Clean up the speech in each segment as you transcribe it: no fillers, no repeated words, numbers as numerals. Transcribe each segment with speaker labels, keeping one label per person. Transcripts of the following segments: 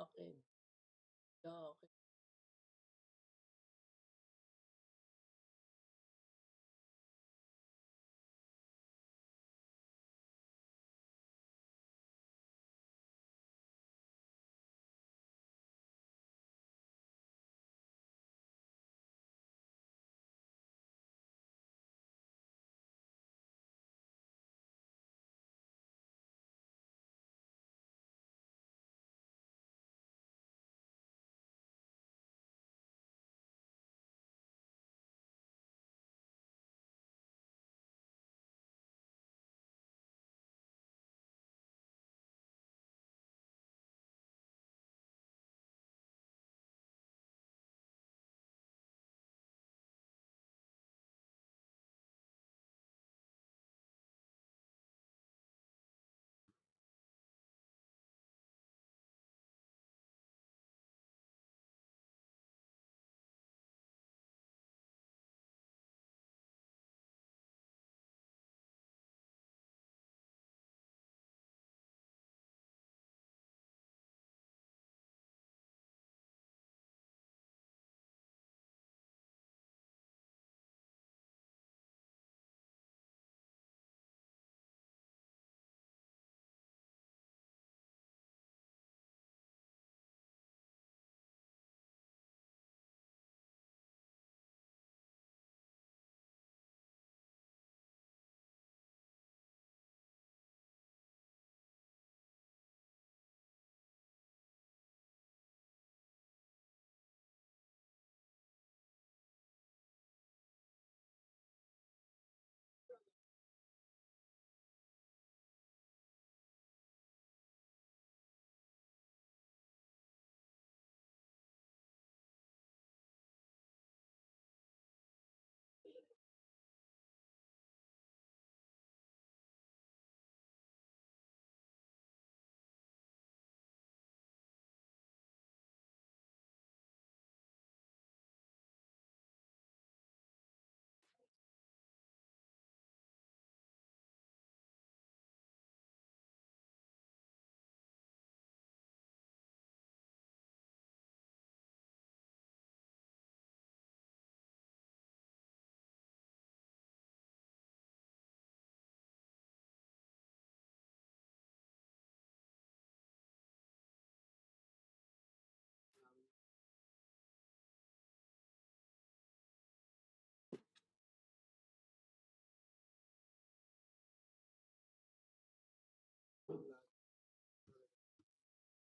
Speaker 1: Sa'kin, sa'kin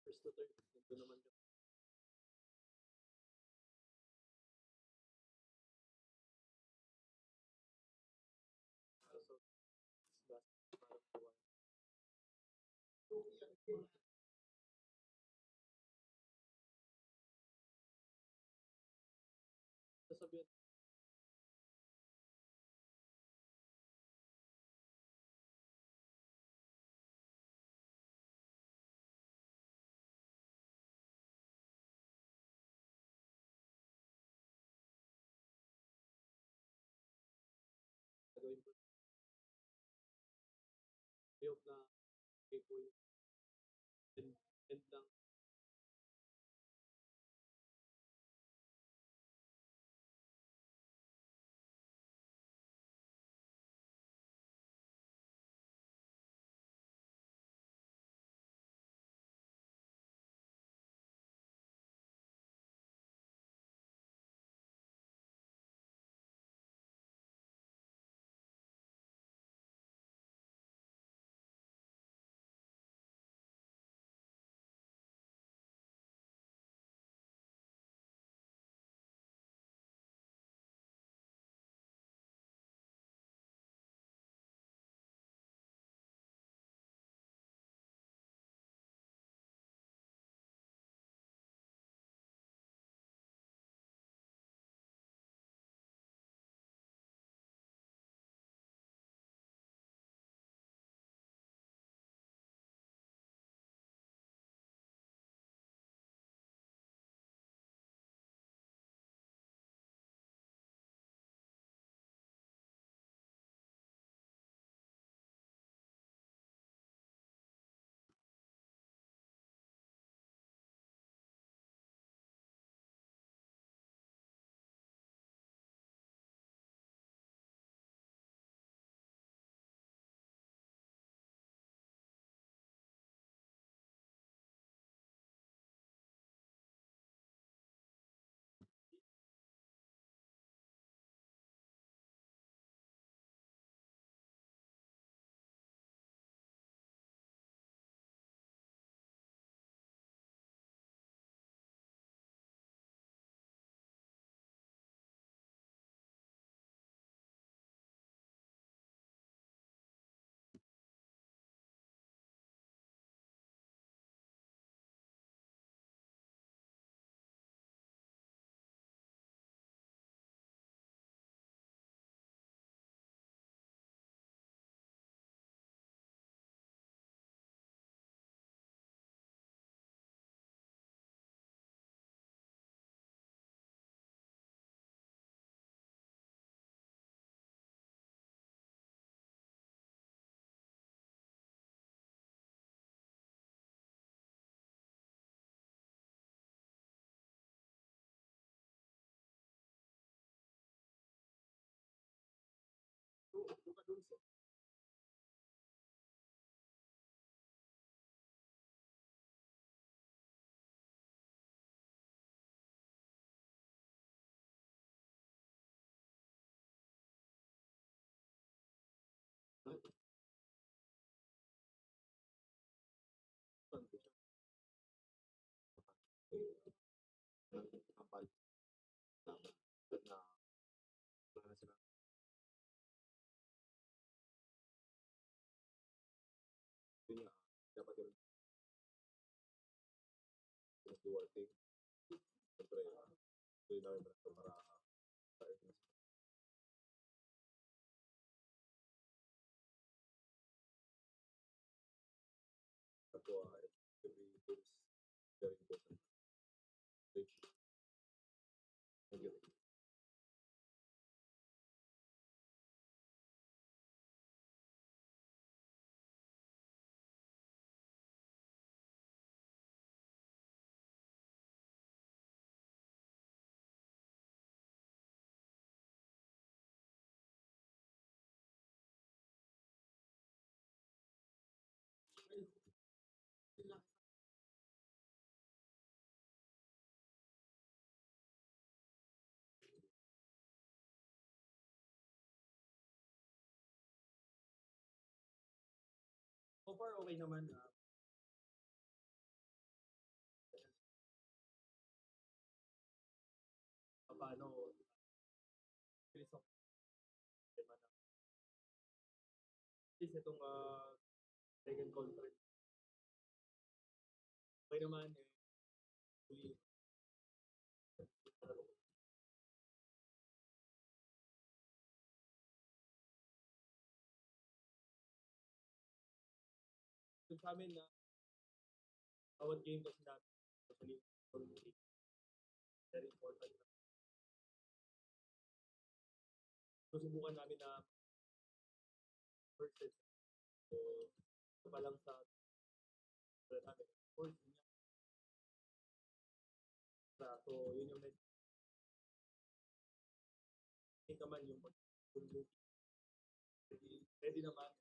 Speaker 1: first to third nandun naman kami. So, parang buwan. Sasabihan gagawin ko, I hope na okay po yung end ng Kapal na wala na sila. Yun nga, dapat yun yung duwarte. Siyempre, tuloy namin para sa earnings. Ako, every day is very important. Thank you. Thank you. So far, okay naman. Paano, bilis ako tema na. At least itong second conference. Okay naman, huli. Yung sa amin na bawat game kasi natin, especially very important. So, subukan namin na first set. So, ito pa lang sa namin. First, yun yan. So, yun yung next. Hindi naman yung ready naman.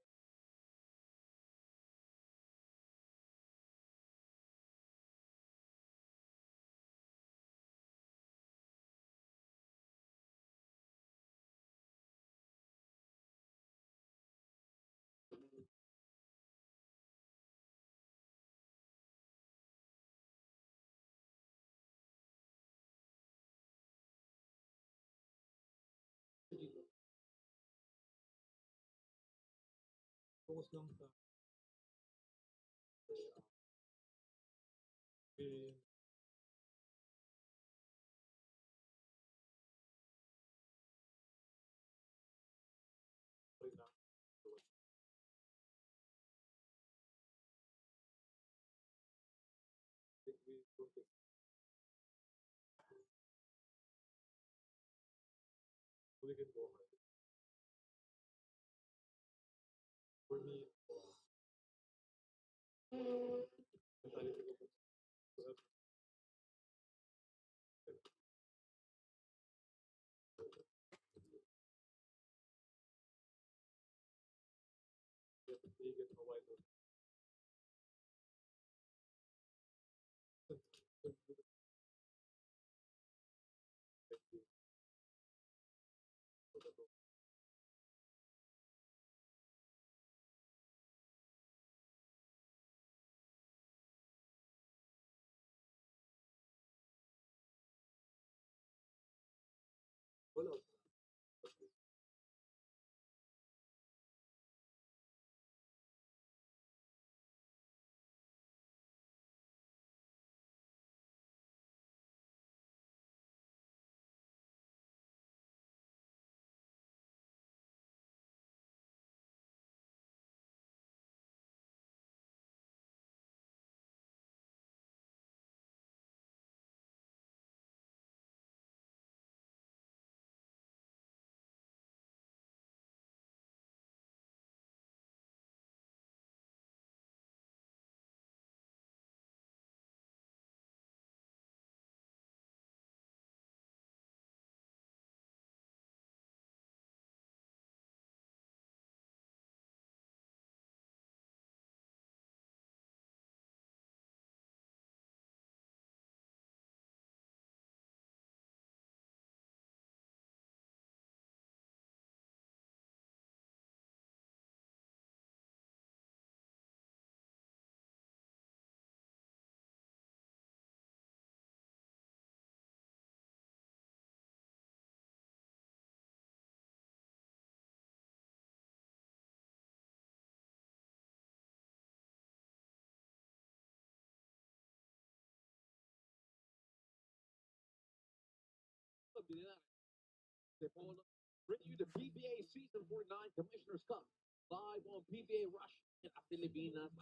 Speaker 1: Focus lang sa eh, na we don't take we can go hard. For me, mentality ko to help get a wide open. Wala.
Speaker 2: Review the PBA Season 49 Commissioner's Cup live on PBA Rush in Pilipinas.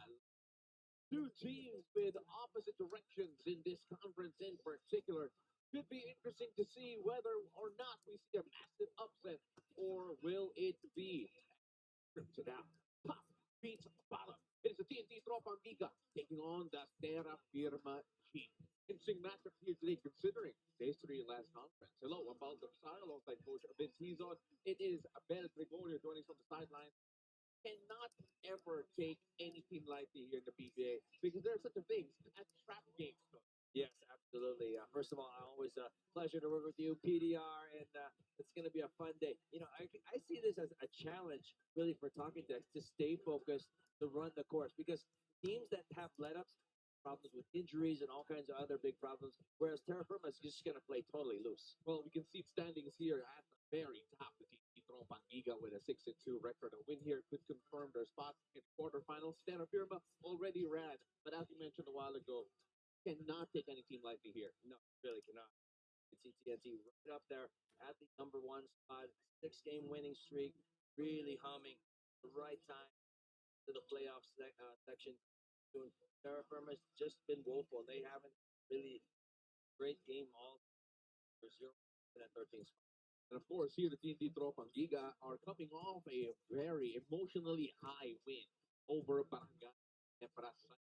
Speaker 2: Two teams with opposite directions in this conference in particular. Could be interesting to see whether or not we see a massive upset, or will it be to down? Top beats bottom. It is the TNT Tropang Giga taking on the Terrafirma Chief. Interesting matchup here today, considering the history last conference. Hello, I'm Paul Gonzalo, alongside Coach Vince Hizon. It is Abel Gregorio joining us on the sidelines. Cannot ever take any team lightly here in the PBA because there are such a thing as trap games. Yes, absolutely. First of all, always a pleasure to work with you, PDR, and it's going to be a fun day. I see this as a challenge, really, for Talking Text to stay focused, to run the course, because teams that have let-ups, problems with injuries and all kinds of other big problems, whereas Terra Firma is just going to play totally loose. Well, we can see standings here at the very top. The team Tropang Giga with a 6-2 record. A win here could confirm their spot in quarterfinals. Terrafirma already ran, but as you mentioned a while ago, cannot take any team lightly here. No, really cannot. You see TNT right up there at the number one spot, 6-game winning streak, really humming. The right time to the playoffs section. Terra Firma's just been woeful. They haven't really great game all for 0-13 spot. And of course, here the TNT Tropang Giga are coming off a very emotionally high win over Barangay and Prasangel.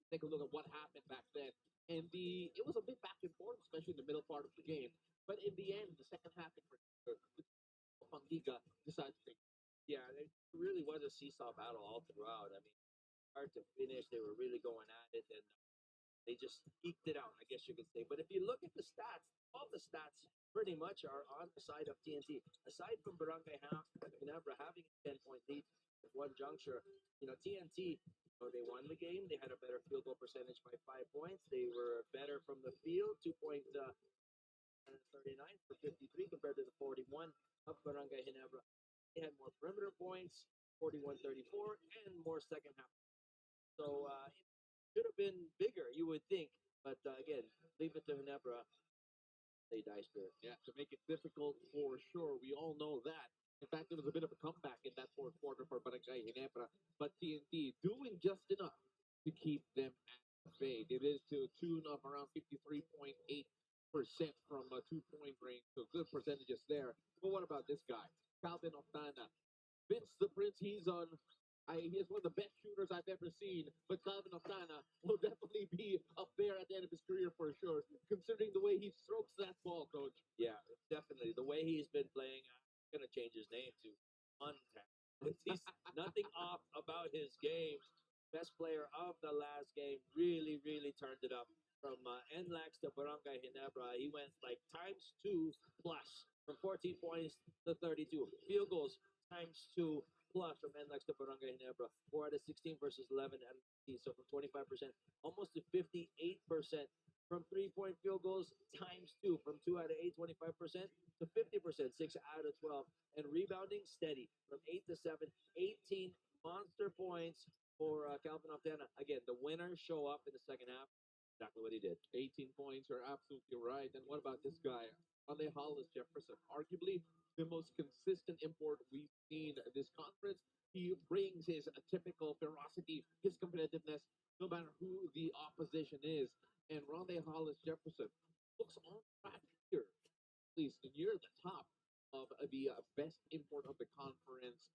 Speaker 2: Take a look at what happened back then. And it was a bit back and forth, especially in the middle part of the game. But in the end, the second half in particular, the Tropang Giga decided to take. Yeah, it really was a seesaw battle all throughout. I mean, start to finish, they were really going at it, and they just eked it out, I guess you could say. But if you look at the stats, all the stats pretty much are on the side of TNT. Aside from Barangay Ginebra having a 10-point lead at one juncture, TNT, they won the game. They had a better field goal percentage by 5 points. They were better from the field, 2.39 for 53 compared to the 41 of Barangay Ginebra. They had more perimeter points, 41-34, and more second half. So it should have been bigger, you would think. But again, leave it to Ginebra. They dice for it. Yeah, to make it difficult for sure. We all know that. In fact, it was a bit of a comeback in that fourth quarter for Barangay Ginebra. But TNT doing just enough to keep them at bay. It is to a tune of around 53.8% from a 2-point range. So good percentages there. But what about this guy? Calvin Octana. Vince the Prince, he's one of the best shooters I've ever seen, but Calvin Octana will definitely be up there at the end of his career for sure, considering the way he strokes that ball, Coach. Yeah, definitely. The way he's been playing, I'm going to change his name to Untapped. He's nothing off about his game. Best player of the last game, really, really turned it up. From NLAX to Barangay Ginebra, he went like times 2 plus from 14 points to 32. Field goals times 2 plus from NLAX to Barangay Ginebra. 4 out of 16 versus 11 out of 15. So from 25%, almost to 58% from 3-point field goals times 2. From 2 out of 8, 25% to 50%, 6 out of 12. And rebounding steady from 8 to 7, 18 monster points for Calvin Octana. Again, the winners show up in the second half. Exactly what he did. 18 points, you're absolutely right. And what about this guy? Ale Hollis Jefferson, arguably the most consistent import we've seen this conference. He brings his typical ferocity, his competitiveness, no matter who the opposition is. And Ronde Hollis Jefferson looks on track here, at least near the top of the best import of the conference.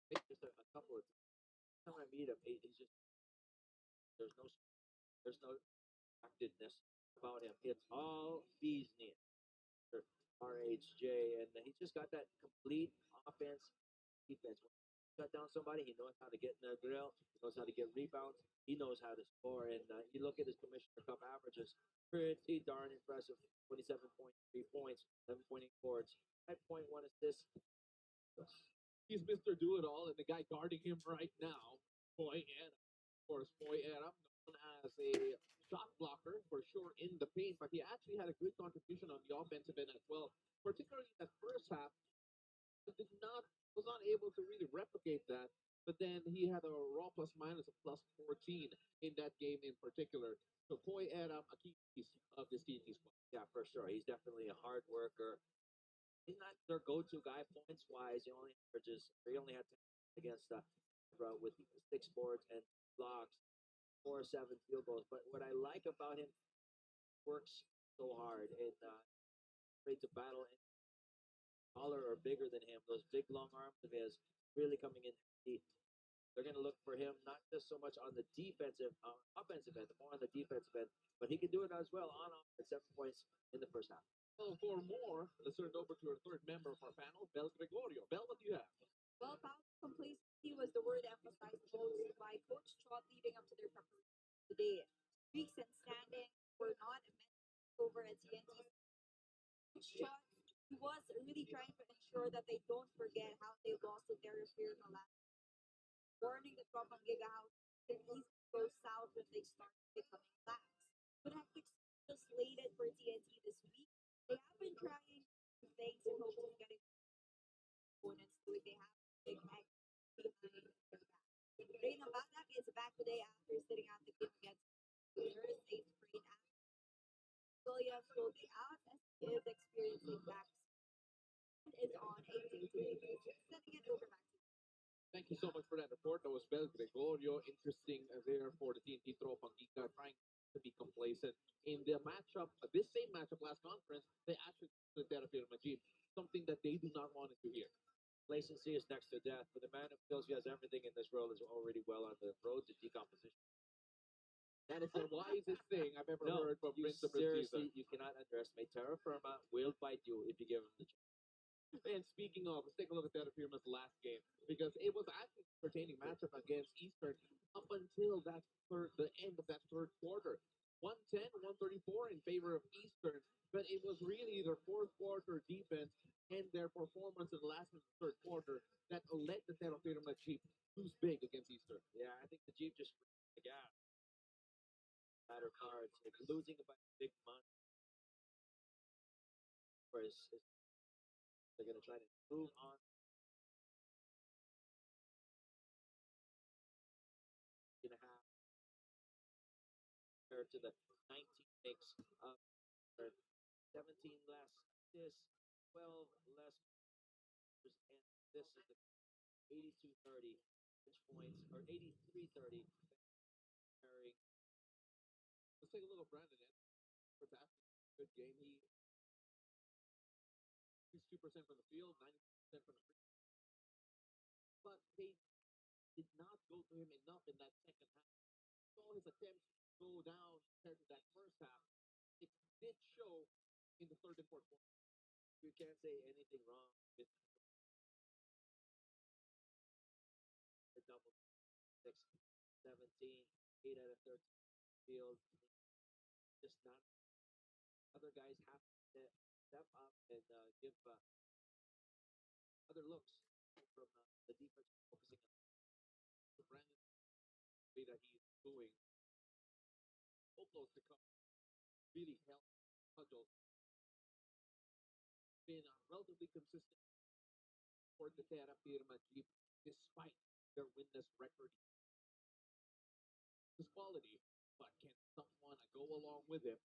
Speaker 2: Just a couple of times. Every time I meet him, he's just there's no there's no actedness about him. It's all bees knees. RHJ, and he's just got that complete offense, defense. When he shut down somebody, he knows how to get in their grill, he knows how to get rebounds, he knows how to score. And you look at his Commissioner Cup averages, pretty darn impressive. 27.3 points, 11.8 boards, 5.1 assists. He's Mr. Do-It-All, and the guy guarding him right now, Boy Adam. Of course, Boy Adam, known as a shot blocker for sure in the paint, but he actually had a good contribution on the offensive end as well. Particularly in that first half, he was not able to really replicate that but then he had a raw plus minus of plus 14 in that game in particular. So Koi Adam, a key piece of this TNT squad.
Speaker 3: Yeah, for sure. He's definitely a hard worker. He's not their go-to guy points wise. He only had 10 against with 6 boards and blocks, 4 or 7 field goals. But what I like about him, works so hard and afraid to battle and taller or bigger than him. Those big long arms of his really coming in deep. They're going to look for him not just so much on the offensive end, more on the defensive end, but he can do it as well on offense. 7 points in the first half.
Speaker 2: Well, for more, let's turn it over to our third member of our panel, Bel Gregorio. Bel, what do you have?
Speaker 4: Well, foul complacency was the word emphasized most by Coach Trot leading up to their preparation today. Streaks and standing were not meant over at TNT. Coach Trot, he was really trying to ensure that they don't forget how they lost to Terrafirma last, warning the Tropang Giga house can easily go south when they start becoming lax. But hectic just slated for TNT this week. They have been trying things in hopes of getting opponents doing they have big egg behind their back. Reyna Batak is back today after sitting out the game against Steelers, a sprained ankle. Williams will be out as he is experiencing back and is on a day-to-day basis. Sending it over back to you.
Speaker 2: Thank you so much for that report. That was Bel Gregorio. Interesting there for the TNT Tropang Giga, trying to be complacent. In the matchup, this same matchup last conference, they actually the Terrafirma Jeep, something that they do not want to hear.
Speaker 3: Complacency is next to death, but the man who feels he has everything in this world is already well on the road to decomposition.
Speaker 2: That is the wisest thing I've ever
Speaker 3: No,
Speaker 2: heard from
Speaker 3: you
Speaker 2: Prince of
Speaker 3: seriously,
Speaker 2: Preciso.
Speaker 3: you cannot underestimate. Terra Firma will bite you if you give him the chance.
Speaker 2: And speaking of, let's take a look at Terrafirma's last game because it was actually a pertaining matchup against Eastern up until the end of that third quarter. 110, 134 in favor of Eastern, but it was really their fourth quarter defense and their performance in the last and third quarter that led the Terrafirma Chief lose big against Eastern.
Speaker 3: Yeah, I think the Jeep just ran the gas. Matter cards, like losing by big money. Whereas they're going to try to move on 3.5 compared to the 19 makes up, or 17 less this, 12 less, and this is the 82-30 inch points, or 83-30 carrying.
Speaker 2: Let's take a look at Brandon. It's actually a good game. He's 2% from the field, 90% from the free. But they did not go to him enough in that second half. Saw his attempts go down compared to that first half. It did show in the third and fourth quarter.
Speaker 3: You can't say anything wrong with the double 6, 17, 8 out of 13 field. Just not. Other guys have to step up and give other looks from the defense focusing on
Speaker 2: Brandon, the way that he is doing, so close to come, really helped Cudgel. Been relatively consistent for the Terrafirma Jeep despite their winless record. His quality, but can someone go along with him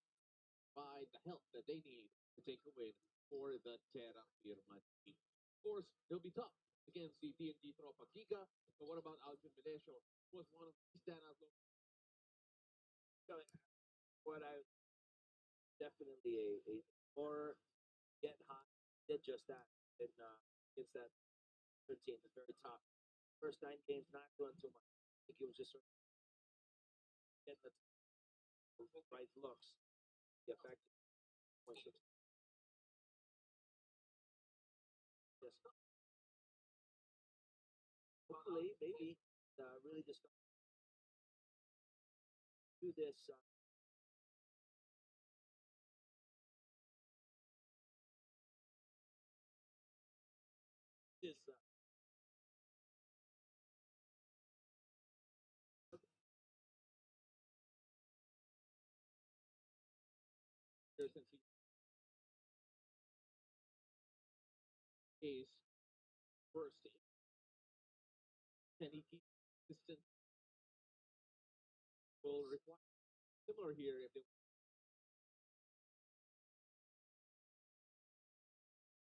Speaker 2: by the help that they need to take a win for the Terrafirma Jeep? Of course, it'll be tough against the TNT Tropang Giga, but what about Alvin Medesio? Was one of the standouts.
Speaker 3: what I definitely a more get hot. Did just that and against that 13 is very tough. First 9 games not doing too much. I think he was just sort of getting the right looks. Get back to point six. Yes. Hopefully, maybe really just do this. This
Speaker 2: Since he is first Can he keep consistent? Will require similar here if they.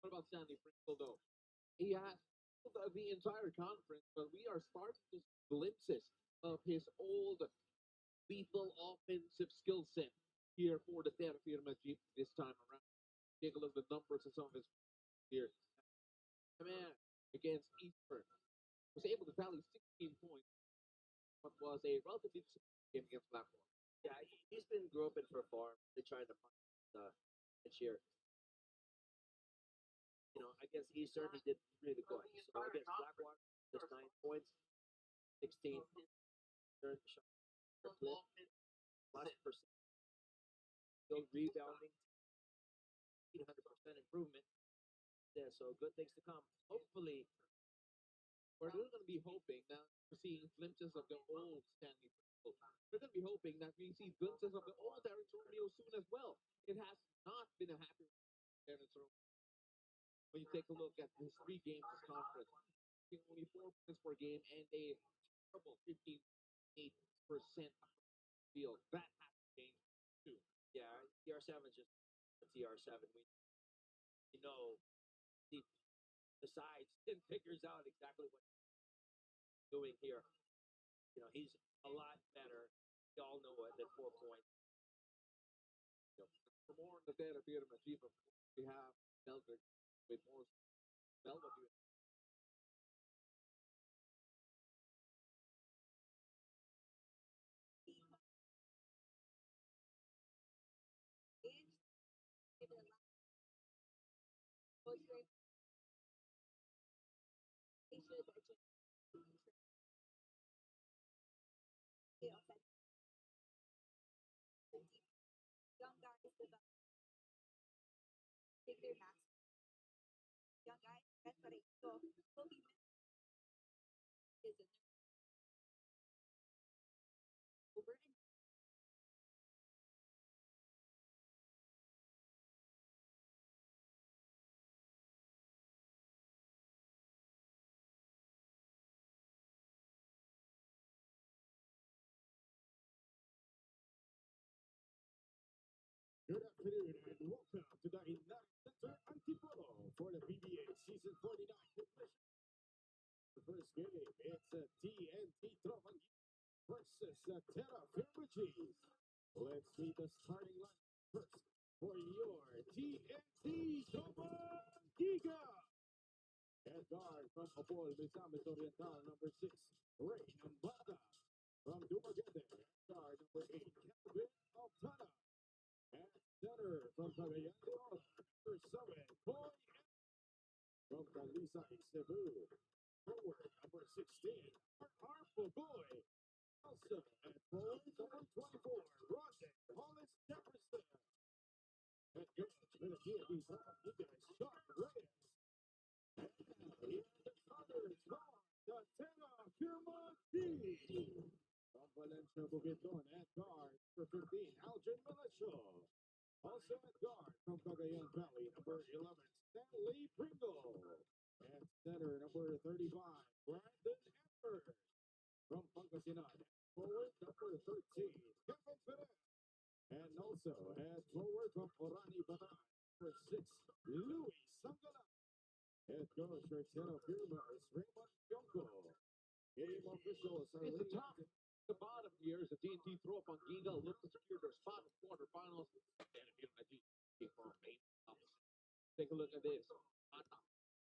Speaker 2: What about Sandy Pringle though? He has the entire conference, but we are starting to see glimpses of his old lethal offensive skill set here for the Terrafirma Jeep this time around. Take a look at the numbers of some of his here. Man, against Eastern was able to tally 16 points, but was a relatively game against Blackmore.
Speaker 3: Yeah, he's been groping for farm. They trying to find this year. You know, against Eastern, he did really good. So against Blackwater, just 9 points, 16 third shot per clip, last percent, still rebounding, 800% improvement. Yeah, so good things to come. Hopefully,
Speaker 2: we're going to be hoping now we're seeing glimpses of the old Stanley Pringle. We're going to be hoping that we see glimpses of the old Terrence Romeo soon as well. It has not been a happy Terrence Romeo. When you take a look at his 3 games this conference, only 4 points per game and a terrible 58% field. That has to change too.
Speaker 3: Yeah, TR7 is just a TR7. We know he decides and figures out exactly what he's doing here. You know, he's a lot better. We all know it than 4 points.
Speaker 2: For more on the Terrafirma Jeep, of course, we have Delta with more. Mel, what do you
Speaker 4: Young guys develop take their max. Young guys, that's what I so will be is it over and
Speaker 5: Good afternoon and welcome to the United Center Antipolo for the PBA Season 49 competition. The first game, it's a TNT Tropang versus Terrafirma Jeep. Let's see the starting line first for your TNT Tropang Giga. Head guard from Apol, Misamis Oriental, number 6, Ray Ambata. From Dumaguete, head guard number 8, Kelvin Altana. At center from Cagayan de Oro, number 7, Boy from Calisay, Cebu. Forward, number 16, R. Fogoy. Also at forward, number 24, Roger Hollis Jefferson. Head coach for the TNT Giga, Sean Reyes. And here's the starters for the Terrafirma team. From Valencia, Bukidnon, at guard, number 15, Algin Milicio. Also at guard from Cagayan Valley, number 11, Stanley Pringle. At center, number 35, Brandon Ember. From Pangasinan, forward, number 13, Kevin Perez. And also at forward from Orani Bataan, number 6, Louis Sangala. Head coach for Terrafirma is Raymond Yonko. Game officials are
Speaker 2: It's a
Speaker 5: ready.
Speaker 2: top. The bottom here is the TNT Tropang Giga look to secure their spot in quarterfinals. Terrafirma Jeep for main ups. Take a look at this.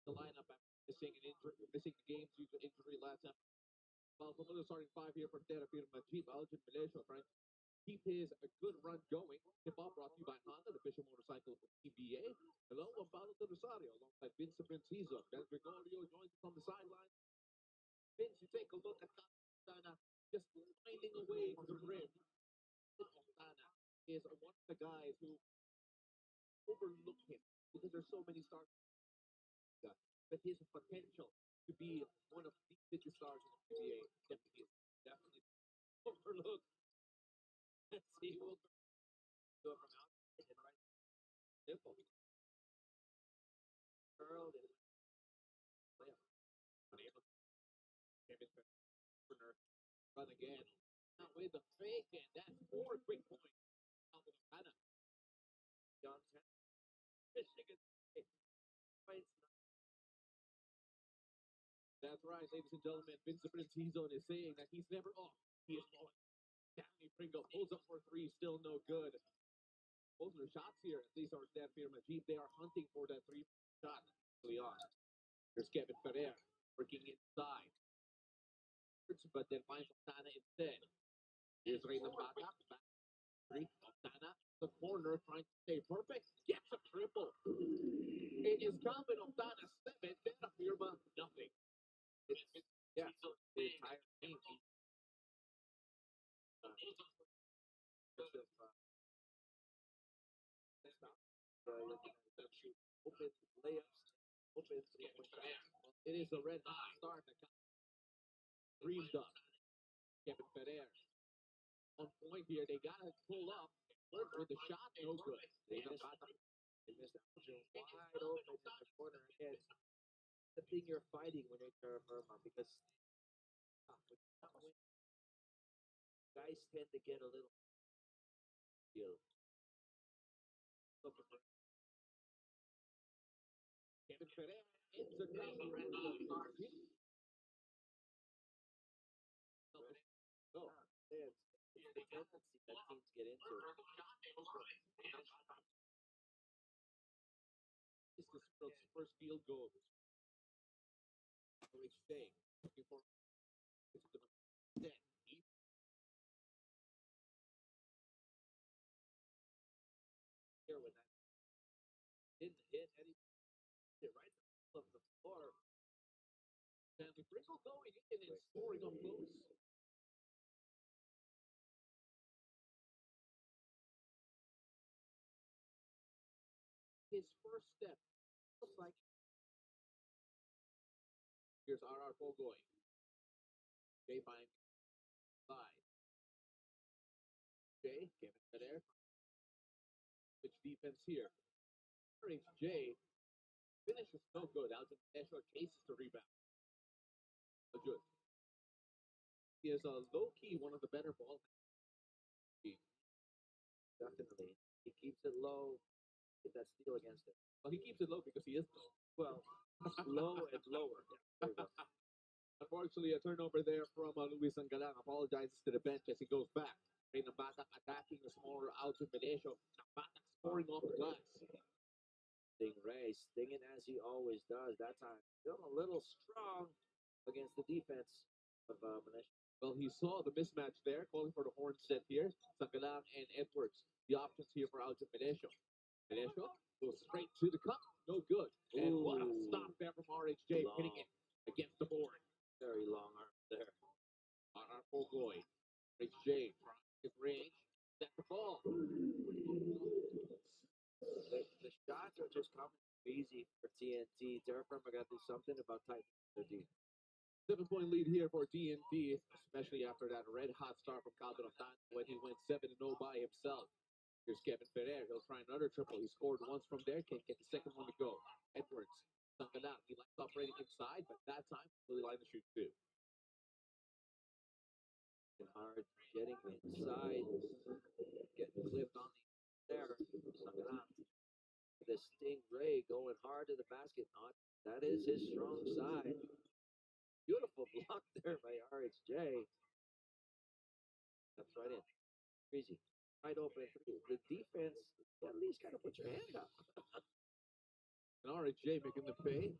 Speaker 2: The lineup after missing the games due to injury last time. Well, from the starting 5 here for Terrafirma Jeep, Algin Malaysia, Frank. Keep his a good run going. Hip hop brought to you by Honda, the official motorcycle for PBA. Hello, I'm Paulo Rosario alongside Vince Franciso. Ben Gregorio joins us on the sideline. Vince, you take a look at Tana just finding a way to the rim. Tana is one of the guys who overlook him because there's so many stars. But his potential to be one of the biggest stars in the PBA definitely overlooked. Let's see who will do it from outside and right. Simple. Curled and unable. with the fake, and that's 4 quick points.
Speaker 3: John Michigan State points.
Speaker 2: That's right, ladies and gentlemen. Vincent T-Zone is saying that he's never off. He is falling. Danny Pringle pulls up for 3, still no good. Both of the shots here, at least our Terrafirma Jeep, they are hunting for that 3 shot early on. Here's Kevin Ferrer working inside. But then finds Oktana instead. Here's Reynan Bata. Back 3. Oktana, the corner, trying to stay perfect. Gets a triple. It is Calvin Oktana 7, Terrafirma nothing.
Speaker 3: Yeah, the entire team. Open layups, open 3-point shots.
Speaker 2: It is a red hot start. Dreamed up. Kevin Ferrer on point here. They got to pull up. Work with the shot, no good.
Speaker 3: They missed Aljo wide open in the corner. Again, the thing you're fighting when you're Terrafirma, because guys tend to get a little feel. Looking for
Speaker 2: Kevin Ferrer ends the ground.
Speaker 3: no, it's the tendency that teams get into.
Speaker 2: This is the first field goal. Rich Day looking for Dyip.
Speaker 3: Here when that didn't hit any right in the middle of the floor.
Speaker 2: And the Pringle going in and scoring up close. His first step looks like. Here's R.R. Fogoy. Jay finds 5. Jay, Kevin Ferrer. Which defense here? Jay finishes no good. Out of Esho chases the rebound. Good. He is a low key one of the better ball.
Speaker 3: Definitely, he keeps it low. Get that steal against it.
Speaker 2: Well, he keeps it low because he is low.
Speaker 3: Well, low and lower. There you go.
Speaker 2: Unfortunately, a turnover there from Luis Angalang. Apologizes to the bench as he goes back. Reynan Bata attacking the smaller out to Menesio. Bata scoring off the glass.
Speaker 3: Stingray stinging as he always does. That time, still a little strong against the defense of Manesio.
Speaker 2: Well, he saw the mismatch there, calling for the horn set here. Sangalang and Edwards, the options here for Aljo Menesio. Menesio goes straight to the cup, no good. And what a stop there from RHJ,
Speaker 3: Long.
Speaker 2: hitting it against the board.
Speaker 3: Very long arm there.
Speaker 2: On our Fogoy, RHJ trying his range, set the ball.
Speaker 3: The shots are just coming easy for TNT. Terrafirma got to do something about tightening their D.
Speaker 2: 7-point lead here for TNT, especially after that red-hot start from Calvin Oktana when he went 7-0 by himself. Here's Kevin Ferrer. He'll try another triple. He scored once from there. Can't get the second one to go. Edwards, Sangalang. He likes operating inside, but that time, really line to shoot too.
Speaker 3: Hard getting inside, getting clipped on the there. Sangalang. The Stingray going hard to the basket. That is his strong side. Beautiful block there by RHJ. That's right in. Crazy. Right open 3. The defense, at least kind of put your hand up.
Speaker 2: And RHJ making the pay.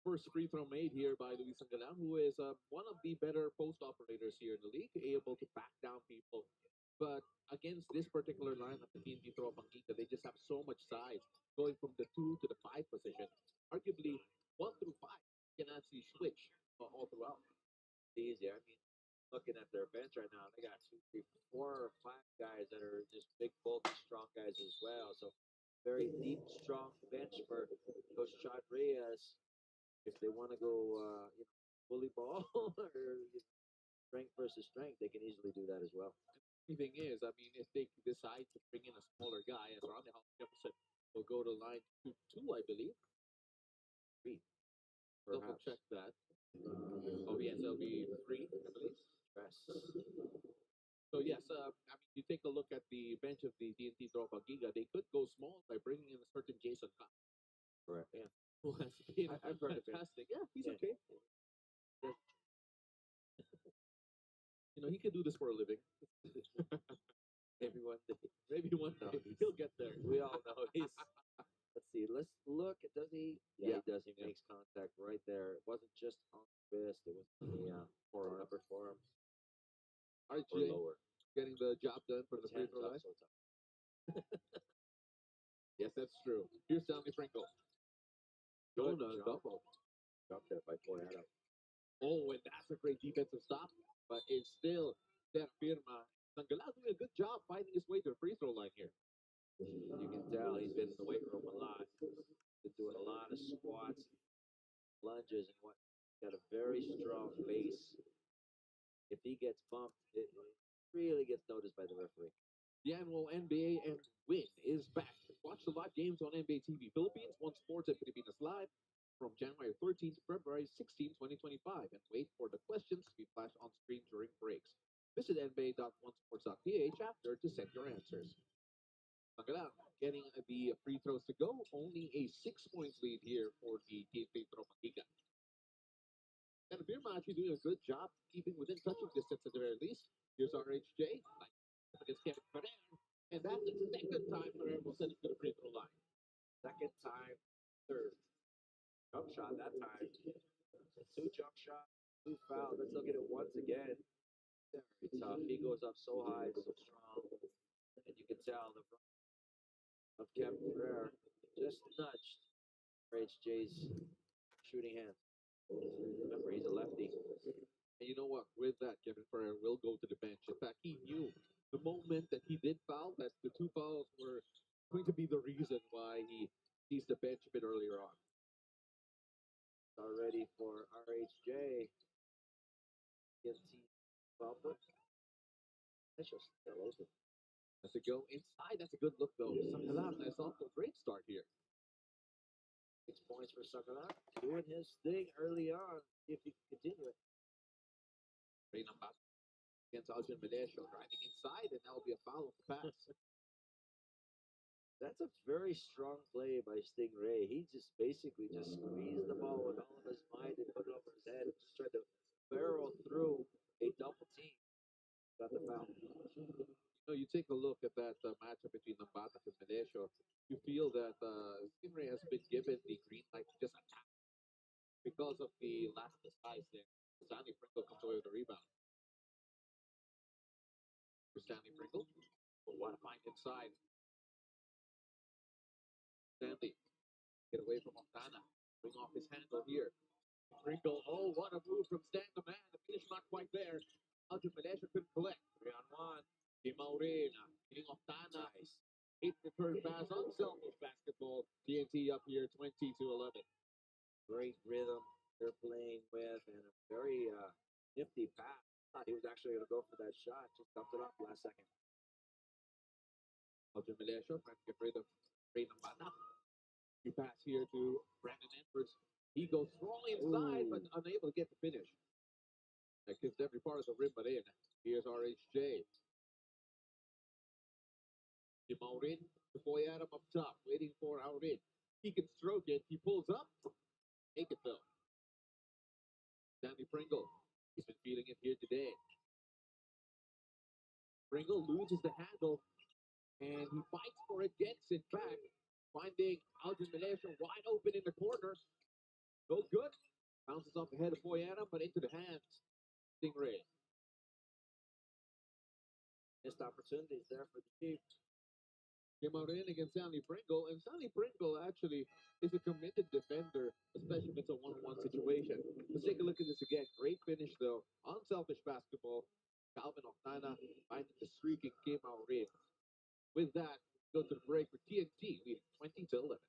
Speaker 2: First free throw made here by Luis Angalang, who is one of the better post operators here in the league, able to back down people. But against this particular line of the TNT Tropang Giga, they just have so much size, going from the 2 to the 5 position. Arguably, 1 through 5 can actually switch all throughout.
Speaker 3: Easy. I mean, looking at their bench right now, they got 2, 3, 4, or 5 guys that are just big, bulky, strong guys as well. So very deep, strong bench for Coach Rodriguez. If they want to go, bully ball or strength versus strength, they can easily do that as well.
Speaker 2: The thing is, I mean, if they decide to bring in a smaller guy, as Ronnie Jefferson will go to line 2, I believe.
Speaker 3: 3.
Speaker 2: Double check that. Oh, yes, it'll be 3, I believe.
Speaker 3: Press.
Speaker 2: So yes, I mean, you take a look at the bench of the TNT Tropang Giga. They could go small by bringing in a certain Jason Cup,
Speaker 3: Correct. Yeah.
Speaker 2: who has been
Speaker 3: I've heard of him.
Speaker 2: fantastic. Yeah, he's
Speaker 3: Yeah.
Speaker 2: okay. You know, he can do this for a living.
Speaker 3: Maybe one day.
Speaker 2: Maybe one
Speaker 3: No,
Speaker 2: day
Speaker 3: he's-
Speaker 2: he'll get there.
Speaker 3: We all know he's. Let's see. Let's look. Does he? Yeah,
Speaker 2: Yeah.
Speaker 3: he does. He
Speaker 2: Yeah.
Speaker 3: makes contact right there. It wasn't just on the wrist. It was on the
Speaker 2: Forearm.
Speaker 3: upper forearm or
Speaker 2: RJ
Speaker 3: lower.
Speaker 2: getting the job done for the
Speaker 3: His
Speaker 2: free
Speaker 3: hands
Speaker 2: throw
Speaker 3: up,
Speaker 2: line.
Speaker 3: so it's up.
Speaker 2: Yes, that's true. Here's Stanley Frankel.
Speaker 3: Good
Speaker 2: Going a
Speaker 3: jump.
Speaker 2: double.
Speaker 3: Jump there by Poyada.
Speaker 2: Oh, and that's a great defensive stop, but it's still Terrafirma. Sangala doing a good job finding his way to the free throw line here.
Speaker 3: You can tell he's been in the weight room a lot. Been doing a lot of squats, lunges, and what. Got a very strong base. If he gets bumped, it really gets noticed by the referee.
Speaker 2: The annual NBA and Win is back. Watch the live games on NBA TV Philippines, One Sports at Pilipinas Live from January 13th to February 16, 2025, and wait for the questions to be flashed on screen during breaks. Visit nba.onesports.ph after to send your answers. Magalang getting the free throws to go. Only a 6-point lead here for the TNT Tropang Giga. And Firma actually doing a good job keeping within touching distance at the very least. Here's RHJ against Kevin Ferrer. And that's the second time Ferrer will send it to the free throw line.
Speaker 3: Second time, third. Jump shot that time. Two jump shots, two fouls. Let's look at it once again. Very tough. He goes up so high, so strong. And you can tell the run of Kevin Ferrer just nudged HJ's shooting hand. Remember, he's a lefty.
Speaker 2: And you know what? With that, Kevin Ferrer will go to the bench. In fact, he knew the moment that he did foul, that the two fouls were going to be the reason why he sees the bench a bit earlier on.
Speaker 3: Already for RHJ. TNT bumper. That's just still open.
Speaker 2: As they go inside, that's a good look though. Sakalam, that's off to a great start here.
Speaker 3: 6 points for Sakala. Doing his thing early on. See if he can continue it.
Speaker 2: Reynambat against Aljon Melesio, driving inside, and that will be a foul off the pass.
Speaker 3: That's a very strong play by Stingray. He just basically just squeezed the ball with all of his might and put it over his head and just tried to barrel through a double team. Got the foul.
Speaker 2: You know, you take a look at that matchup between Nambata and Melesio, you feel that Stingray has been given the green light to just attack because of the last size there. Stanley Pringle comes away with the rebound. For Stanley Pringle, but what a find inside. Stanley, get away from Montana, bring off his handle here. Pringle, oh, what a move from Stan the man. The finish not quite there. Aljon Melesio couldn't collect.
Speaker 3: 3-on-1.
Speaker 2: Di Maureen, hitting off Tana.
Speaker 3: Nice.
Speaker 2: 8 return pass, unselfish basketball. TNT up here 20-11.
Speaker 3: Great rhythm they're playing with and a very nifty pass. Thought he was actually going to go for that shot. Just dumped it off last second.
Speaker 2: Aljon Melesio trying to get rid of Raymond Bata. You pass here to Brandon Edwards. He goes strong inside, but unable to get the finish. That gives every part of the rim but in. Here's RHJ. Di Maureen to Boyadam up top, waiting for Aurin. He can stroke it. He pulls up. Make it though. Stanley Pringle. He's been feeling it here today. Pringle loses the handle, and he fights for it, gets it back, finding Aljon Melesio wide open in the corner. No good. Bounces off the head of Boyana, but into the hands. Stingray.
Speaker 3: Missed opportunities there for the Chiefs.
Speaker 2: Came out in against Stanley Pringle, and Stanley Pringle actually is a committed defender, especially if it's a one-on-one situation. Let's take a look at this again. Great finish, though. Unselfish basketball. Calvin Octana finding the streak and came out in. With that, go to the break for TNT, leading 20-11.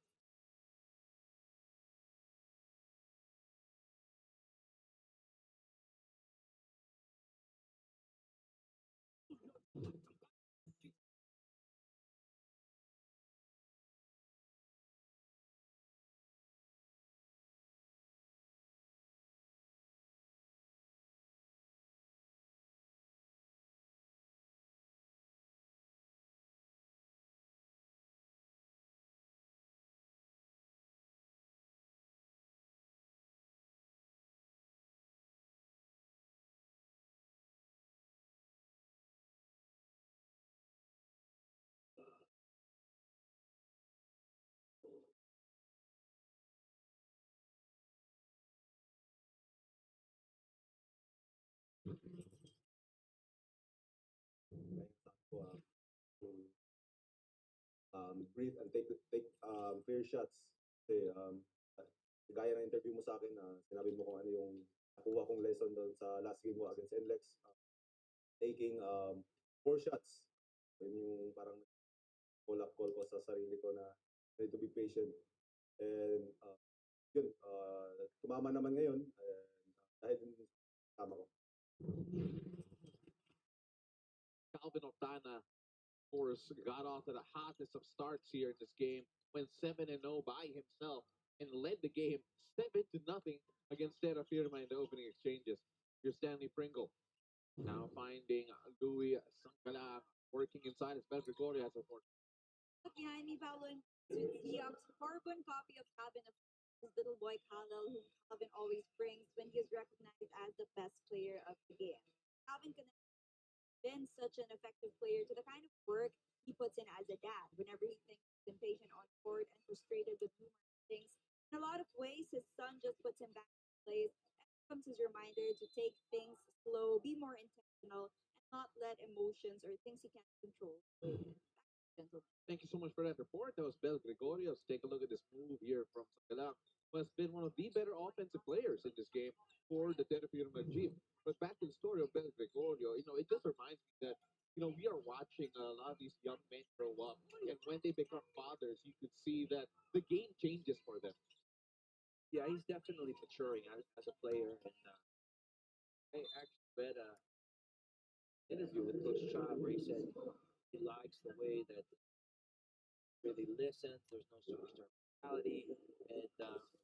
Speaker 6: to breathe and take clear shots. Kasi gaya ng interview mo sa akin, sinabi mo kung ano yung nakuha kong lesson doon sa last game mo against NLEX. Taking 4 shots. Yun yung parang call-up call ko sa sarili ko na I need to be patient. And yun, tumama naman ngayon. Dahil din tama ko.
Speaker 2: Calvin Ortana, of course, got off to the hottest of starts here in this game, went 7-0 by himself and led the game 7-0 against Terrafirma in the opening exchanges. Here's Stanley Pringle now finding Louis Sankala working inside as Bel Gregorio has report.
Speaker 4: Behind me, Paolo, and Diop's carbon copy of Calvin, of his little boy Khalil, whom Calvin always brings when he is recognized as the best player of the game. Calvin can been such an effective player to the kind of work he puts in as a dad whenever he thinks he's impatient on court and frustrated with numerous things. In a lot of ways, his son just puts him back in place and becomes his reminder to take things slow, be more intentional, and not let emotions or things he can't control. Gentlemen.
Speaker 2: Thank you so much for that report. That was Bel Gregorio. Let's take a look at this move here from Sankala, who has been one of the better offensive players in this game for the Terrafirma Jeep. But back to the story of Bel Gregorio, it just reminds me that, we are watching a lot of these young men grow up. And when they become fathers, you could see that the game changes for them.
Speaker 3: Yeah, he's definitely maturing as a player. And I actually read an interview with Coach Chad where he said he likes the way that really listens. There's no superstar mentality, and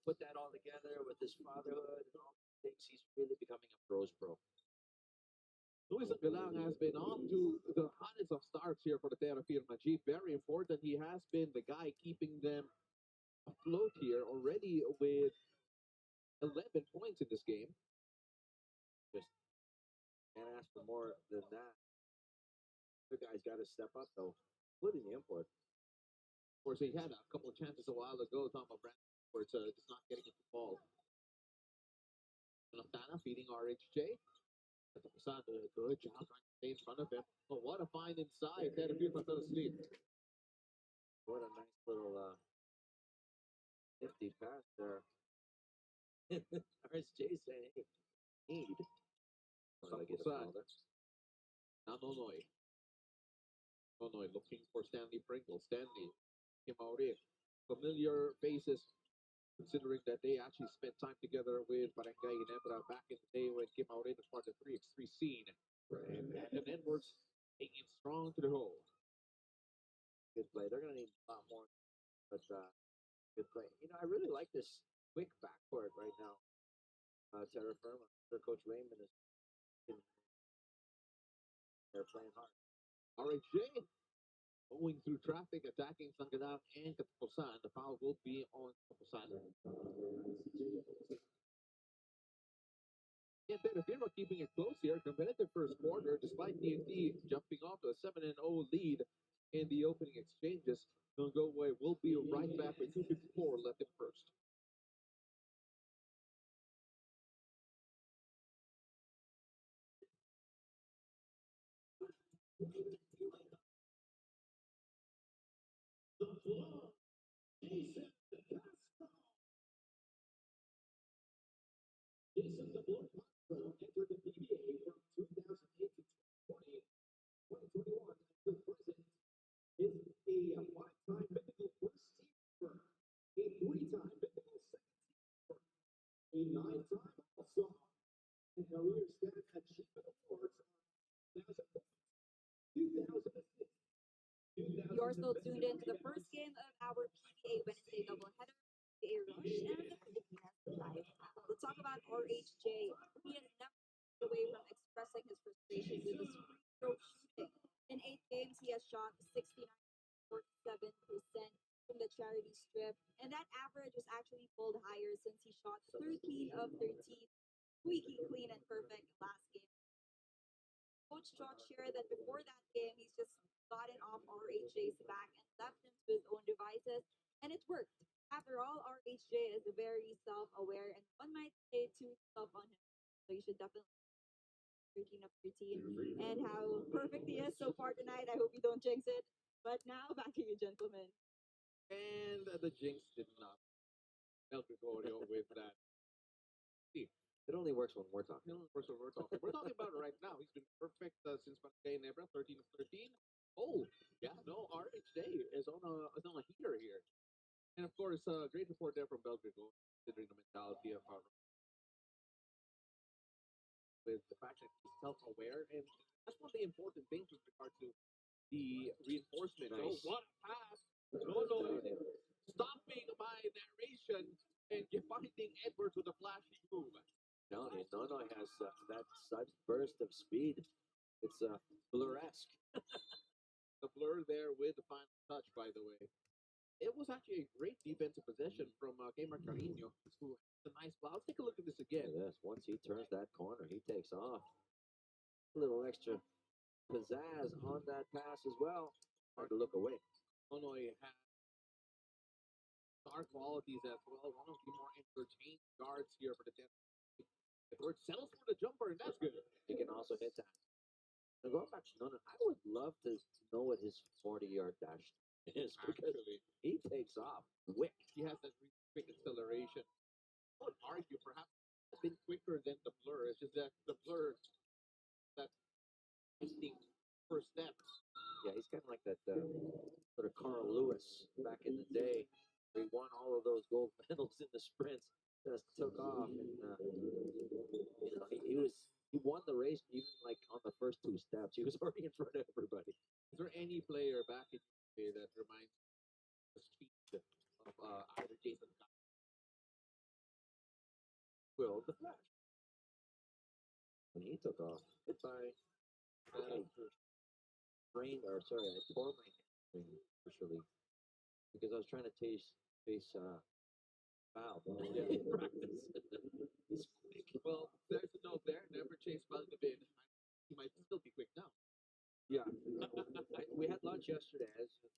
Speaker 3: put that all together with his fatherhood and all the things, he's really becoming a pros pro.
Speaker 2: Luis Galang has been off to the hottest of starts here for the Terrafirma Jeep. Very important. He has been the guy keeping them afloat here already with 11 points in this game.
Speaker 3: Just can't ask for more than that. The guy's got to step up though, including the import.
Speaker 2: Of course, he had a couple of chances a while ago, talking about Brandon, where it's just not getting it to fall. Lantana feeding RHJ. Good job trying to stay in front of him. But what a find inside. Terrafirma fell asleep.
Speaker 3: What a nice little nifty pass there. RSJ saying, hey, need.
Speaker 2: Well, get a foul there. Now Nonoy. Nonoy looking for Stanley Pringle. Stanley came out in. Familiar faces, considering that they actually spent time together with Barangay Ginebra back in the day when Kim Aurin was part of the 3x3 scene. And Brandon Edwards taking it strong to the hole.
Speaker 3: Good play. They're going to need a lot more, but good play. I really like this quick backcourt right now. Terrafirma, their coach Raymond is. They're playing hard.
Speaker 2: RHJ going through traffic, attacking Sangadam and Katapusan. The foul will be on Katapusan. And Terrafirma keeping it close here. Competitive first quarter, despite TNT jumping off to a 7-0 lead in the opening exchanges. Don't go away. We'll be right back with 2:54 left in first.
Speaker 5: Jason the Blood Castro entered the PBA from 2008 to 2021 to present. Is a 5-time mythical first team, a 3-time mythical second team, a 9-time All-Star, and career stat achievement awards on 2006.
Speaker 4: You're still tuned in to the first game of our PBA Wednesday doubleheader, PBA Rush, and the Filipinas Live. Let's talk about RHJ. He has never moved away from expressing his frustration with his free throw shooting. In 8 games, he has shot 69.47% from the charity strip, and that average was actually pulled higher since he shot 13 of 13, squeaky clean and perfect last game. Coach Trot shared that before that game, he's just gotten off RHJ's back and left him to his own devices, and it worked. After all, RHJ is very self-aware, and one might say too tough on him. So you should definitely 13 of 13, and how perfect he is so far tonight. I hope you don't jinx it. But now, back to you, gentlemen.
Speaker 2: And the Jinx did not help Gregorio with that.
Speaker 3: It only works when we're talking.
Speaker 2: First of all, we're talking about it right now. He's been perfect since Monday in April, 13 of 13. Oh, yeah, no, RH Day is on a heater here. And of course, great report there from Belgrado, considering the mentality of with the fact that he's self-aware, and that's one of the important things with regard to the reinforcement.
Speaker 3: Nice.
Speaker 2: So what a pass! No, stopping my narration and finding Edwards with a flashy move.
Speaker 3: Nono has that such burst of speed. It's blur-esque.
Speaker 2: The blur there with the final touch, by the way. It was actually a great defensive possession from Gamer Carino, who has a nice block. Let's take a look at this again.
Speaker 3: Yes, once he turns that corner, he takes off. A little extra pizzazz on that pass as well. Hard to look away.
Speaker 2: Illinois has star qualities as well. One of the more entertaining guards here for the TNT. Edwards settles for the jumper, and that's good.
Speaker 3: He can also hit that. Now going back to Nono, I would love to know what his 40-yard dash is, because
Speaker 2: Actually,
Speaker 3: he takes off quick.
Speaker 2: he has that really quick acceleration. I would argue perhaps a bit quicker than the blur. It's just that the blur, that lightning first step.
Speaker 3: Yeah, he's kind of like that sort of Carl Lewis back in the day. He won all of those gold medals in the sprints. Just took off, and he won the race even like on the first two steps. He was already in front of everybody.
Speaker 2: Is there any player back in the day that reminds the speed of either Jason
Speaker 3: Will the Flash. When he took off, hit by sprained, or sorry, I tore my hamstring partially because I was trying to chase foul in practice. He's quick.
Speaker 2: Well, there's a note there. Never chase Balgabin. He might still be quick now.
Speaker 3: Yeah, we had lunch yesterday as good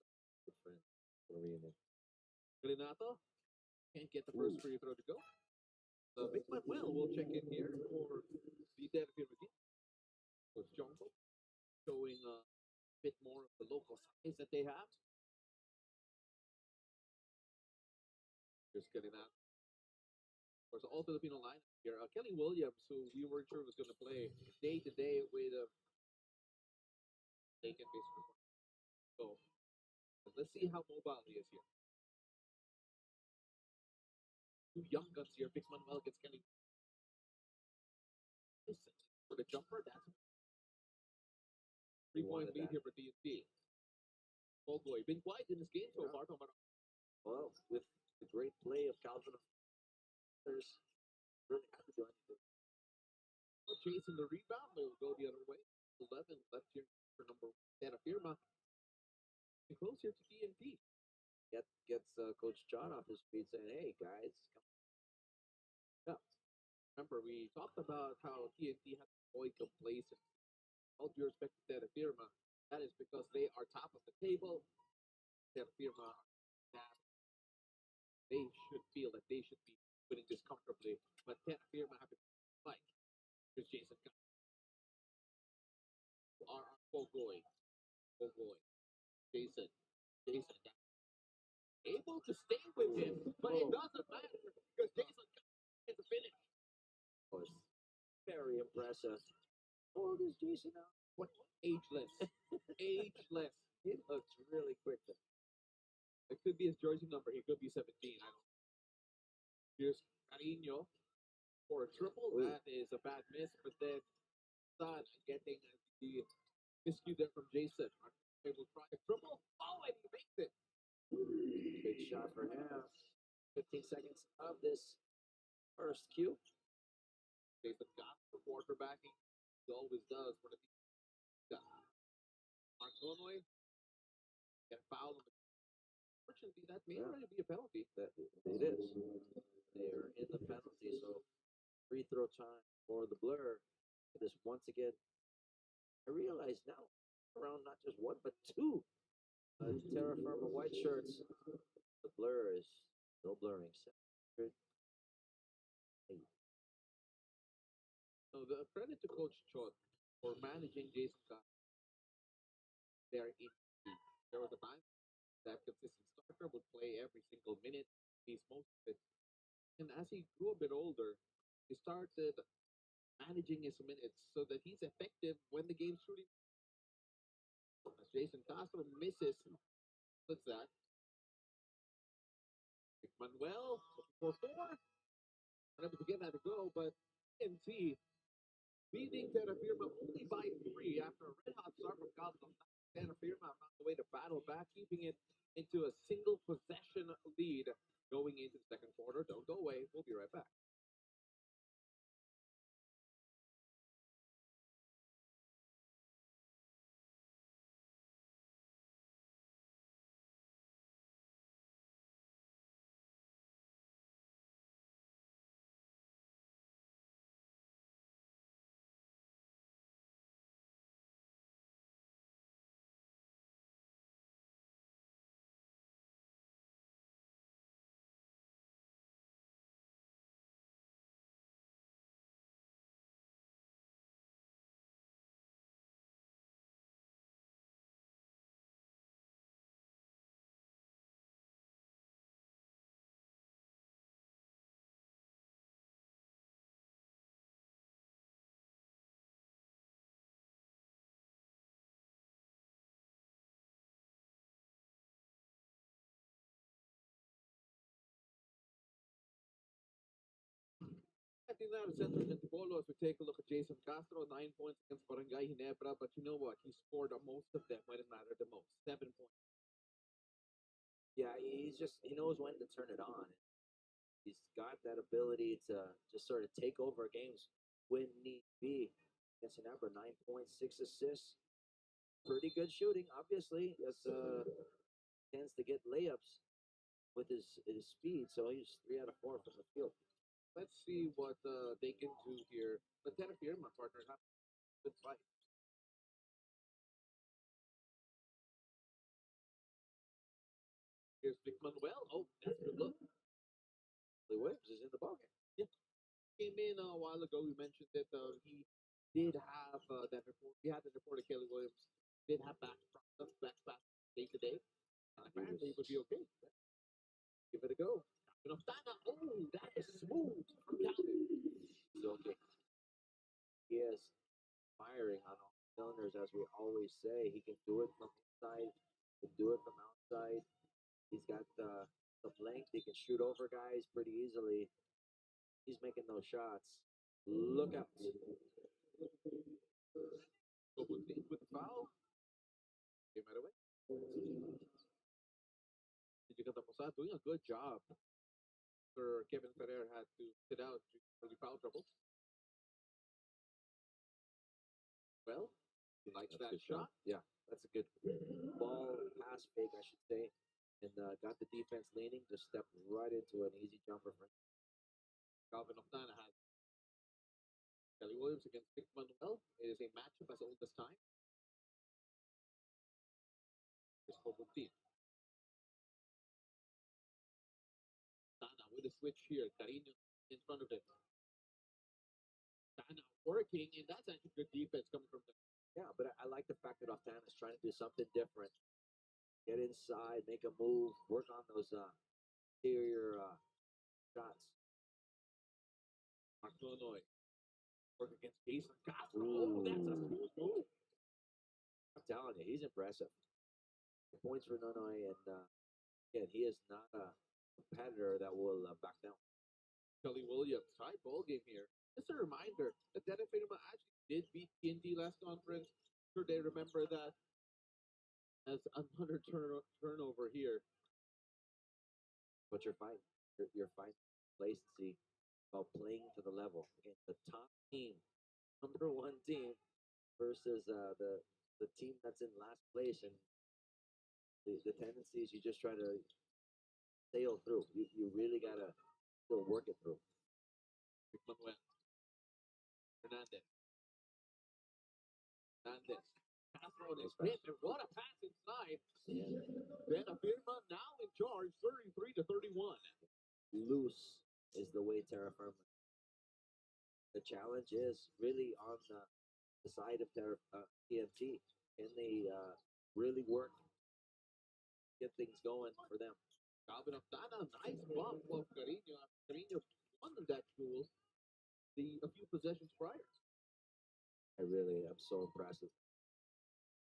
Speaker 3: friends. Reunion.
Speaker 2: Renato can't get the first free throw to go. Big Manuel will check in here for the Terrafirma team. Coach Jonko showing a bit more of the local size that they have. Just getting that. Of course, all Filipino line here. Kelly Williams, who we weren't sure was going to play day to day with taken basically. So let's see how mobile he is here. Two young guns here. Big Manuel gets Kelly. For the jumper, that's 3-point lead here for TNT. Bogoy, been quiet in this game so far.
Speaker 3: Well, with the great play of Calvin, there's really have to do anything.
Speaker 2: Chasing the rebound, they'll go the other way. 11 left here for number 10, Terrafirma. And close here to TNT.
Speaker 3: Gets Coach John off his feet saying, "Hey guys, come."
Speaker 2: Yeah. Remember, we talked about how TNT has to avoid complacency. All due respect to Terrafirma, that is because they are top of the table. Terrafirma, they should feel that they should be winning this comfortably. But Terrafirma have to fight. Here's Jason. Bogoy. Jason. Able to stay with him, but it doesn't matter because Jason gets the finish.
Speaker 3: Was very impressive. How old is Jason now?
Speaker 2: What? Ageless. Ageless.
Speaker 3: He looks really quick.
Speaker 2: It could be his jersey number. He could be 17. I don't know. Here's Carino for a triple.
Speaker 3: Ooh.
Speaker 2: That is a bad miss, but then Son getting the miscue there from Jason. They will try a triple. Oh, and he makes it.
Speaker 3: Big shot for him. 15 seconds of this first cue.
Speaker 2: Jason got the quarterbacking. He always does for the team. Mark Illinois get a foul. Unfortunately, that may already be a penalty.
Speaker 3: It is. They are in the penalty, so free throw time for the Blur. It is once again. I realize now around not just one but two Terrafirma white shirts. The Blur is still blurring. 700.
Speaker 2: So the credit to Coach Chot for managing Jason Castro. There was a time that consistent starter would play every single minute. He's most of it. And as he grew a bit older, he started managing his minutes so that he's effective when the game's truly. As Jason Castro misses, what's that? Manuel for four. Unable to get that to go, but TNT beating Terrafirma only by 3 after a red hot start from Cosmo. Terrafirma found a way to battle back, keeping it into a single possession lead going into the second quarter. Don't go away. We'll be right back. Ating na center ng Tipolo as we take a look at Jason Castro, 9 points against Barangay Ginebra, but you know what? He scored most of them when it mattered the most. 7 points.
Speaker 3: Yeah, he knows when to turn it on. He's got that ability to just sort of take over games when need be. Against Ginebra, 9.6 assists. Pretty good shooting, obviously. Tends to get layups with his speed, so he's 3 out of 4 from the field.
Speaker 2: Let's see what they can do here. The Terrafirma partner have a good fight. Here's Vic Manuel. Oh, that's a good look.
Speaker 3: Williams is in the ballgame.
Speaker 2: Yeah. Came in a while ago. We mentioned that he did have that report. He had the report that Kelly Williams did have back problems, back day to day. Apparently, he would be okay. Give it a go. Oh, that is smooth from Calvin.
Speaker 3: He's okay. He is firing on all cylinders, as we always say. He can do it from inside, he can do it from outside. He's got some length. He can shoot over guys pretty easily. He's making those shots. Look out.
Speaker 2: With the foul. Came right away. Giga doing a good job. Sir Kevin Ferrer had to sit out for the foul trouble. Well, he likes that shot.
Speaker 3: Yeah, that's a good ball pass fake, I should say. And got the defense leaning, just stepped right into an easy jumper for him.
Speaker 2: Calvin Oftana has Kelly Williams against Vic Manuel. It is a matchup as old as time. This Open team. Tana with a switch here. Carino in front of him. Tana working, and that's actually good defense coming from him.
Speaker 3: Yeah, but I like the fact that Oftana is trying to do something different. Get inside, make a move, work on those interior shots.
Speaker 2: Mark Illinois. Work against Jason Castro. Oh, that's a smooth move.
Speaker 3: I'm telling you, he's impressive. Points for Illinois, and again, he is not a competitor that will back down.
Speaker 2: Kelly Williams, tied ball game here. Just a reminder that Terrafirma actually did beat TNT last conference. Sure, they remember that as another turnover here.
Speaker 3: But you're fine. You're fine. Complacency about playing to the level. Again, the top team, number 1 team, versus the team that's in last place, and the tendency is you just try to sail through. You really gotta still work it through.
Speaker 2: Manuel. Hernandez. Castro is hit, and what a pass inside. Terrafirma now in charge, 33-31.
Speaker 3: Loose is the way Terrafirma. The challenge is really on the side of TNT, and they really work, get things going for them.
Speaker 2: Calvin Oftana, nice bump of Carino. Carino won that duel a few possessions prior.
Speaker 3: I really am so impressed with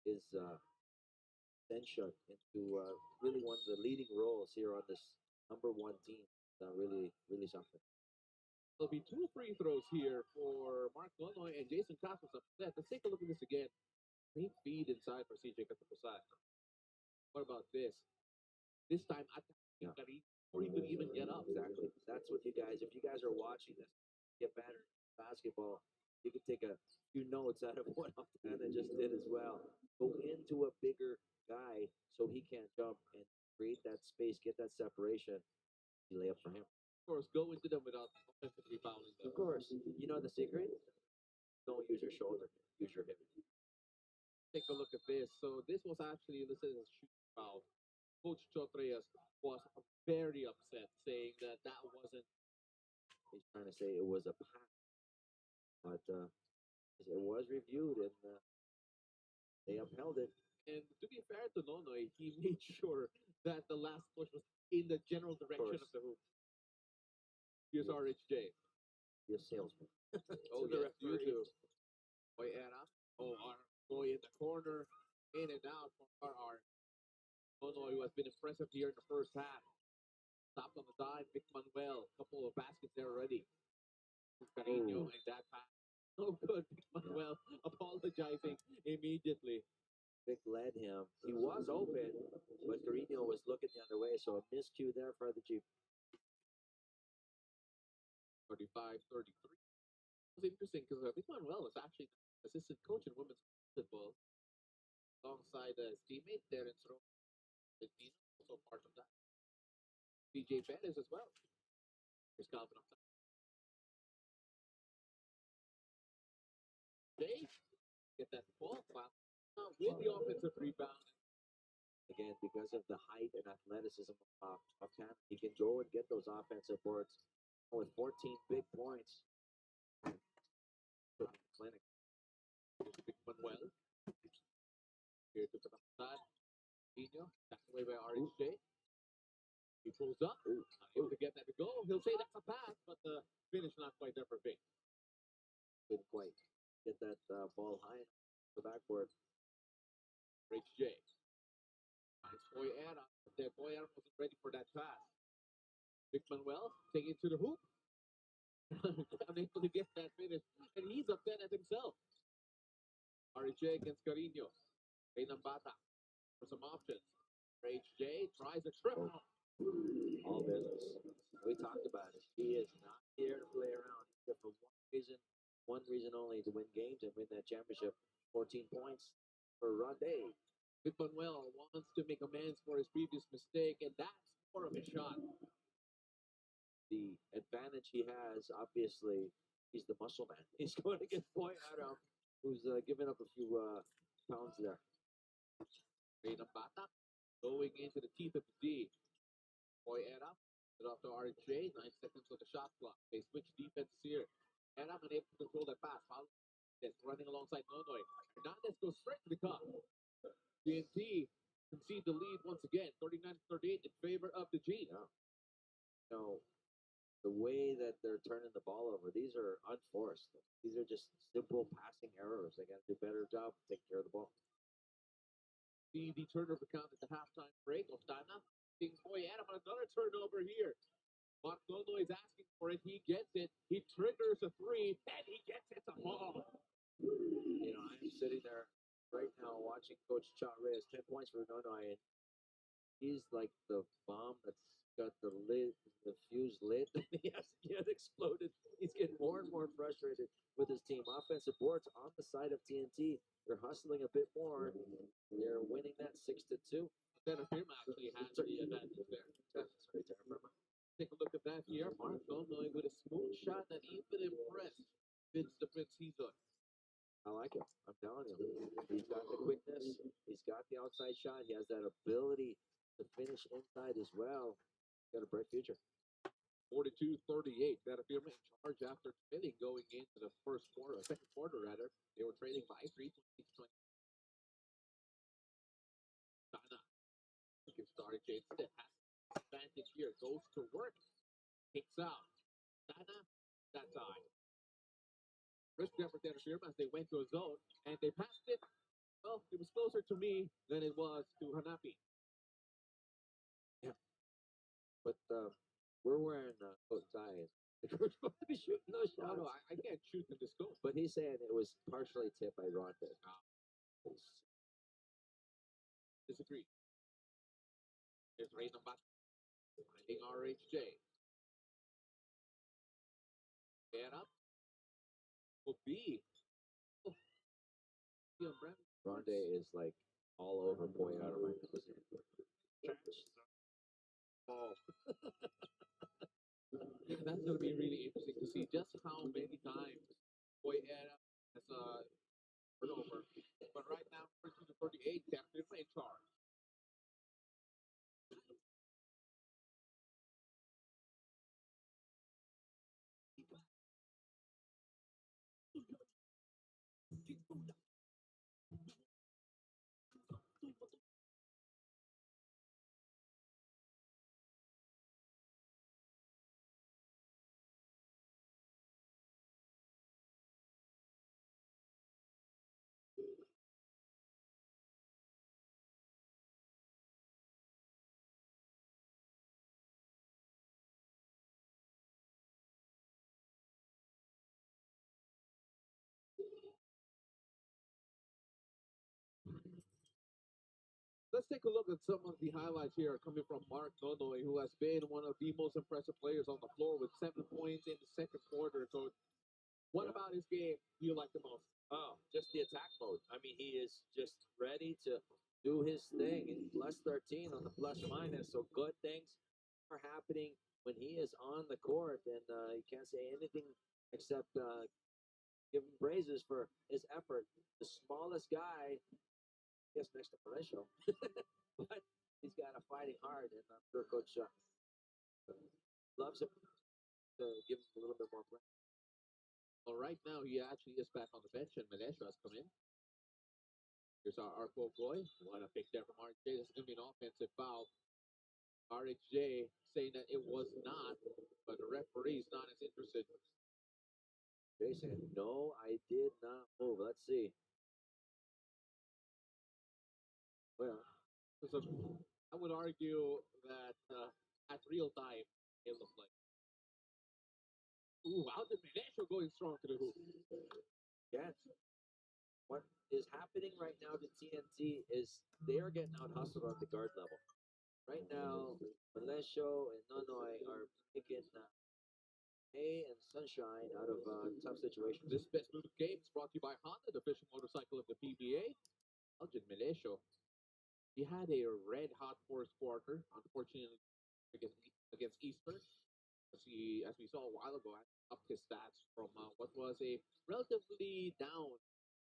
Speaker 3: his ascension into really one of the leading roles here on this number one team. Really, really something.
Speaker 2: There'll be 2 free throws here for Mark Nonoy and Jason Cosmos upset. Let's take a look at this again. Great feed inside for CJ Katapusan. What about this? This time attacking Carino before he could even get up.
Speaker 3: Exactly. That's what you guys, if you guys are watching this, get better at basketball, you can take a few notes out of what Oftana just did as well. Go into a bigger guy so he can't jump and create that space, get that separation. You lay up for him.
Speaker 2: Of course, go into them without offensive rebounding.
Speaker 3: Of course. You know the secret? Don't use your shoulder, use your hip.
Speaker 2: Take a look at this. So this was actually listed as a shooting foul. Coach Chotreyes was very upset, saying that wasn't.
Speaker 3: He's trying to say it was a pass, but it was reviewed and they upheld it.
Speaker 2: And to be fair to Nonoy, he made sure that the last push was in the general direction of the hoop. Here's RHJ.
Speaker 3: Be a salesman.
Speaker 2: Oh, yes, you do. Boy, Anna. Oh, our boy in the corner. In and out from RR. Nonoy, who has been impressive here in the first half. Stopped on the dime. Vic Manuel. Couple of baskets there already. Carino and that pass. No good. Vic Manuel apologizing immediately.
Speaker 3: Vic led him. He was open, but Carino was looking the other way, so a miscue there for the Jeep.
Speaker 2: 35-33. It's interesting because Vic Manuel is actually assistant coach in women's basketball alongside his teammate Terrence Rowe. Also part of that. DJ Perez as well. Here's Calvin Oftana. They get that ball foul with the offensive rebound.
Speaker 3: Again, because of the height and athleticism of Oftana, he can go and get those offensive boards with 14 big points. Clinic.
Speaker 2: Vic Manuel. Here to the side. Nino, that's away by RHJ. He pulls up, able to get that to go. He'll say that's a pass, but the finish not quite there for Vic.
Speaker 3: Couldn't quite get that ball high enough the backboard.
Speaker 2: RHJ. Nice boy Adam. That boy Adam wasn't ready for that pass. Vic Manuel taking it to the hoop. Unable to get that finish. And he's upset at himself. RHJ against Carino. Reynam Bata for some options. RHJ tries a triple.
Speaker 3: All business. We talked about it. He is not here to play around. He's here for one reason only, to win games and win that championship. 14 points for Rondé.
Speaker 2: Vic Manuel wants to make amends for his previous mistake, and that's more of a shot.
Speaker 3: The advantage he has, obviously, he's the muscle man. He's going against Boy Adam, who's giving up a few pounds there.
Speaker 2: Reynam Bata going into the teeth of the D. Boy Adam, it off to RJ, 9 seconds on the shot clock. They switch defense here. Adam unable to control that pass. That's running alongside Nonoy. Hernandez goes straight to the cup. TNT concede the lead once again, 39-38 in favor of the G.
Speaker 3: Yeah. No, the way that they're turning the ball over, these are unforced. These are just simple passing errors. They got to do a better job to take care of the ball.
Speaker 2: See the turnover count at the halftime break. Oftana, boy Adam, another turnover here. Mark Nonoy is asking for it. He gets it. He triggers a three, and he gets it to fall.
Speaker 3: You know, I'm sitting there right now watching Coach Chavez, 10 points for Nonoy, and he's like the bomb that's got the fuse lit. He hasn't exploded. He's getting more and more frustrated with his team. Offensive boards on the side of TNT. They're hustling a bit more. They're winning that 6-2.
Speaker 2: Terrafirma actually has the advantage there.
Speaker 3: Sorry, Terrafirma.
Speaker 2: Take a look at that here. Mark Nonoy with a smooth shot that even impressed Vince the Prince Hizo.
Speaker 3: I like him. I'm telling you. He's got the quickness. He's got the outside shot. He has that ability to finish inside as well. Got a bright future.
Speaker 2: 42-38. Terrafirma in charge after trailing going into the second quarter rather. They were trailing by 3, 20. China gives starting change. Still has advantage here. Goes to work. Kicks out. China, that time. Risk there for Terrafirma as they went to a zone and they passed it. Well, it was closer to me than it was to Hanapi.
Speaker 3: But we're wearing coat and ties. We're supposed to be shooting those
Speaker 2: No,
Speaker 3: shots.
Speaker 2: no, I can't shoot in this scope.
Speaker 3: But he's saying it was partially tipped by Ronte.
Speaker 2: Disagree. There's Ray Nambat finding RHJ. Get up. Will be. Oh.
Speaker 3: Ronde is like all over Boy out of my nose.
Speaker 2: Oh. That's going to be really interesting to see just how many times Boy Era has a turnover. But right now, 42-38, Terrafirma in charge. Let's take a look at some of the highlights here coming from Mark Nonoy, who has been one of the most impressive players on the floor with 7 points in the second quarter. So, what about his game do you like the most?
Speaker 3: Oh, just the attack mode. I mean, he is just ready to do his thing. And plus 13 on the plus minus. So good things are happening when he is on the court. And you can't say anything except give him praises for his effort. The smallest guy, I guess next to Mauricio, but he's got a fighting heart. And I'm sure Coach loves him to give him a little bit more play.
Speaker 2: Well, right now, he actually is back on the bench, and Melesio has come in. Here's our boy. What a pick there from RHJ. This is going to be an offensive foul. RHJ saying that it was not, but the referee is not as interested.
Speaker 3: Jason, no, I did not move. Let's see. Well,
Speaker 2: So I would argue that at real time, it looked like. Ooh, out the Melesio going strong to the hoop.
Speaker 3: yes. What is happening right now to TNT is they are getting out hustled on the guard level. Right now, Malesio and Nonoy are making hay and sunshine out of tough situations.
Speaker 2: This best move of the game is brought to you by Honda, the official motorcycle of the PBA. Elgin Melesio. He had a red hot fourth quarter, unfortunately, against Eastern. As we saw a while ago, up his stats from what was a relatively down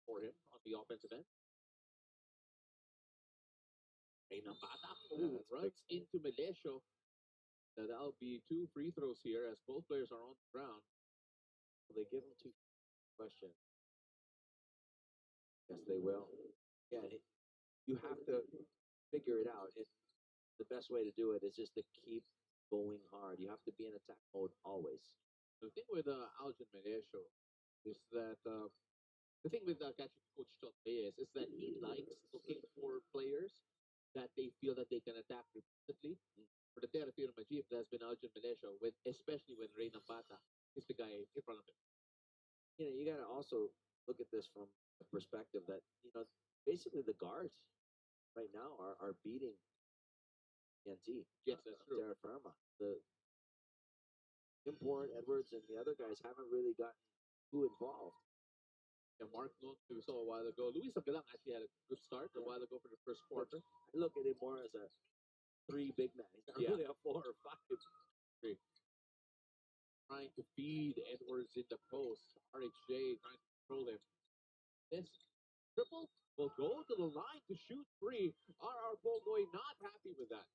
Speaker 2: for him on the offensive end. Nambata runs into Melesio. That'll be 2 free throws here as both players are on the ground.
Speaker 3: Will they give him 2 questions? Yes, they will. Yeah, you have to figure it out. The best way to do it is just to keep going hard. You have to be in attack mode always.
Speaker 2: The thing with Algin Melesio is that the thing with catching Coach Chot is that he likes looking for players that they feel that they can attack repeatedly. For the Terrafirma chief, that's been Algin Melesio, especially when Rey Nambata is the guy in front of him.
Speaker 3: You know, you got to also look at this from the perspective that, you know, basically the guards right now are beating TNT.
Speaker 2: Yes, that's true.
Speaker 3: Terrafirma. The import Edwards and the other guys haven't really gotten too involved.
Speaker 2: Yeah, Mark Noon, we saw a while ago. Luis Abilang actually had a good start a while ago for the first quarter.
Speaker 3: I look at it more as a 3 big man. He's not really a 4 or 5.
Speaker 2: Trying to feed Edwards in the post. RHJ trying to control him. This triple will go to the line to shoot 3. RR Bogoy not happy with that.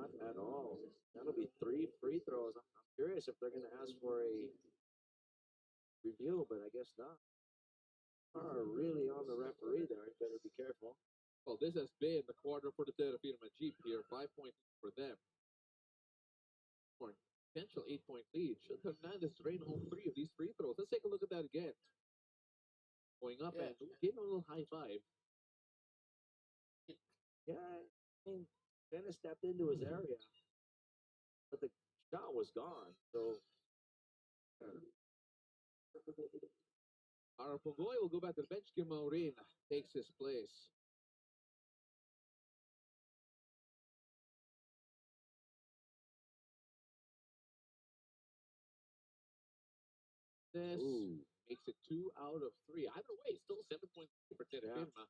Speaker 3: Not at all. That'll be 3 free throws. I'm curious if they're going to ask for a review, but I guess not. Are really on the referee there. You better be careful.
Speaker 2: Well, this has been the quarter for the Terrafirma Jeep here. 5-point for them. For potential 8-point lead. Should Hernandez drain all 3 of these free throws? Let's take a look at that again. Going up and give him a little high five.
Speaker 3: Yeah, I mean, kind of stepped into his area, but the shot was gone. So,
Speaker 2: Arapogoy will go back to the bench. Kim Maureen takes his place. This makes it 2 out of 3. Either way, still 7-point for Terrafirma.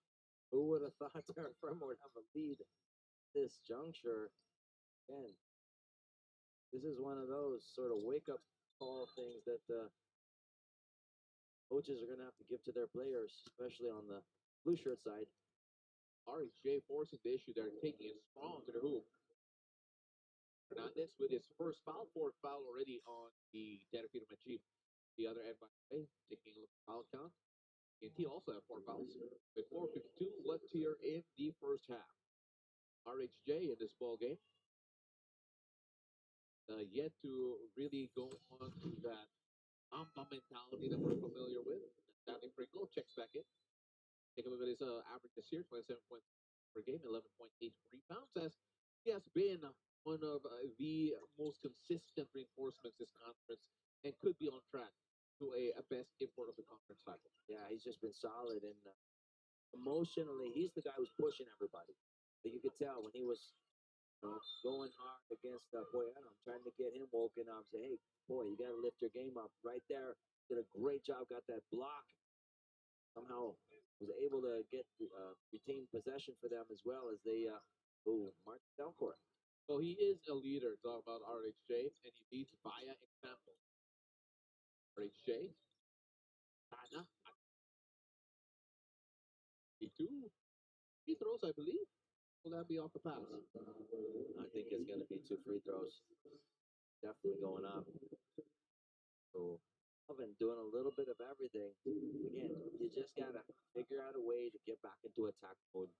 Speaker 3: Who would have thought Terrafirma would have a lead this juncture? Again, this is one of those sort of wake-up call things that coaches are going to have to give to their players, especially on the blue shirt side.
Speaker 2: RHJ forcing the issue there, taking it strong to the hoop. Hernandez with his first foul, 4th foul already on the Terrafirma Jeep. The other end, by the way, taking a look at foul count. TNT also have 4 fouls. With 4:52 left here in the first half. RHJ in this ball game. Yet to really go on to that Amba mentality that we're familiar with. Stanley Pringle checks back in. Take a look at his averages here, 27 points per game, 11.8 rebounds, as he has been one of the most consistent reinforcements this conference and could be on track to a best import of the conference title.
Speaker 3: Yeah, he's just been solid, and emotionally, he's the guy who's pushing everybody. But you could tell when he was going hard against Boyano, I'm trying to get him woken up, say, hey, boy, you got to lift your game up right there. Did a great job, got that block. Somehow was able to get retain possession for them as well as they march down court.
Speaker 2: So he is a leader, talk about RHJ, and he leads via example. RHJ, Tana, 2 free throws, I believe. Will that be off the pass?
Speaker 3: I think it's going to be 2 free throws. Definitely going up. So I've been doing a little bit of everything. Again, you just got to figure out a way to get back into attack mode.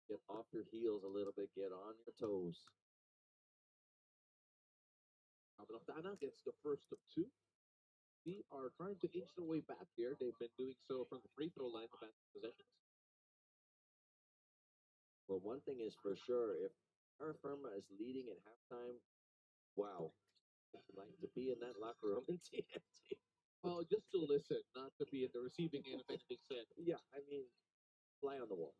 Speaker 3: Get off your heels a little bit. Get on your toes.
Speaker 2: Tana gets the first of 2. We are trying to inch their way back here. They've been doing so from the free throw line the past possessions.
Speaker 3: Well, one thing is for sure, if Terrafirma is leading at halftime, wow. I'd like to be in that locker room in TNT.
Speaker 2: Well, just to listen, not to be in the receiving end of anything said.
Speaker 3: Yeah, I mean, fly on the wall.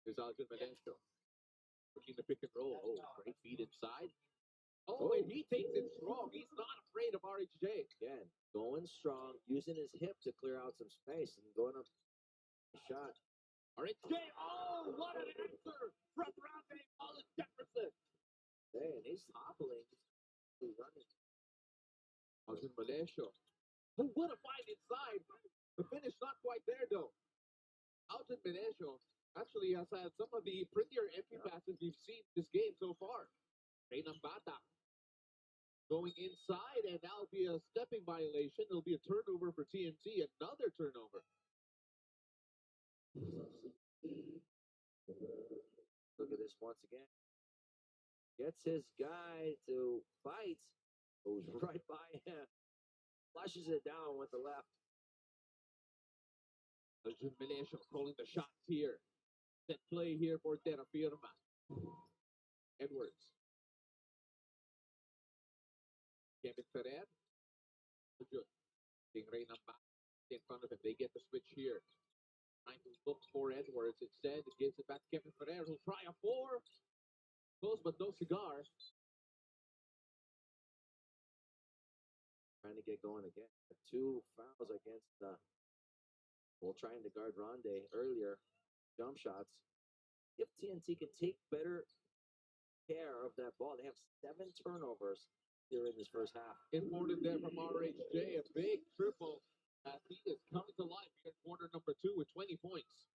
Speaker 2: There's Alvin Medencio. Working the pick and roll. Oh, great feed inside. Oh, and he takes it strong. He's not afraid of RHJ.
Speaker 3: Again, going strong, using his hip to clear out some space and going up a shot.
Speaker 2: RHJ, oh, what an answer from Rande Paulus Jefferson.
Speaker 3: Hey, and he's hobbling. He's running.
Speaker 2: Alvin Medencio. Who would have find inside? The finish not quite there, though. Alvin Medencio actually has had some of the prettier empty passes we've seen this game so far. Reynang Bata going inside, and that'll be a stepping violation. It'll be a turnover for TNT, another turnover.
Speaker 3: Look at this once again. Gets his guy to fight. Goes right by him. Flushes it down with the left.
Speaker 2: Alvin Medencio calling the shots here. Set play here for Terrafirma. Edwards. Kevin Ferrer. Good. Being Reynang Bata in front of him. They get the switch here. Trying to look for Edwards. Instead, it gives it back to Kevin Ferrer, who'll try a 4. Close but no cigar.
Speaker 3: Trying to get going again. 2 fouls against trying to guard Ronde earlier. Jump shots. If TNT can take better care of that ball, they have 7 turnovers here in this first half.
Speaker 2: Imported there from RHJ, a big triple as he is coming to life here in quarter number 2 with 20 points.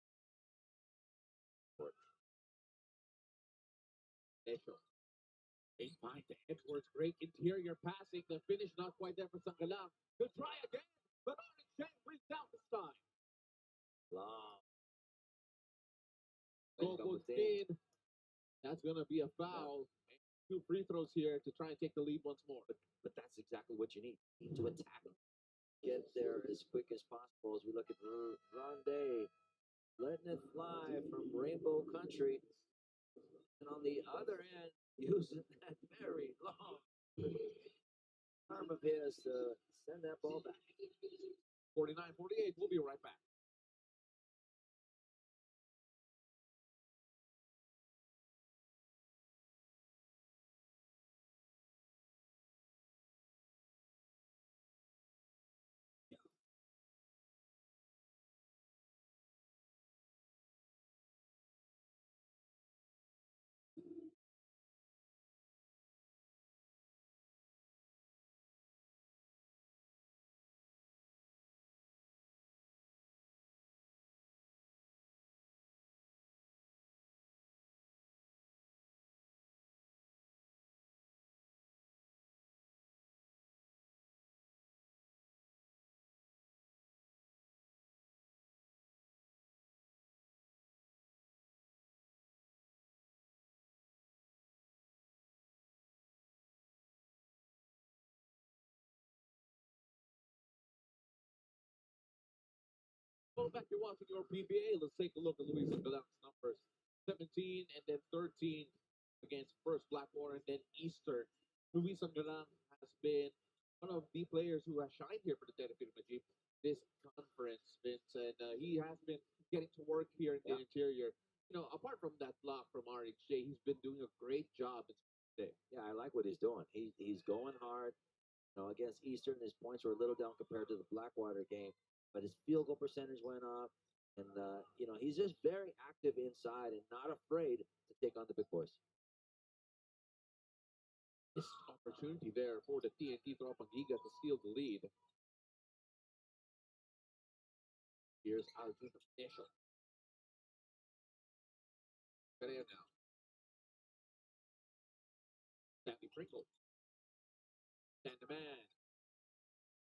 Speaker 2: Mitchell. Eight by to Edwards. Great interior passing. The finish not quite there for Sangalang. Good try again, but Orange Shane brings down this time.
Speaker 3: Long.
Speaker 2: Goal in. That's going to be a foul. Yeah. 2 free throws here to try and take the lead once more.
Speaker 3: But that's exactly what you need. You need to attack. Get there as quick as possible as we look at Ronde letting it fly from Rainbow Country. And on the other end, using that very long arm of his to send that ball back.
Speaker 2: 49-48. We'll be right back. Go back to watching your PBA. Let's take a look at Luis Angalang's numbers. 17 and then 13 against first Blackwater and then Eastern. Luis Angalang has been one of the players who has shined here for the Terrafirma Jeep this conference, Vince, and he has been getting to work here in the interior. You know, apart from that block from RHJ, he's been doing a great job today.
Speaker 3: Yeah, I like what he's doing. He's going hard. You know, against Eastern, his points were a little down compared to the Blackwater game, but his field goal percentage went up. And, you know, he's just very active inside and not afraid to take on the big boys.
Speaker 2: This opportunity there for the TNT Tropang Giga to steal the lead. Here's Alvin Initial. Pereira now. Stanley Pringle. Stand the man.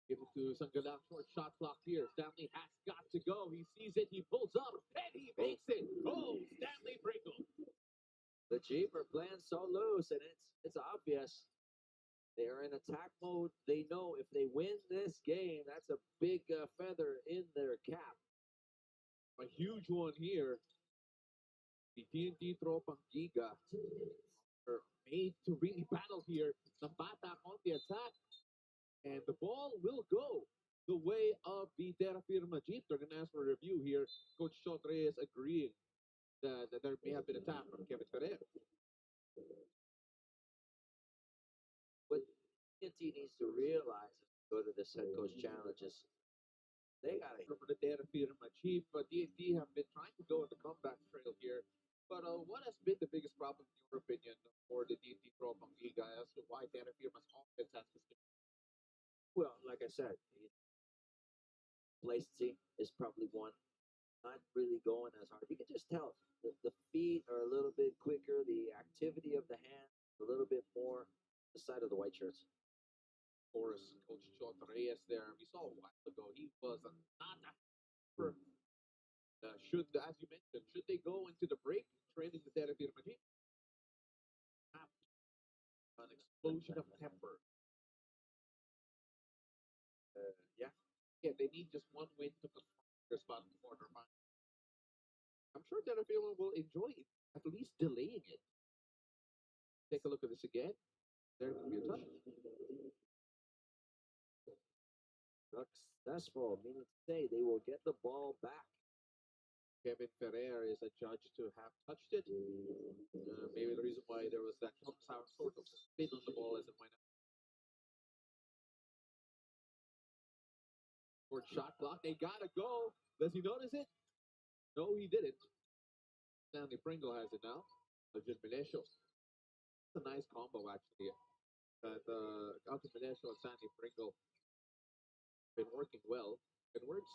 Speaker 2: Give it to Sangalang. Short shot clock here. Stanley has got to go. He sees it. He pulls up. And he makes it. Oh, Stanley Pringle.
Speaker 3: The Jeep are playing so loose, and it's obvious. They are in attack mode. They know if they win this game, that's a big feather in their cap.
Speaker 2: A huge one here. The TNT Tropang Giga are made to really battle here. Nambata on the attack. And the ball will go the way of the Terrafirma Jeep. They're going to ask for a review here. Coach Shot Reyes agreeing that there may have been a tap from Kevin Ferrer.
Speaker 3: What TNT needs to realize is go to this head coach challenges. They got to
Speaker 2: For the Terrafirma Jeep, but TNT have been trying to go on the comeback trail here. But what has been the biggest problem, in your opinion, for the TNT Tropang Giga as to why Terrafirma's offense has been?
Speaker 3: well, like I said, complacency is probably one. Not really going as hard. You can just tell the feet are a little bit quicker, the activity of the hands a little bit more. The side of the white shirts.
Speaker 2: Of course, Coach Shot Reyes there. We saw a while ago. He was not for should, as you mentioned, should they go into the break training the Terrafirma Jeep? An explosion of temper. Yeah. Yeah, they need just one win to confirm their spot in the quarterfinals. I'm sure Terrafirma will enjoy it, at least delaying it. Take a look at this again. There will be a touch.
Speaker 3: Successful, meaning to say they will get the ball back.
Speaker 2: Kevin Ferrer is adjudged to have touched it. Maybe the reason why there was that sort of spin on the ball as it went out. Short shot block. They gotta go. Does he notice it? No, he didn't. Stanley Pringle has it now. Alvin Menesio. It's a nice combo actually. That Alvin Menesio and Stanley Pringle been working well. Edwards.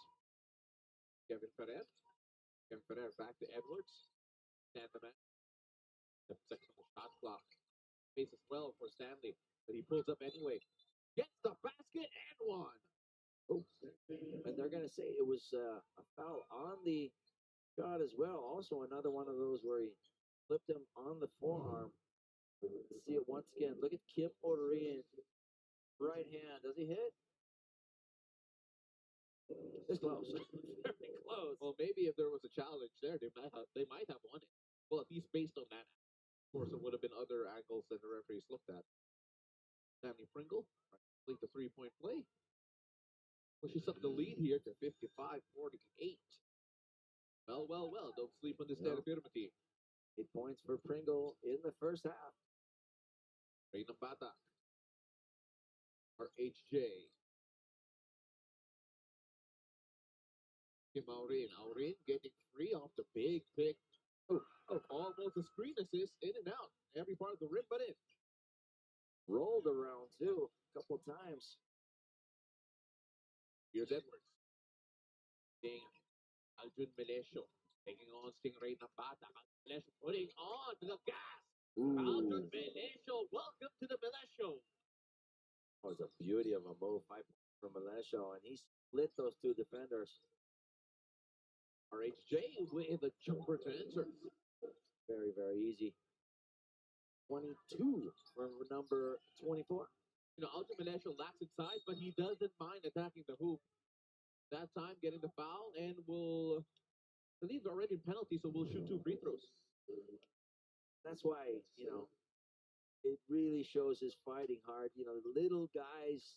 Speaker 2: Kevin Ferrer. Kevin Ferrer back to Edwards. Stand the man. The second shot clock. clock. Pace as well for Stanley, but he pulls up anyway. Gets the basket and one.
Speaker 3: Oh, and they're going to say it was a foul on the shot as well. Also, another one of those where he flipped him on the forearm. Let's see it once again. Look at Kim Odorin. Right hand. Does he hit? It's close. Very close.
Speaker 2: Well, maybe if there was a challenge there, they might have won it. Well, at least based on that. Of course, there would have been other angles that the referees looked at. Danny Pringle, complete the three-point play. Pushes up the lead here to 55-48. Well, don't sleep on this
Speaker 3: No.
Speaker 2: Terrafirma team.
Speaker 3: 8 points for Pringle in the first half.
Speaker 2: Ray ng Bata. Or HJ. Aurin getting free off the big pick. Oh, almost a screen assist, in and out. Every part of the rim, but in.
Speaker 3: Rolled around too, a couple times.
Speaker 2: Here's Edwards. Seeing Aljun Melesio taking on Stingray ng Bata. Melesio putting on to the gas. Aljun Melesio, welcome to the Melesio.
Speaker 3: That was a beauty of a move. 5 points from Melesio, and he split those two defenders.
Speaker 2: RHJ with a jumper to answer.
Speaker 3: Very, very easy. 22 from number 24.
Speaker 2: You know, Aljun Melesio lacks in size, but he doesn't mind attacking the hoop. That time getting the foul, and will. The lead's already in penalty, so we'll shoot 2 free throws.
Speaker 3: That's why, it really shows his fighting hard. The little guys,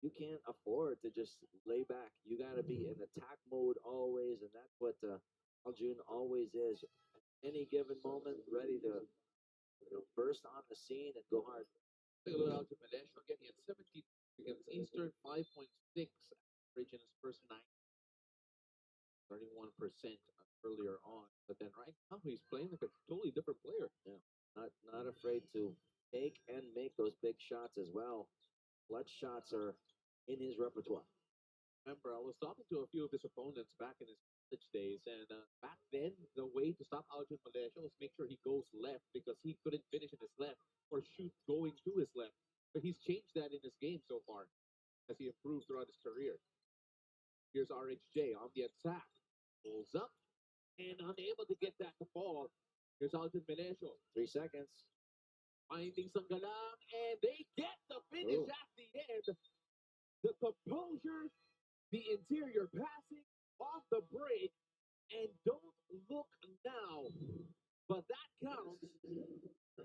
Speaker 3: you can't afford to just lay back. You got to be in attack mode always, and that's what Aljun always is. At any given moment, ready to burst on the scene and go hard.
Speaker 2: Take a look out to Melesio. Again, he had 17 against Eastern, 5.6 average in his first 9. 31% earlier on. But then right now, he's playing like a totally different player.
Speaker 3: Yeah, not afraid to take and make those big shots as well. Clutch shots are in his repertoire.
Speaker 2: Remember, I was talking to a few of his opponents back in his college days, and back then, the way to stop Aljun Melesio was make sure he goes left because he couldn't finish in his left or shoot going to his left. But he's changed that in his game so far as he improved throughout his career. Here's RHJ on the attack. Pulls up and unable to get that to fall. Here's Aljun Melesio.
Speaker 3: 3 seconds.
Speaker 2: Finding some galang, and they get the finish at the end. The composure, the interior passing off the break, and don't look now. But that counts,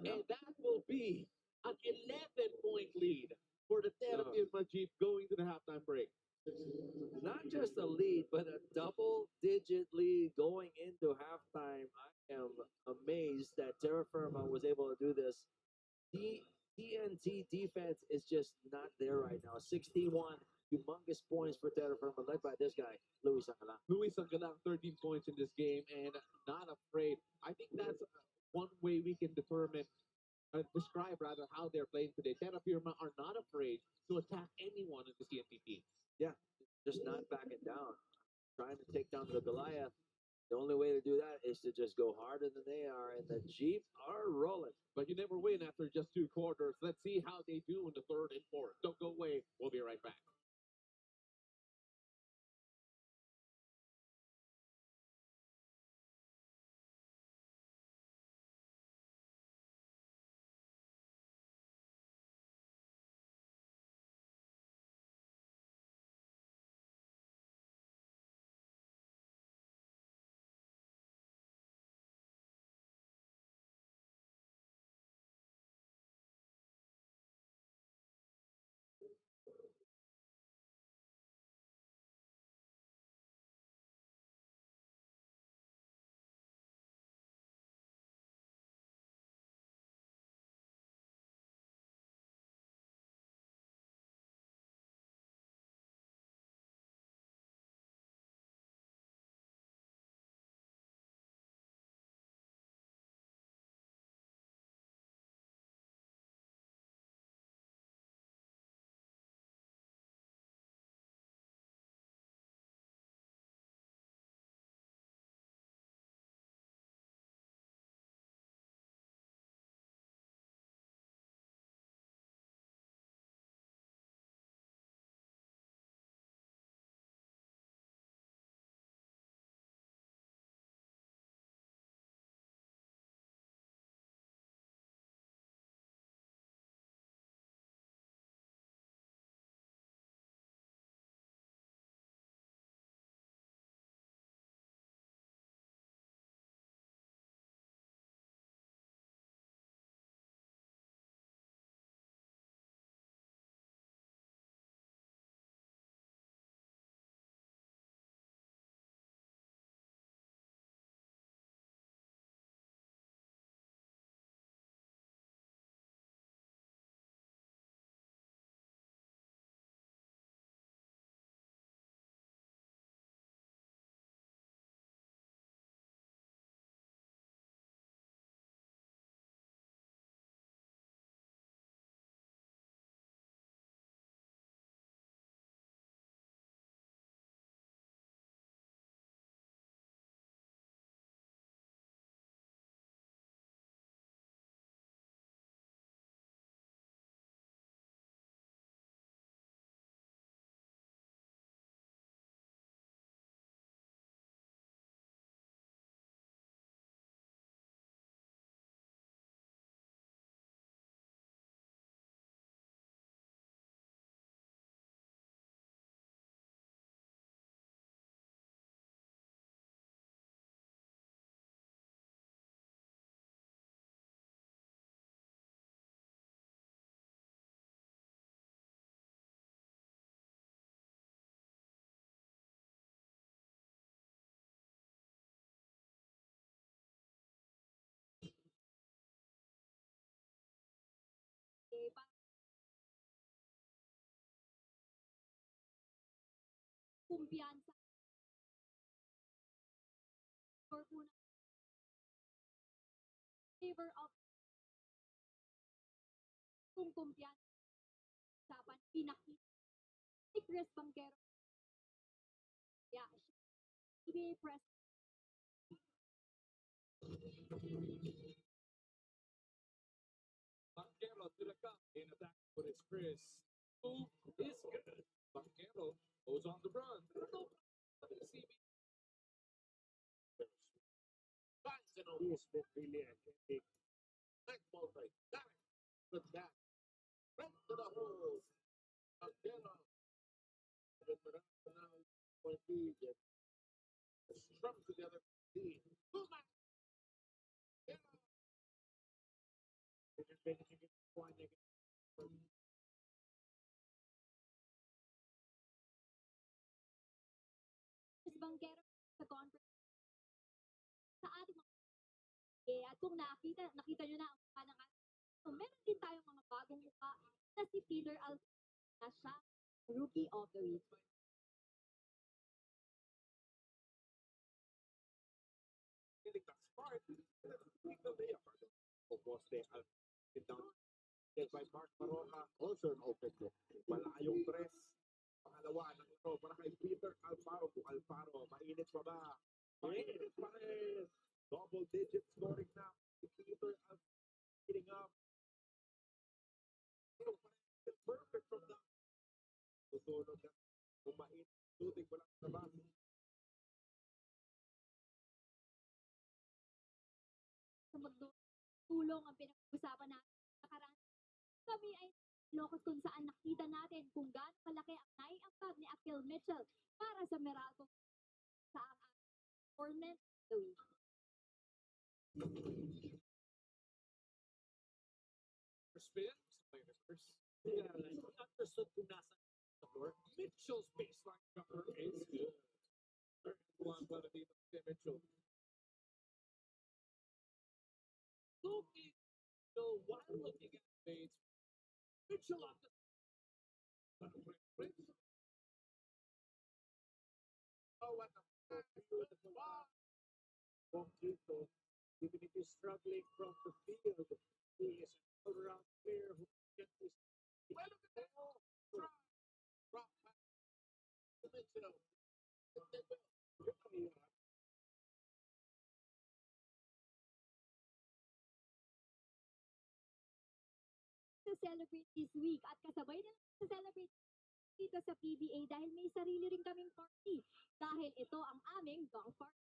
Speaker 2: and that will be an 11-point lead for the Terrafirma Jeep going to the halftime break.
Speaker 3: Not just a lead, but a double-digit lead going into halftime. I am amazed that Terrafirma was able to do this. The TNT defense is just not there right now. 61 humongous points for Terrafirma, led by this guy, Luis Sangalang.
Speaker 2: Luis Sangalang, 13 points in this game, and not afraid. I think that's one way we can describe rather how they're playing today. Terrafirma are not afraid to attack anyone in the TNT team.
Speaker 3: Yeah, just not backing down. Trying to take down the Goliath. The only way to do that is to just go harder than they are, and the Jeep are rolling.
Speaker 2: But you never win after just 2 quarters. Let's see how they do in the 3rd and 4th. Don't go away. We'll be right back.
Speaker 4: kumpiyansa. Score po na favor of kung kumpiyansa. Usapan, pinakita ni Chris Banquero. Yeah, PBA press.
Speaker 2: Banquero to the cup in attack with his Chris. Move is good. Banquero goes on the run.
Speaker 5: He has been really athletic. Next ball right. Got it. Good back. Right to the hole. Banquero. And now point lead. Strung together. Move back.
Speaker 4: Chris Banquero sa conference sa ating mga at kung nakita nyo na ang mukha ng ating so, meron din tayong mga bagong mukha na si Peter Alfonso na siya Rookie of the Week.
Speaker 5: Feeling that smart. Poste al down by Mark Maroka. Also an open look. Malayong tres. Pangalawa ng laro para kay Peter Alfaro. Alfaro, mainit pa ba? Mainit pa rin. Double digit scoring na. Peter Alfaro hitting up. Perfect from the tutulog na. Kumain. Tutig walang trabaho.
Speaker 4: Sa magtulong ang pinag-usapan natin nakaraan. Kami ay Ilocos kung saan nakita natin kung gaano malaki ang naiambag ni Akil Mitchell para sa Meralco sa ang tournament of the week.
Speaker 2: Spin. First. Yeah, like, understood kung nasa sa floor. Mitchell's baseline jumper is good. Third one para dito kay Mitchell. Looking, so while looking at fades, Mitchell off the oh, what the
Speaker 5: Bonquito, even if he's struggling from the field, he is an all-around player who can be
Speaker 2: well, look at that. Try. Drop back. Mitchell.
Speaker 4: To celebrate this week at kasabay na sa celebrate dito sa PBA dahil may sarili rin kaming party dahil ito ang aming golf party.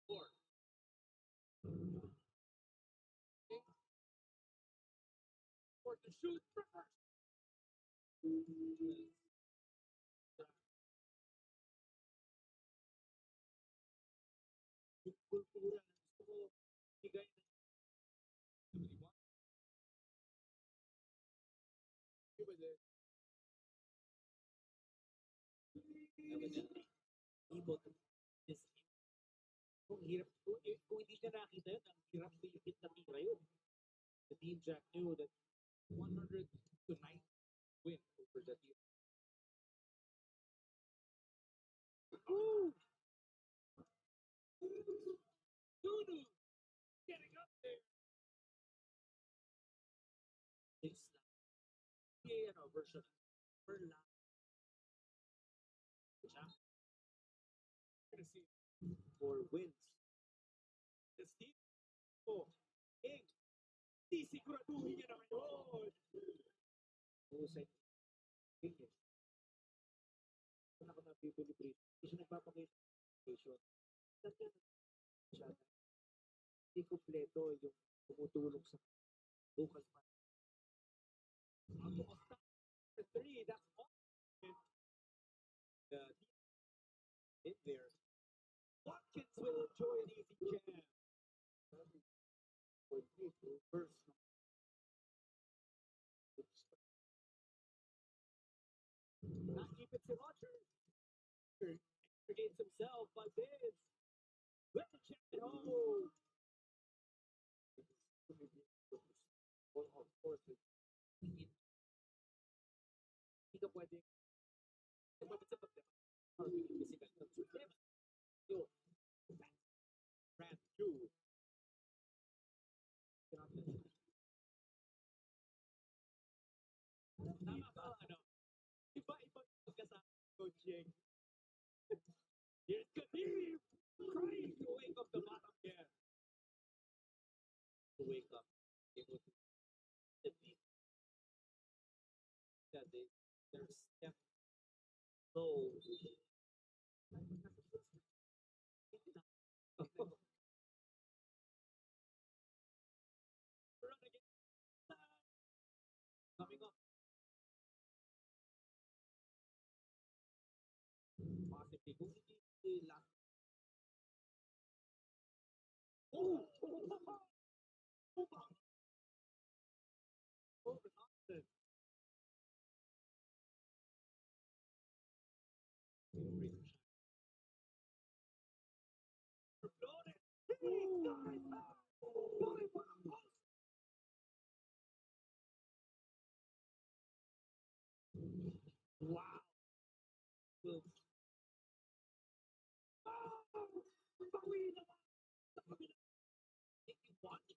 Speaker 2: Four. For the shoot reverse.
Speaker 5: yung kultura na gusto ko bigay na
Speaker 1: Evidently, able to this kung hirap kung hindi niya nakita yun, ang hirap hit na tira yun. The team Jack knew that 100 to 9 win over the team.
Speaker 2: Woo! Nunu getting up there.
Speaker 1: This yeah, version per lap.
Speaker 2: Gonna see
Speaker 1: For wins.
Speaker 2: the Steve. Oh, King. Sisiguraduhin niya na ngayon.
Speaker 1: Husay. King. Kung ako nabibili brief, hindi siya nagpapakita ng application. Siya. Hindi kompleto yung tumutulong sa local fan.
Speaker 2: The three, that's all.
Speaker 1: The in there.
Speaker 2: Watkins will enjoy an easy jam.
Speaker 1: First.
Speaker 2: Nakipit
Speaker 1: si Roger. Extricates himself, but this. Let the champion home. Of course, hindi ka pwede sa physical ng sistema. Yun. Brand new. Tama ba? Ano? Iba-ibang pagkasama ng coaching. Here's Kadeem trying to wake up the bottom here. To wake up. Able to defeat. Yeah, they're step low. Run again. Coming up. Possibly. Kung hindi last. Oh! Overconfident. Loaded. Wow. Bawi naman. If you want it.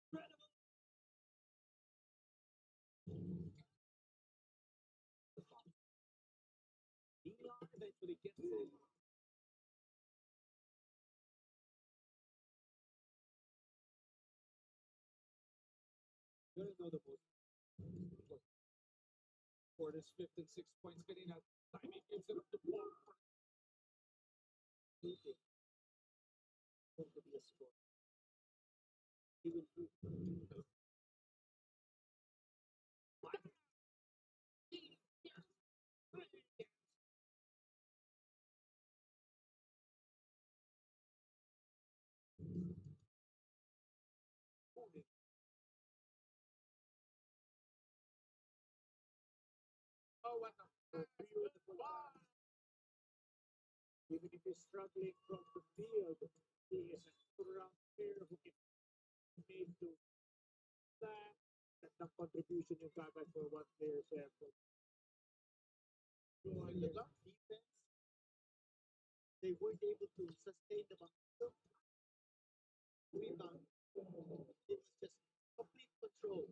Speaker 1: Incredible. Dion eventually gets it. You're gonna know the most. For this fifth and 6 points getting out. Timing gives it up to block. Going to be a score. He will do. Oh, what a beautiful line. Even if you're struggling from the field, he is an all-around player who can make to that. That's contribution yung kagad for one player's effort. So, on the defense, they weren't able to sustain the momentum. Rebound. It was just complete control.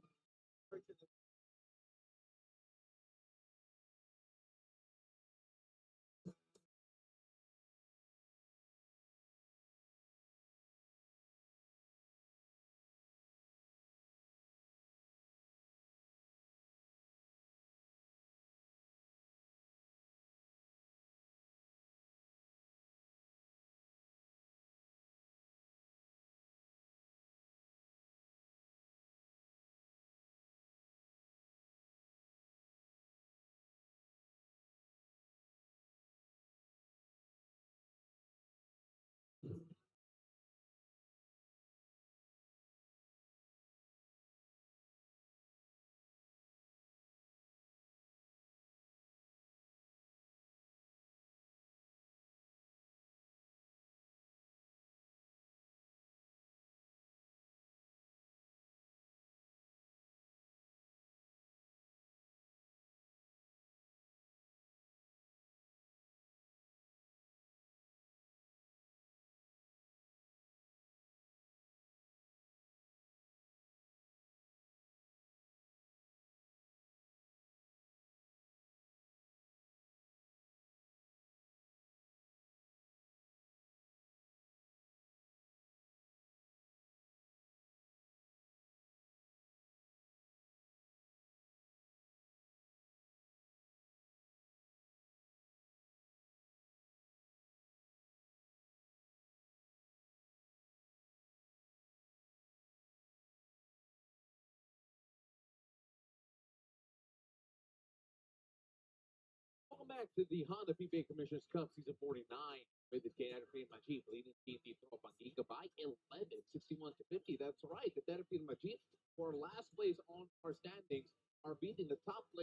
Speaker 2: Welcome back to the Honda PBA Commissioners Cup Season 49 with the Terrafirma Jeep leading TNT Tropang Giga by 11, 61-50. That's right, the Terrafirma Jeep for last place on our standings are beating the top place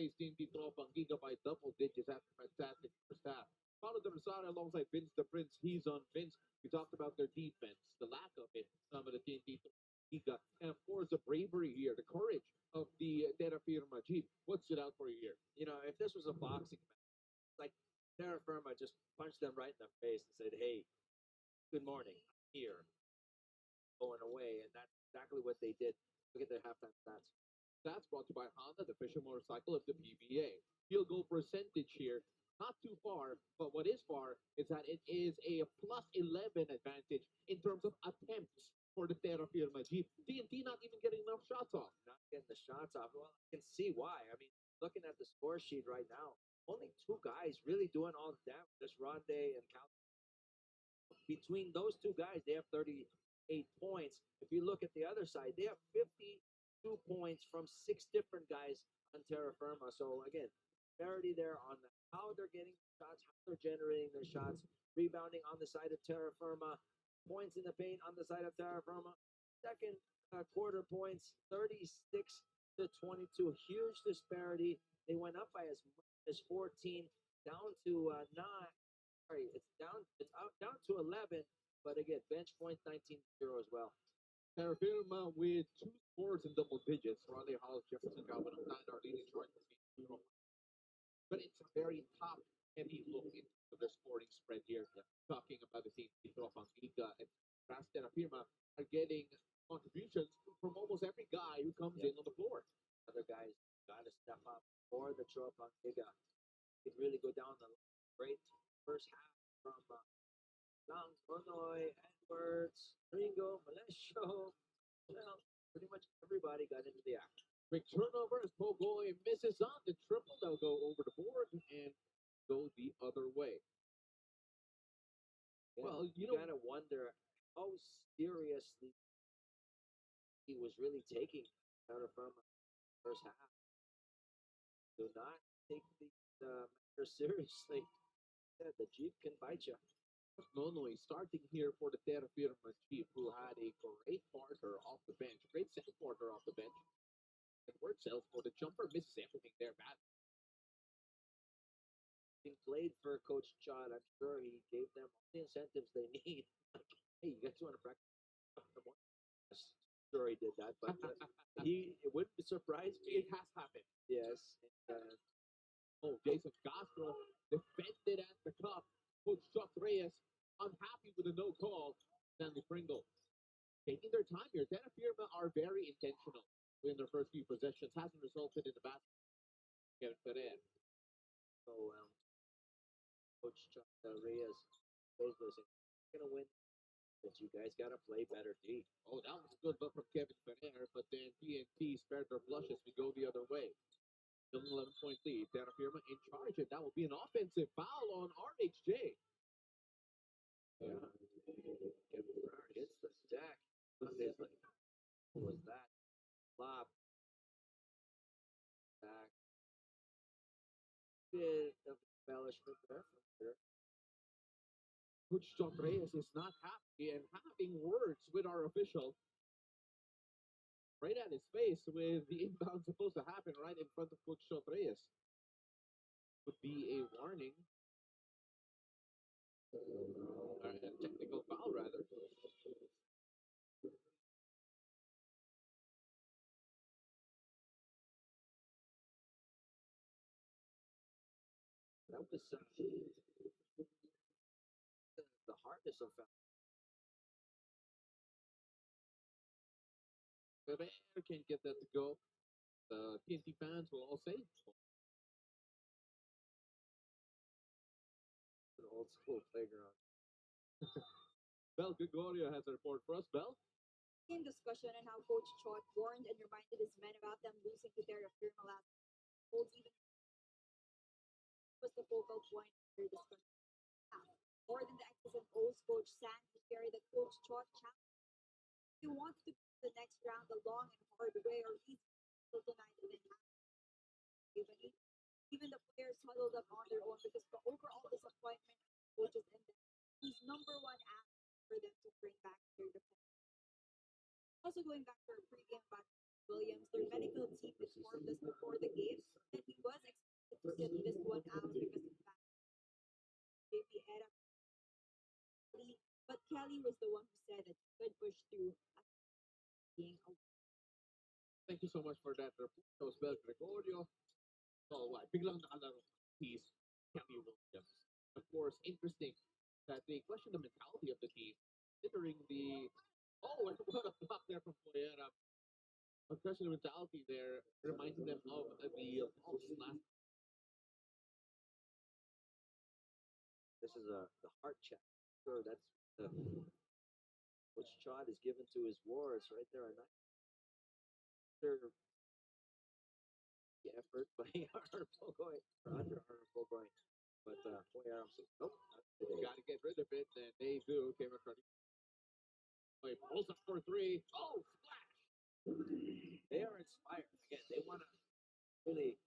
Speaker 2: alongside Vince the Prince. He's on Vince. We talked about their defense, the lack of it, some of the TNT Giga, and of course the bravery here, the courage of the Terrafirma Jeep. What stood out for you here?
Speaker 3: You know, if this was a boxing match, like Terrafirma just punched them right in the face and said, "Hey, good morning, I'm here, going away," and that's exactly what they did. Look at their halftime stats.
Speaker 2: That's brought to you by Honda, the official motorcycle of the PBA. Field goal percentage here, not too far, but what is far is that it is a plus 11 advantage in terms of attempts for the Terrafirma Jeep. TNT not even getting enough shots off.
Speaker 3: Not getting the shots off. Well, I can see why. I mean, looking at the score sheet right now, only two guys really doing all the damage. Just Ronde and Cal. Between those two guys, they have 38 points. If you look at the other side, they have 52 points from 6 different guys on Terra Firma. So again, parity there on how they're getting shots, how they're generating their shots, rebounding on the side of Terra Firma, points in the paint on the side of Terra Firma. Second quarter points, 36-22. Huge disparity. They went up by as much as 14, down to 9. Sorry, it's down to 11, but again, bench points 19-0 as well.
Speaker 2: Terrafirma with 2 scores in double digits. Ronde Hollis, Jefferson, Galvin, and Nine are leading charge. But it's a very top heavy look into the scoring spread here. Yeah. Talking about the team, Tropang, Giga, and Terrafirma are getting contributions from almost every guy who comes in on the floor.
Speaker 3: Other guys got to step up for the Tropang Giga. Could really go down the great first half from Lang, Monoy, Edwards, Ringo, Malesio. Well, pretty much everybody got into the act.
Speaker 2: Quick turnover as Pogoy misses on the triple. They'll go over the board and go the other way.
Speaker 3: Yeah,
Speaker 2: well,
Speaker 3: you gotta wonder how seriously he was really taking out of from first half. Do not take the matter seriously. Yeah, the Jeep can bite you.
Speaker 2: Nonoy starting here for the Terrafirma Jeep, who had a great partner off the bench, great second partner off the bench. And word sells for the jumper, misses everything there bad.
Speaker 3: Being played for Coach Chad, I'm sure he gave them all the incentives they need. Like, hey, you guys want to practice? Sure, he did that, but it wouldn't surprise me.
Speaker 2: It has happened.
Speaker 3: Yes.
Speaker 2: Jason Castro defended at the cup. Coach Chuck Reyes unhappy with a no call. Stanley Pringle taking their time here. Terrafirma are very intentional in their first few possessions. Hasn't resulted in the basket. Kevin Ferrer.
Speaker 3: So, Coach Chuck Reyes basically saying, "You're gonna win, but you guys gotta play better D."
Speaker 2: Oh, that was a good look from Kevin Ferrer, but then TNT spared their blush as we go the other way. Still an 11-point lead. Terrafirma in charge, and that will be an offensive foul on RHJ.
Speaker 3: Yeah. Kevin Ferrer hits the deck. Obviously. What was that? Flop. Back. Bit of embellishment there from Ferrer.
Speaker 2: Coach John Reyes is not happy and having words with our official. Right at his face with the inbound supposed to happen right in front of Coach John Reyes. Would be a warning. A technical foul, rather.
Speaker 3: That was the hardness of foul.
Speaker 2: Ferrer can't get that to go. The TNT fans will all say.
Speaker 3: An old school playground.
Speaker 2: Bell Gregorio has a report for us. Bell?
Speaker 4: In discussion on how Coach Chot warned and reminded his men about them losing to Terrafirma last holds even was the focal point of their discussion. More than the X's and O's, Coach Sandy shared that Coach Chot challenged. He wants to go the next round the long and hard way, or he's will tonight and then even the players huddled up on their own because the overall disappointment of coaches in them, whose number one ask for them to bring back their defense. Also going back to our pregame about Williams, their medical team informed us before the game that he was expected to sit this one out because of that. JP Era Kelly was the one who said that he could push through as being a
Speaker 2: Thank you so much for that report. That was Bel Gregorio. So, biglang nakalaro piece, Kelly Williams. Of course, interesting that they question the mentality of the team, considering the what a block there from Poyera. A question of mentality there reminds them of the Bulls last.
Speaker 3: This is the heart check. Sure, that's the which shot is given to his wards right there. After the effort by Arnold Bogoy or under Arnold Bogoy, but Boy Adams says nope.
Speaker 2: You got to get rid of it, and they do. Cameron Carter pulls up for three. Oh, splash!
Speaker 3: They are inspired again. They want to really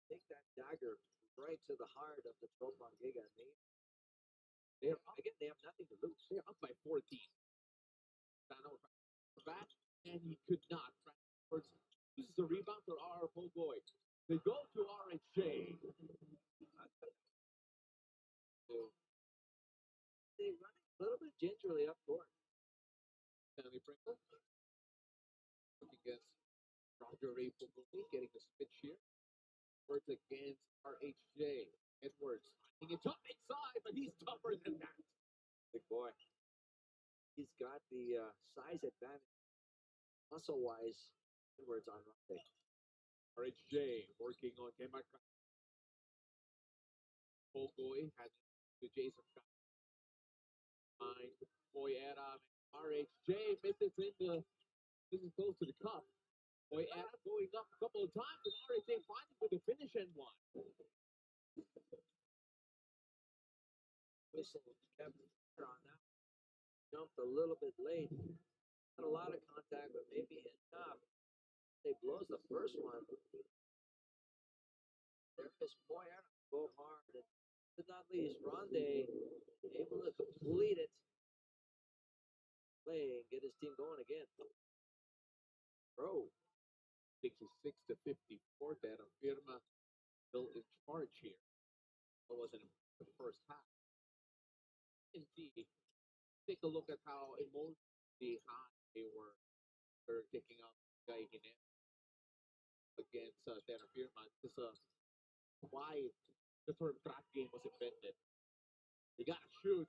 Speaker 3: take that dagger right to the heart of the Tropang Giga. They're up. Again, they have nothing to lose.
Speaker 2: They're up by 14. Sano back, and he could not. This is a rebound for our Bogoy. They go to RHJ.
Speaker 3: They run it a little bit gingerly up court.
Speaker 2: Stanley Pringle looking against Roger Ray Bogoy, getting the switch here. Edwards against RHJ. Edwards finding it tough inside, but he's tougher than that.
Speaker 3: Big boy. He's got the size advantage, muscle-wise. Edwards on Monday.
Speaker 2: RHJ working on Kemaka. Bogoy has to Jason Scott. Fine. Poyera. RHJ misses close to the cup. Poyera going up a couple of times, and RHJ finally with the finish and one.
Speaker 3: Whistle kept on that. Jumped a little bit late. Not a lot of contact, but maybe enough. They blows the first one. There is Poyera go hard. And but not least, Ronde able to complete it. Play and get his team going again. Bro.
Speaker 2: 66 to 54. Terrafirma still in charge here. It wasn't in the first half. Indeed, take a look at how emotionally high they were. They're kicking out Giga against Terrafirma. This is why the term trap game was invented. You gotta shoot.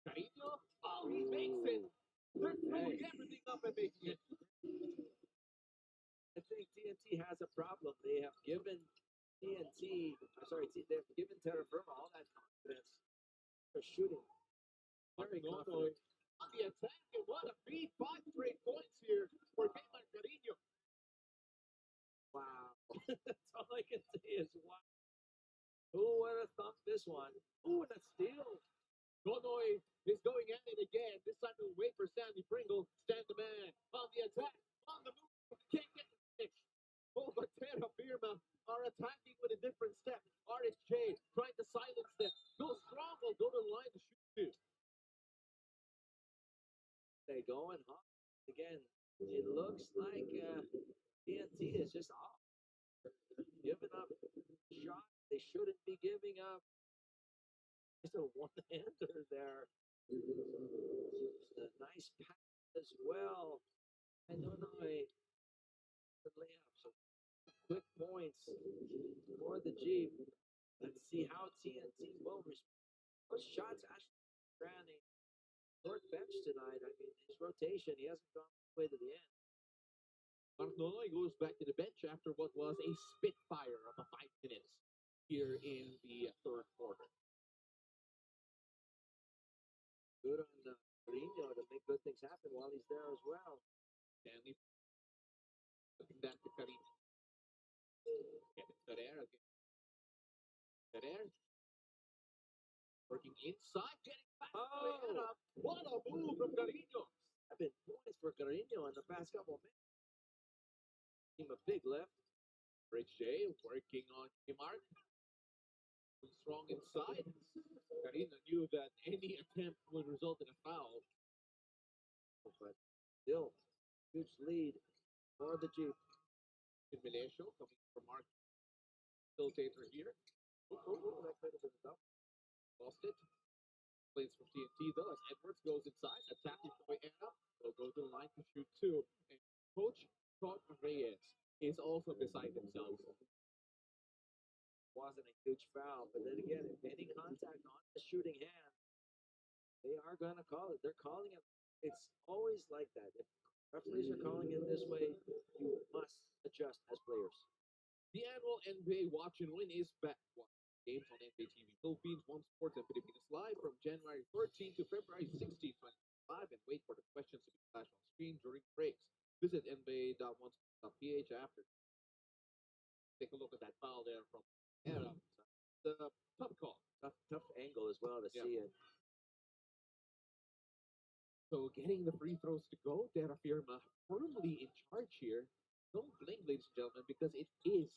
Speaker 2: Carino? Oh, he makes it. They're throwing everything up and making it.
Speaker 3: I think TNT has a problem. They have given they've given Terrafirma all that confidence. They're shooting. Very confident.
Speaker 2: On the attack, and what a beat. 5 straight points here for Kemar Carino.
Speaker 3: Wow. That's all I can say is wow. Who would have thought this one? Ooh, and a steal.
Speaker 2: Godoy is going at it again. This time he'll wait for Stanley Pringle. Stand the man. On the attack. On the move. Can't get the finish. Oh, but Terrafirma are attacking with a different step. RHJ trying to silence them. Go strong. Will go to the line to shoot two.
Speaker 3: They going hot. Again, it looks like TNT is just off. Giving up shots they shouldn't be giving up. It's a one-hander there. A nice pass as well. I don't know. The layup. So quick points for the Jeep. Let's see how TNT will respond. Those shots actually ran a short bench tonight. I mean, his rotation, he hasn't gone all the way to the end.
Speaker 2: Mark Nonoy goes back to the bench after what was a spitfire of a 5 minutes here in the third quarter.
Speaker 3: Good on Carino to make good things happen while he's there as well.
Speaker 2: Stanley looking back to Carino. Kevin Ferrer again. Ferrer working inside, getting back.
Speaker 3: Oh!
Speaker 2: What a move from Carino.
Speaker 3: 7 points for Carino in the past couple of minutes. Team a big left.
Speaker 2: Rich J working on Mark. Strong inside. Carino knew that any attempt would result in a foul.
Speaker 3: But still, huge lead for the Jeep.
Speaker 2: Milesio coming from Mark. Facilitator here.
Speaker 3: That could have been enough.
Speaker 2: Lost it. Plays from TNT though as Edwards goes beside themselves.
Speaker 3: Wasn't a huge foul, but then again, if any contact on the shooting hand, they are going to call it. They're calling it. It's always like that. If referees are calling it this way, you must adjust as players.
Speaker 2: The annual NBA Watch and Win is back. Watch games on NBA TV Philippines, One Sports and Pilipinas Live from January 13 to February 16, 2025, and wait for the questions to be flashed on screen during breaks. Visit nba.1sports.ph after. Take a look at that foul there from Era. The tough call.
Speaker 3: Tough angle as well to see it.
Speaker 2: So getting the free throws to go, Terrafirma firmly in charge here. Don't blink, ladies and gentlemen, because it is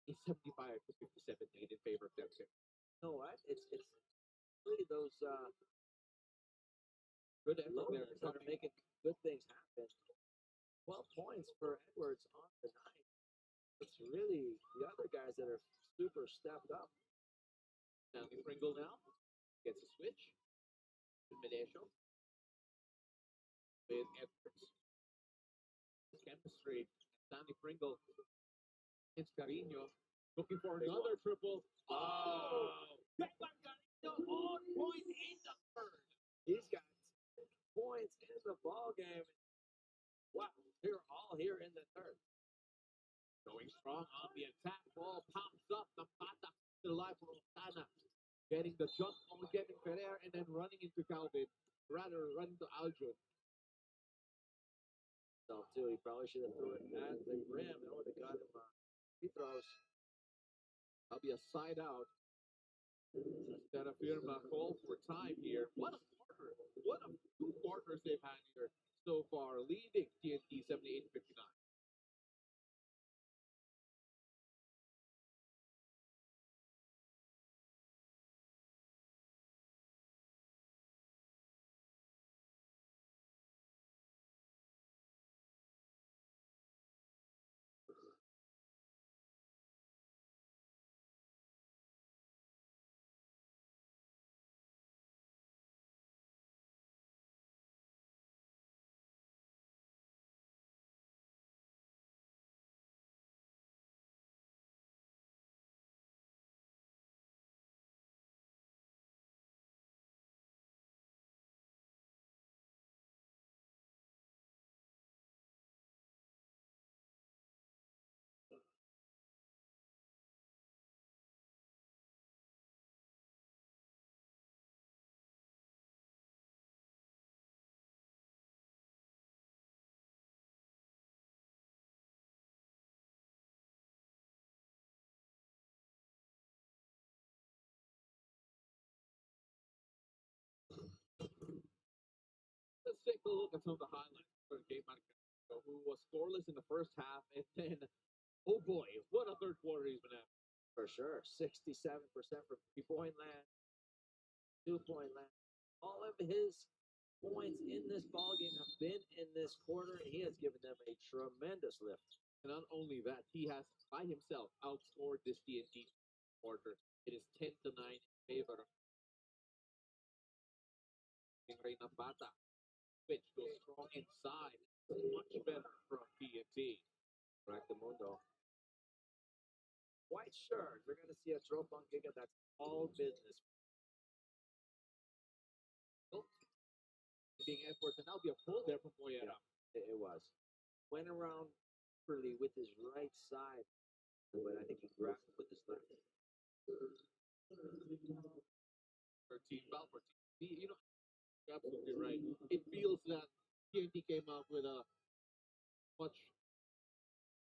Speaker 2: a 75 to 57 lead in favor of Terrafirma.
Speaker 3: No, what? It's really those
Speaker 2: Good effort there.
Speaker 3: that are making good things happen. 12 points for Edwards on the night. It's really the other guys that are super stepped up.
Speaker 2: Stanley Pringle now gets a switch. Medesho with Edwards. Chemistry. Stanley Pringle against Carino. Looking for another triple. Oh! Declan Carino on point in the third.
Speaker 3: He's got points in the ball game. Wow, they're all here in the third.
Speaker 2: Going strong on the attack. Ball pops up. Napata to the line for Rosana. Getting the jump on Kevin Ferrer and then running into Calvin. Rather, running to Aljun.
Speaker 3: So, too, he probably should have threw it at the rim. It would have got him free throws.
Speaker 2: That'll be a side out. Terrafirma call for time here. What a quarter. What a two quarters they've had here so far, leading TNT 78-59. Let's take a look at some of the highlights for Game Marcano, who was scoreless in the first half, and then, oh boy, what a third quarter he's been having.
Speaker 3: For sure. 67% from 3-point land, 2-point land. All of his points in this ball game have been in this quarter, and he has given them a tremendous lift.
Speaker 2: And not only that, he has by himself outscored this TNT quarter. It is 10-9 in favor. Reina Bata. Which goes strong inside. Much better from TNT.
Speaker 3: Mundo. White shirt. We're going to see a Tropang Giga that's all business.
Speaker 2: Being efforts, and that'll be a pull there from Moyera.
Speaker 3: It was. Went around properly with his right side, but I think he grabbed it with his left.
Speaker 2: 13 foul for TNT. You know, you're absolutely right. It feels that TNT came out with a much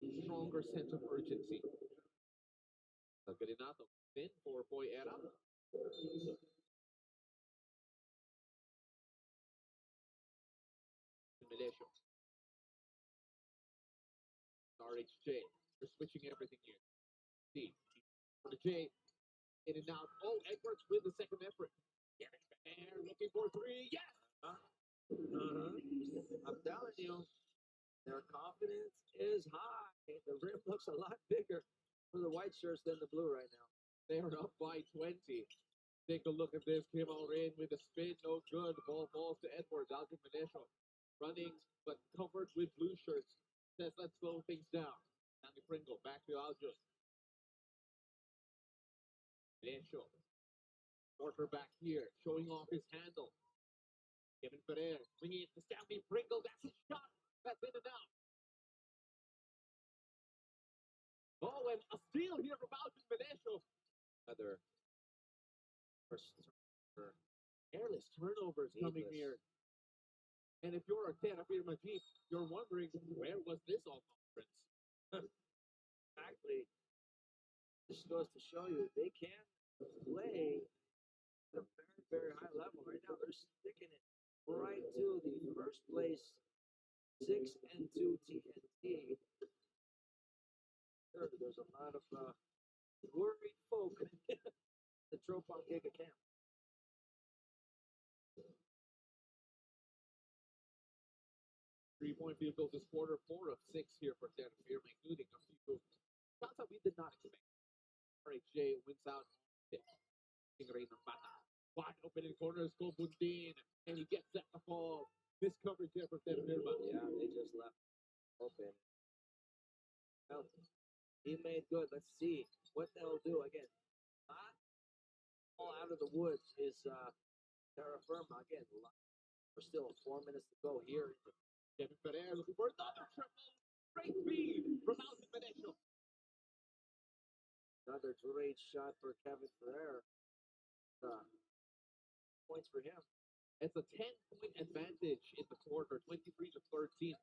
Speaker 2: stronger sense of urgency. Galinato in for Moyera. Melesio. RHJ. They're switching everything here. See. For the J. In and out. Oh, Edwards with the second effort. And looking for three. Yes!
Speaker 3: I'm telling you, their confidence is high. The rim looks a lot bigger for the white shirts than the blue right now.
Speaker 2: They are up by 20. Take a look at this. Kim in with a spin. No good. Ball falls to Edwards. Alvin Melesio running, but covered with blue shirts. Says, let's slow things down. Danny Pringle back to Aljus. Lencho. Quarterback here, showing off his handle. Kevin Ferrer swinging it to Stanley Pringle. That's his shot. That's in and out. Oh, and a steal here from Alvin Menesho.
Speaker 3: Another first turnover.
Speaker 2: Airless turnovers coming
Speaker 3: Needless.
Speaker 2: here. And if you're a Terrafirma Dyip, you're wondering, where was this all conference?
Speaker 3: Exactly. This goes to show you they can play at a very, very high level. Right now, they're sticking it right to the first place 6-2 TNT. Sure, there's a lot of worried folk in the Tropang Giga camp.
Speaker 2: Three-point field goals this quarter, 4 of 6 here for Terrafirma, including a few shots that we did not expect. RHJ wins out on it. Tingray ng bata. Wide open in corners, go Bundin, and he gets set to fall. This coverage here for Terrafirma.
Speaker 3: Yeah, they just left open. Well, he made good. Let's see what they'll do again. Not all out of the woods is Terrafirma again. We're still 4 minutes to go here.
Speaker 2: Kevin Ferrer looking for another triple. Great feed from Alvin Menesho.
Speaker 3: Another great shot for Kevin Ferrer. Points for him.
Speaker 2: It's a 10-point advantage in the quarter, 23-13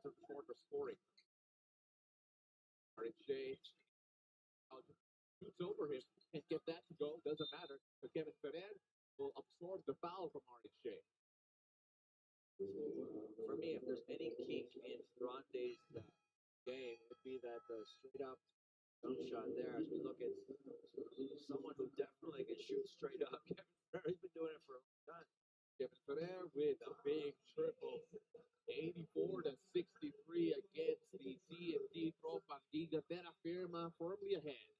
Speaker 2: for the quarter scoring. RHJ shoots over him and get that to go. Doesn't matter. But Kevin Ferrer will absorb the foul from RHJ.
Speaker 3: For me, if there's any kink in Grande's game, it'd be that straight up jump shot there. As we look at someone who definitely can shoot straight up. Kevin Ferrer's been doing it for a long time.
Speaker 2: Kevin Ferrer with a big triple. 84-63 against the TNT Tropang Giga. Terrafirma firmly ahead.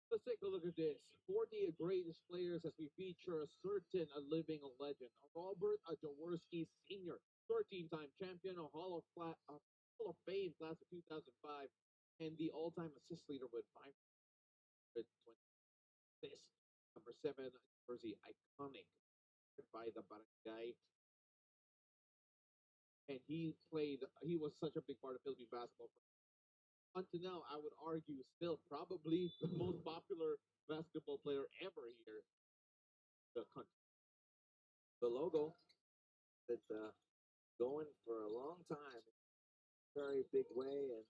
Speaker 2: Let's take a look at this. 40 greatest players as we feature a certain living legend. Robert Jaworski Sr., 13-time champion, a Hall of Fame class of 2005, and the all-time assist leader with 520 assists. Number 7 jersey, iconic by the Barangay. And he was such a big part of Philippine basketball. Until now, I would argue still probably the most popular basketball player ever here in the country.
Speaker 3: The logo that's going for a long time, very big way, and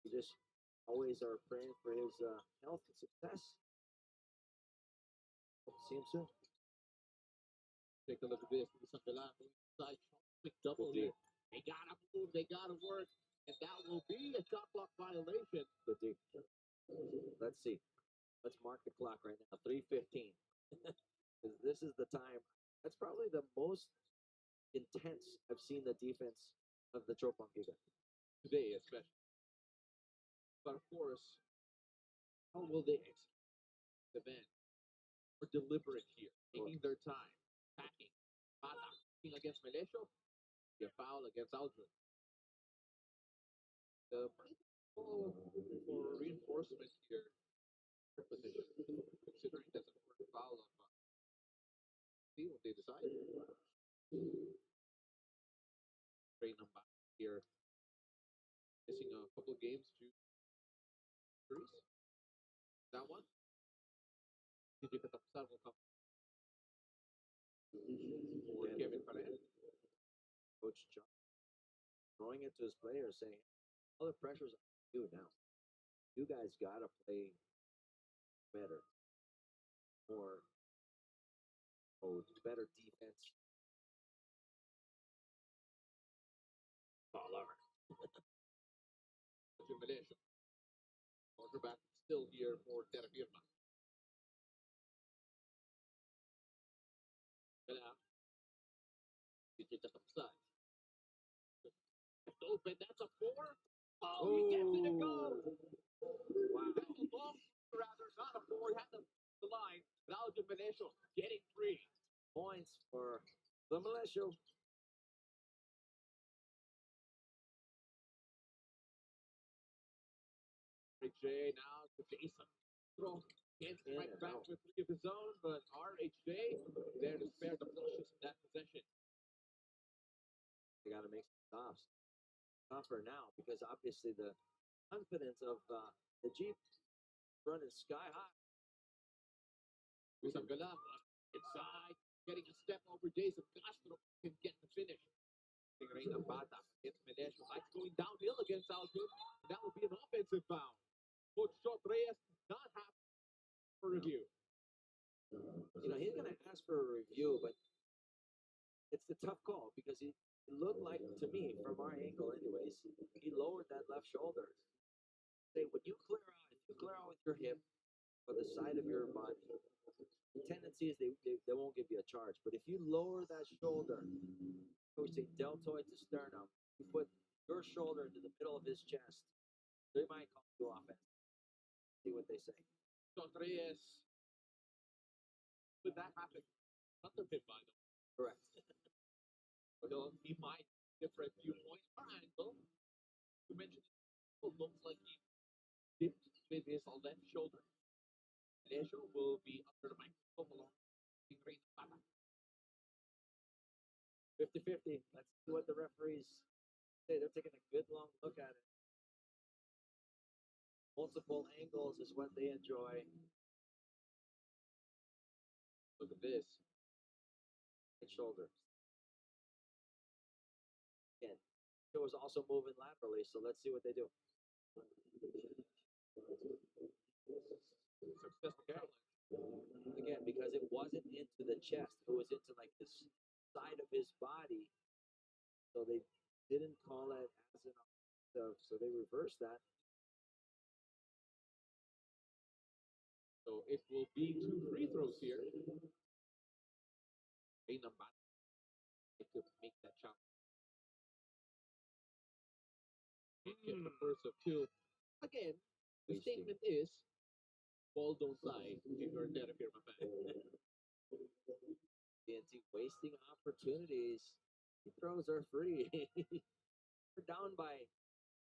Speaker 3: we just always are praying for his health and success. Hope to see him soon.
Speaker 2: Take a look at this. Side quick double here. They gotta move. They gotta work. And that will be a shot clock violation.
Speaker 3: Good dig. Let's see. Let's mark the clock right now. 3:15. Because this is the time. That's probably the most intense I've seen the defense of the Tropang Giga.
Speaker 2: Today, especially. But of course, how will they execute the event? Or deliberate here, taking their time, packing, against Melesio, a foul against Aldrin. The for reinforcement here position, considering that's a first foul of see what they decide. Trey number here, missing a couple of games to injuries. That one. Hindi katapusan will come. for
Speaker 3: Again,
Speaker 2: Kevin Paredes.
Speaker 3: Coach John throwing it to his players, saying, "All the pressure's on you now. You guys gotta play better, more, better defense." All over.
Speaker 2: Malaysia. Quarterback still here for Terrafirma. Kaya, dito sa kapsat. It's open, that's a 4. Oh, he gets it to go!
Speaker 3: Wow.
Speaker 2: That's a long, rather, not a 4. Had the line. Alvin Malaysia getting 3.
Speaker 3: Points for the Militia.
Speaker 2: RHJ now to Jason. Throw can't
Speaker 3: In
Speaker 2: strike
Speaker 3: and
Speaker 2: back
Speaker 3: out.
Speaker 2: with 3 of his own, but RHJ there to spare the flushes in that possession.
Speaker 3: They gotta make some stops. Tougher now because obviously the confidence of the Jeep running sky high.
Speaker 2: Isang galang inside, getting a step over Jason Castro can get the finish. Tingray ng bata against Menesio. Likes going downhill against Alvin. That will be an offensive foul. Coach Shot Reyes not happy for review.
Speaker 3: You know, he's going to ask for a review, but it's the tough call because it looked like, to me, from our angle anyways, he lowered that left shoulder. Say, when you clear out with your hip or the side of your body, the tendency is they won't give you a charge. But if you lower that shoulder, we say deltoid to sternum, you put your shoulder into the middle of his chest, they might call you offense. See what they say.
Speaker 2: Shot Reyes. Would that happen? Under him, by the way.
Speaker 3: Correct.
Speaker 2: He might different viewpoints or angle. You mentioned it looks like he dipped with his left shoulder. Menesio will be under the microscope along with Tingray ng bata.
Speaker 3: 50-50. Let's see what the referees say. They're taking a good long look at it. Multiple angles is what they enjoy.
Speaker 2: Look at this.
Speaker 3: And shoulders. Again, it was also moving laterally, so let's see what they do.
Speaker 2: Successful challenge.
Speaker 3: Again, because it wasn't into the chest, it was into like this side of his body. So they didn't call it as an offensive, so they reversed that.
Speaker 2: So it will be 2 free throws here. Ay naman. To make that shot. Get the first of 2. Again, the
Speaker 3: Wasting.
Speaker 2: statement is, ball don't lie if you're a Terrafirma fan.
Speaker 3: TNT wasting opportunities. Free throws are free. We're down by,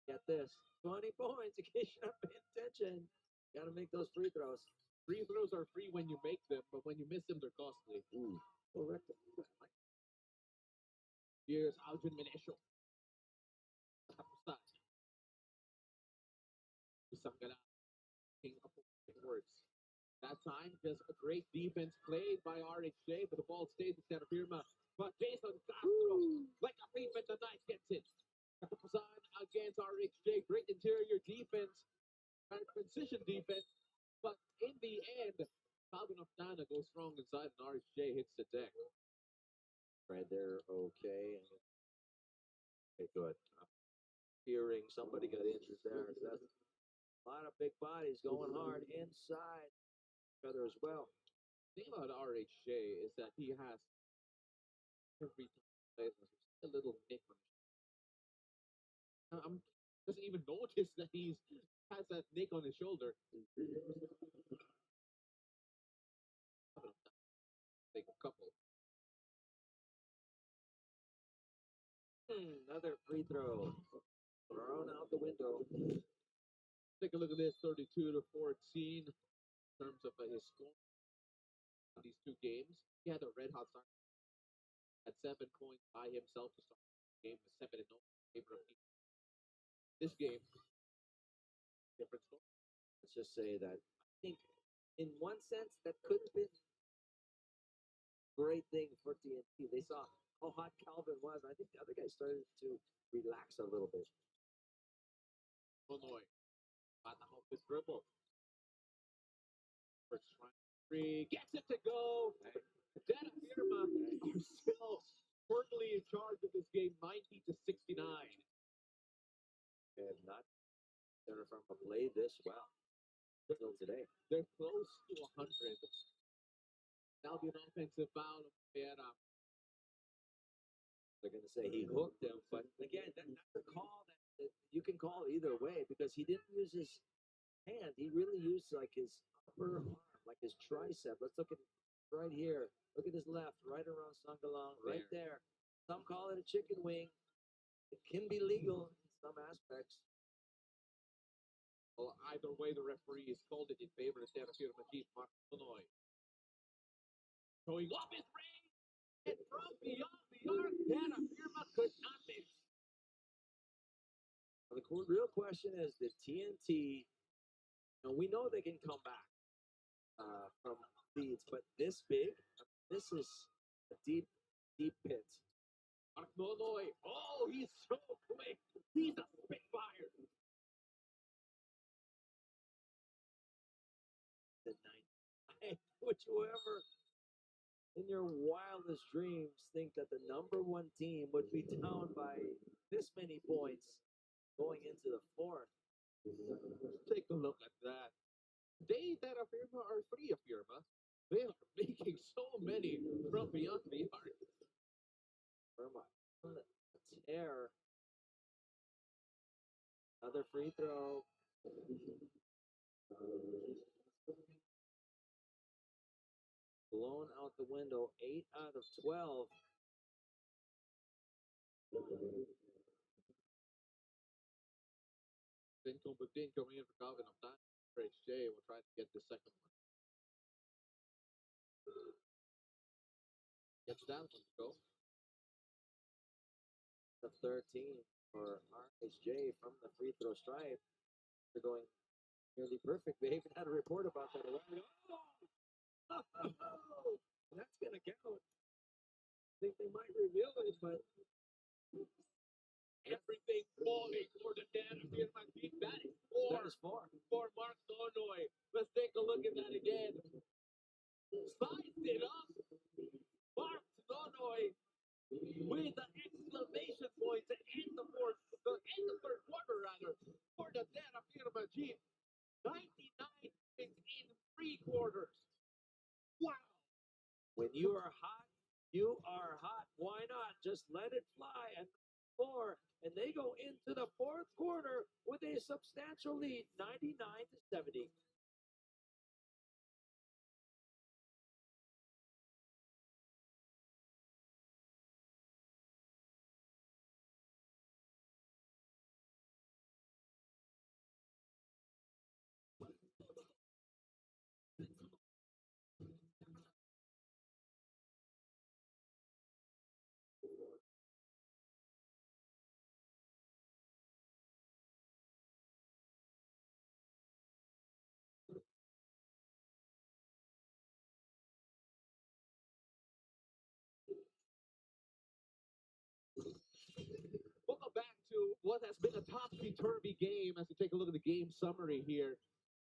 Speaker 3: get this, 20 points in case you're not paying attention. Got to make those free throws.
Speaker 2: Free throws are free when you make them, but when you miss them, they're costly.
Speaker 3: Correct.
Speaker 2: Here's Alvin Menesio. Tapos isang gala. King of words. That time, just a great defense played by RHJ, but the ball stays with Terrafirma. But Jason Castro, like a thief at the night, gets it. Katapusan against RHJ. Great interior defense, transition defense. But in the end, Calvin Oftana goes strong inside and RHJ hits the deck.
Speaker 3: Right there, okay. Okay, good. Hearing somebody got injured there. That's a lot of big bodies going hard inside each other as well.
Speaker 2: The thing about RHJ is that he has every time he plays a little nick on his shoulder. Doesn't even notice that he has that nick on his shoulder. Take a couple.
Speaker 3: Another free throw. Thrown out the window.
Speaker 2: Take a look at this, 32-14 in terms of his score in these 2 games. He had a red hot start. At 7 points by himself to start the game with 7-0 in favor of Giga. This game, different story.
Speaker 3: Let's just say that I think, in one sense, that could have been great thing for TNT. They saw how hot Calvin was. I think the other guys started to relax a little bit.
Speaker 2: Illinois. Bata off the dribble. First try. Three. Gets it to go. Terrafirma are still firmly in charge of this game, 90-69.
Speaker 3: And not Terrafirma played this well still today.
Speaker 2: They're close to 100. Now be an offensive foul of Pereira.
Speaker 3: They're going to say he hooked him, but again, that's a call that you can call either way because he didn't use his hand. He really used like his upper arm, like his tricep. Let's look at right here. Look at his left, right around Sangalang, right there. Some call it a chicken wing. It can be legal in some aspects.
Speaker 2: Well, either way, the referee has called it in favor of Terrafirma Chief Mark Illinois. Showing off his range, and from beyond the arc, Terrafirma could not miss.
Speaker 3: The real question is the TNT. And we know they can come back from leads, but this big, this is a deep, deep pit.
Speaker 2: Mark Illinois, oh, he's so quick. He's a spitfire.
Speaker 3: The 9. Would you ever, in your wildest dreams, think that the #1 team would be down by this many points going into the fourth?
Speaker 2: Take a look at that. They Terrafirma are three of Firma. They are making so many from beyond the arc.
Speaker 3: Firma, tear. Another free throw. Blown out the window. 8 out of 12.
Speaker 2: Then coming in for Calvin of time. HJ will try to get the second one. Gets that one to go.
Speaker 3: The 13 for RHJ from the free throw stripe. They're going nearly perfect. They even had a report about that a while ago. Oh, that's going to count. I think they might reveal it, but
Speaker 2: everything falling for the Terrafirma team. That is four.
Speaker 3: That is four.
Speaker 2: For Mark Illinois. Let's take a look at that again. Sized it up. Mark Illinois with the exclamation points to end the third quarter rather for the Terrafirma team. 99 points in 3 quarters. Wow.
Speaker 3: When you are hot, you are hot. Why not? Just let it fly at the floor. And they go into the fourth quarter with a substantial lead, 99-70.
Speaker 2: Welcome back to what has been a topsy-turvy game as we take a look at the game summary here.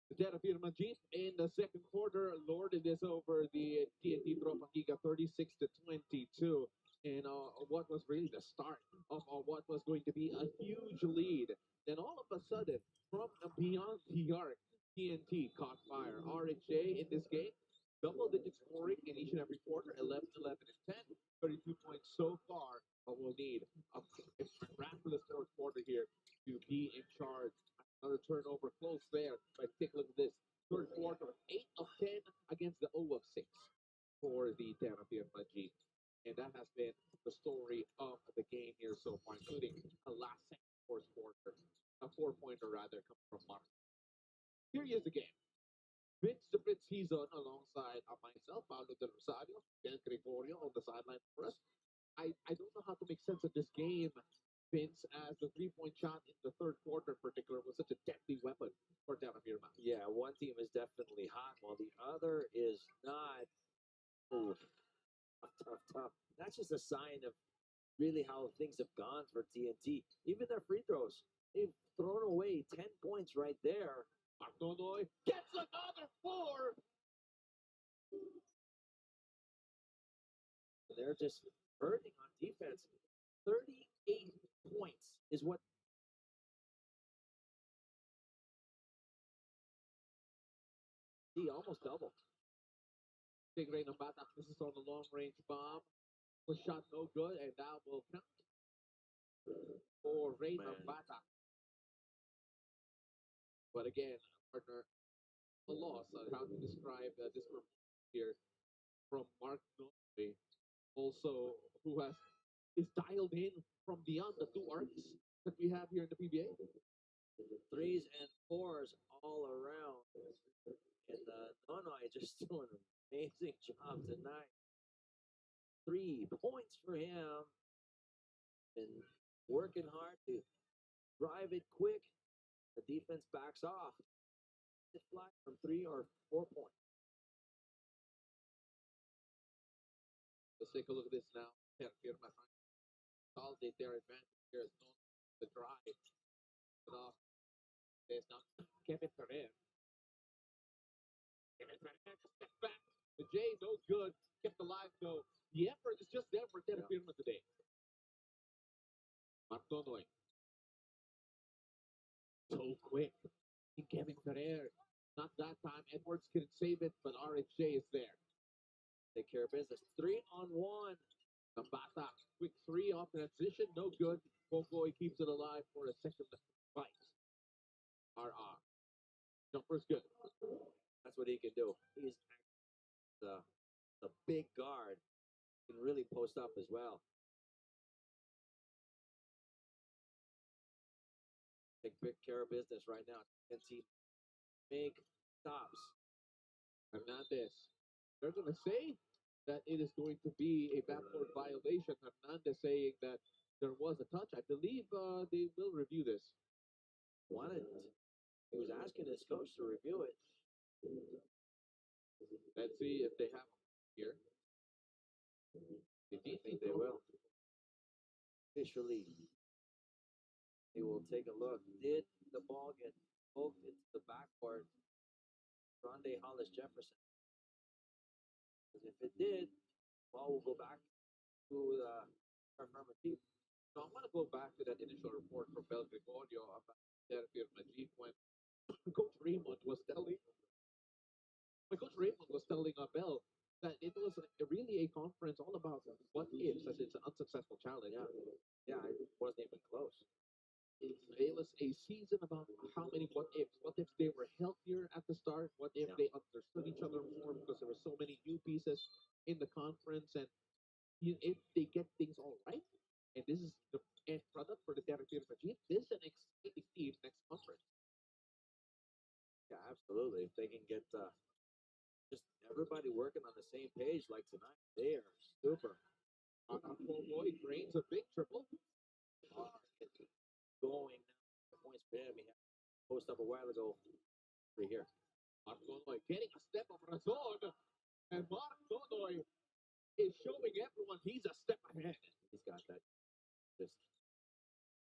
Speaker 2: The Terrafirma Jeep in the second quarter lorded this over the TNT Tropang Giga 36-22. And what was really the start of what was going to be a huge lead. Then all of a sudden, from beyond the arc, TNT caught fire. RHA in this game, double-digit scoring in each and every quarter, 11, 11, and 10. 32 points so far, but we'll need a miraculous fourth quarter here to be in charge. Another turnover close there, but take a look at this. Third quarter, 8 of 10 against the 0 of 6 for the Terrafirma Jeep. And that has been the story of the game here so far, including a last second fourth quarter, a 4-pointer rather, coming from Mark. Here he is again. Vince the Fritz season alongside myself, Paulo Del Rosario, Ben Gregorio on the sideline for us. I don't know how to make sense of this game, Vince, as the 3-point shot in the third quarter in particular was such a deadly weapon for Terrafirma.
Speaker 3: Yeah, one team is definitely hot while the other is not. Ooh, a tough. That's just a sign of really how things have gone for TNT. Even their free throws, they've thrown away 10 points right there.
Speaker 2: Martonoy gets another 4.
Speaker 3: They're just hurting on defense. 38 points is what. He almost doubled.
Speaker 2: Big Ray Nambata. This is on the long range bomb. Was shot no good, and now will count for Ray Nambata. But again, partner, a loss on how to describe this performance here from Mark Noy, also who is dialed in from beyond the 2 arcs that we have here in the PBA.
Speaker 3: 3s and 4s all around. And Nonoy just doing an amazing job tonight. 3 points for him. Been working hard to drive it quick. The defense backs off. It flies from 3 or 4 points.
Speaker 2: Let's take a look at this now. Terrafirma trying to consolidate their advantage here as known the drive. But off. There's now Kevin Ferrer. Kevin Ferrer, step back. The J, no good. Kept alive though. The effort is just there for Terrafirma today. Martonoy. So quick. Kevin Ferrer. Not that time. Edwards couldn't save it, but RHJ is there.
Speaker 3: Take care of business. 3-on-1.
Speaker 2: Nambata, quick 3 off transition, no good. Pogoy keeps it alive for a second fight. RR. Jumper's good.
Speaker 3: That's what he can do. He's the big guard. He can really post up as well. Take care of business right now. TNT make stops.
Speaker 2: Hernandez. They're going to say that it is going to be a backcourt violation. Hernandez saying that there was a touch. I believe they will review this.
Speaker 3: Wanted. He was asking his coach to review it.
Speaker 2: Let's see if they have here.
Speaker 3: I think they will. Officially, they will take a look. Did the ball get poked into the backcourt? Grande Hollis Jefferson. Because if it did, the ball will go back to Terrafirma team.
Speaker 2: So I want to go back to that initial report from Bel Gregorio about Terrafirma Jeep when Coach Raymond was telling Bell that it was really a conference all about what ifs, as it's an unsuccessful challenge.
Speaker 3: Yeah, it wasn't even close.
Speaker 2: It was a season about how many what ifs. What if they were healthier at the start? What if they understood each other more because there were so many new pieces in the conference? And if they get things all right, and this is the end product for the Terrafirma Jeep, this is an exciting team next conference.
Speaker 3: Yeah, absolutely. If they can get just everybody working on the same page like tonight, they are super.
Speaker 2: Boy drains a big triple.
Speaker 3: Going now. Points for him. He had post up a while ago. Right here.
Speaker 2: Martonoy getting a step of Razon. And Martonoy is showing everyone he's a step ahead.
Speaker 3: He's got that. Just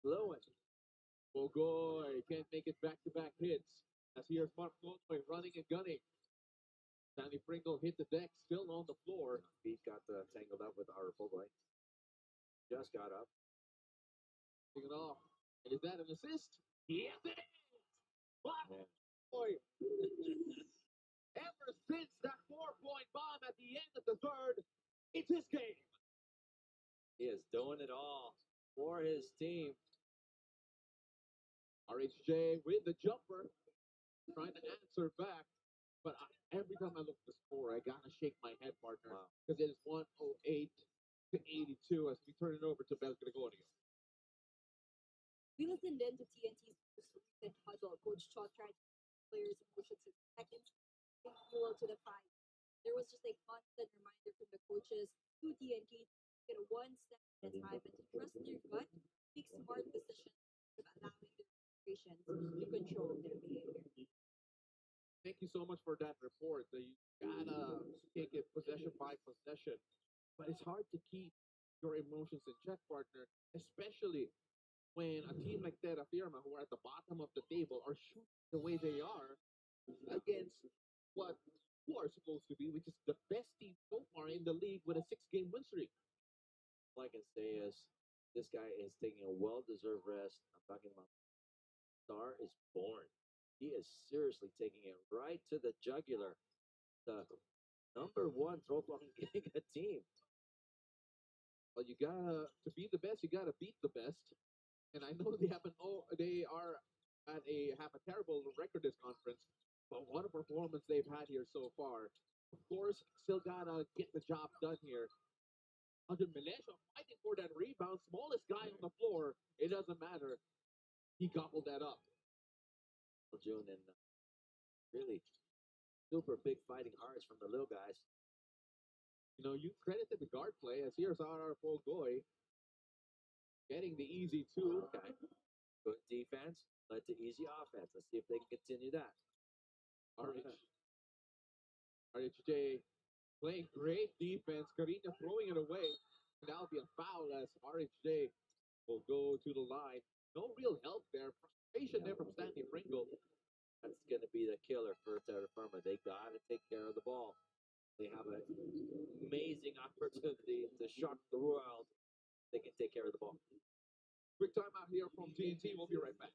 Speaker 3: blowing.
Speaker 2: Bogoy can't make it back-to-back hits. As here's Martonoy running and gunning. Stanley Pringle hit the deck, still on the floor.
Speaker 3: Feet got tangled up with our Bogoy. Just got up.
Speaker 2: Taking it off. And is that an assist? Yes, it is! Boy. Ever since that 4-point bomb at the end of the third, it's his game.
Speaker 3: He is doing it all for his team.
Speaker 2: RHJ with the jumper, trying to answer back. But every time I look at the score, I gotta shake my head, partner, because it is 108 to 82 as we turn it over to Bel Gregorio.
Speaker 4: We listened in to TNT's most recent huddle. Coach Cho tried to players' emotions in seconds, fuel to the fight. There was just a constant reminder from the coaches to TNT to get one step at a time and to trust their gut, make smart decisions, of allowing their frustrations to control their behavior.
Speaker 2: Thank you so much for that report. You gotta take it possession by possession. but it's hard to keep your emotions in check, partner, especially when a team like Terrafirma, who are at the bottom of the table, are shooting the way they are against what who are supposed to be, which is the best team so far in the league with a 6-game win streak.
Speaker 3: All I can say is this guy is taking a well-deserved rest. I'm talking about Star is born. He is seriously taking it right to the jugular. The number one Tropang Giga team.
Speaker 2: Well, you gotta to be the best, you gotta beat the best. And I know they are at have a terrible record this conference, but what a performance they've had here so far. Of course, still gotta get the job done here. Under Melesio fighting for that rebound, smallest guy on the floor. It doesn't matter. He gobbled that up.
Speaker 3: June and really super big fighting hearts from the little guys.
Speaker 2: You know, you credited the guard play as here's our Pogoy getting the easy two.
Speaker 3: Okay. Good defense led to easy offense. Let's see if they can continue that.
Speaker 2: RHJ playing great defense. Carino throwing it away. And that'll be a foul as RHJ will go to the line. No real help there. Frustration there from Stanley Pringle.
Speaker 3: That's going to be the killer for Terrafirma. They got to take care of the ball. They have an amazing opportunity to shock the world. They can take care of the ball.
Speaker 2: Quick timeout here from TNT. We'll be right back.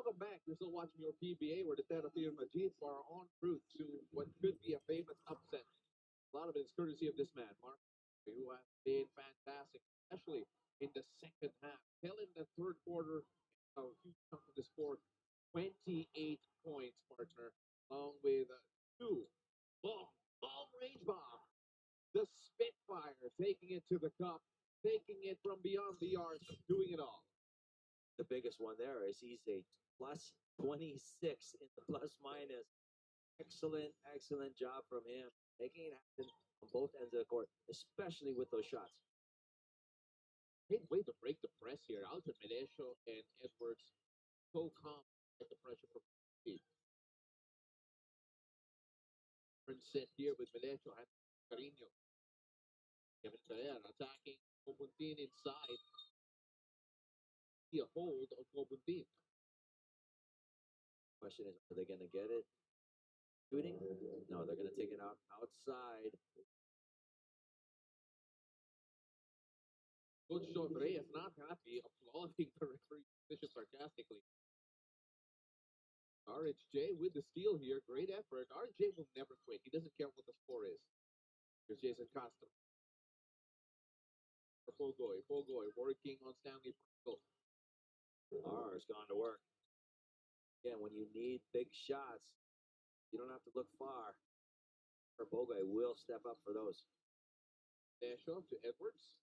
Speaker 2: Welcome back. You're still watching your PBA where the Terrafirma Dyip are en route to what could be a famous upset. A lot of it is courtesy of this man, Mark, who has been fantastic, especially in the second half. Till in the third quarter, a huge chunk of the score, 28 points, partner, along with two long range bombs. The Spitfire taking it to the cup, taking it from beyond the arc, doing it all.
Speaker 3: The biggest one there is he's a plus 26 in the plus minus. Excellent, excellent job from him. Making it happen on both ends of the court, especially with those shots.
Speaker 2: Great way to break the press here. Alton Melesio and Edwards so calm at the pressure from Steve. Set here with Melesio and Carino. Kevin Ferrer attacking Kobuntin inside. A hold of Kobuntin.
Speaker 3: Question is, are they going to get it? Shooting? No, they're going to take it out outside.
Speaker 2: Coach Joffre is not happy, applauding the referee position sarcastically. RHJ with the steal here. Great effort. RHJ will never quit. He doesn't care what the score is. Here's Jason Castro. Pogoy working on Stanley Pringle.
Speaker 3: R has gone to work. Again, when you need big shots, you don't have to look far. Pogoy will step up for those.
Speaker 2: Melesio to Edwards.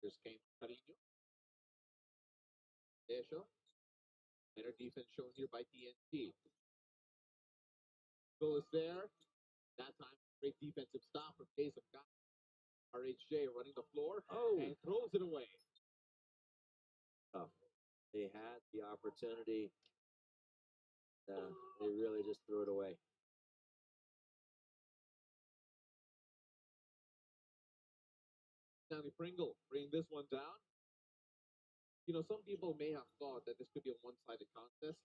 Speaker 2: Here's Kane Carino. Melesio. Better defense shown here by TNT. Goes there. That time, great defensive stop from Jason Castro. RHJ running the floor and throws it away.
Speaker 3: Oh, they had the opportunity. They really just threw it away.
Speaker 2: Stanley Pringle bring this one down. You know, some people may have thought that this could be a one-sided contest.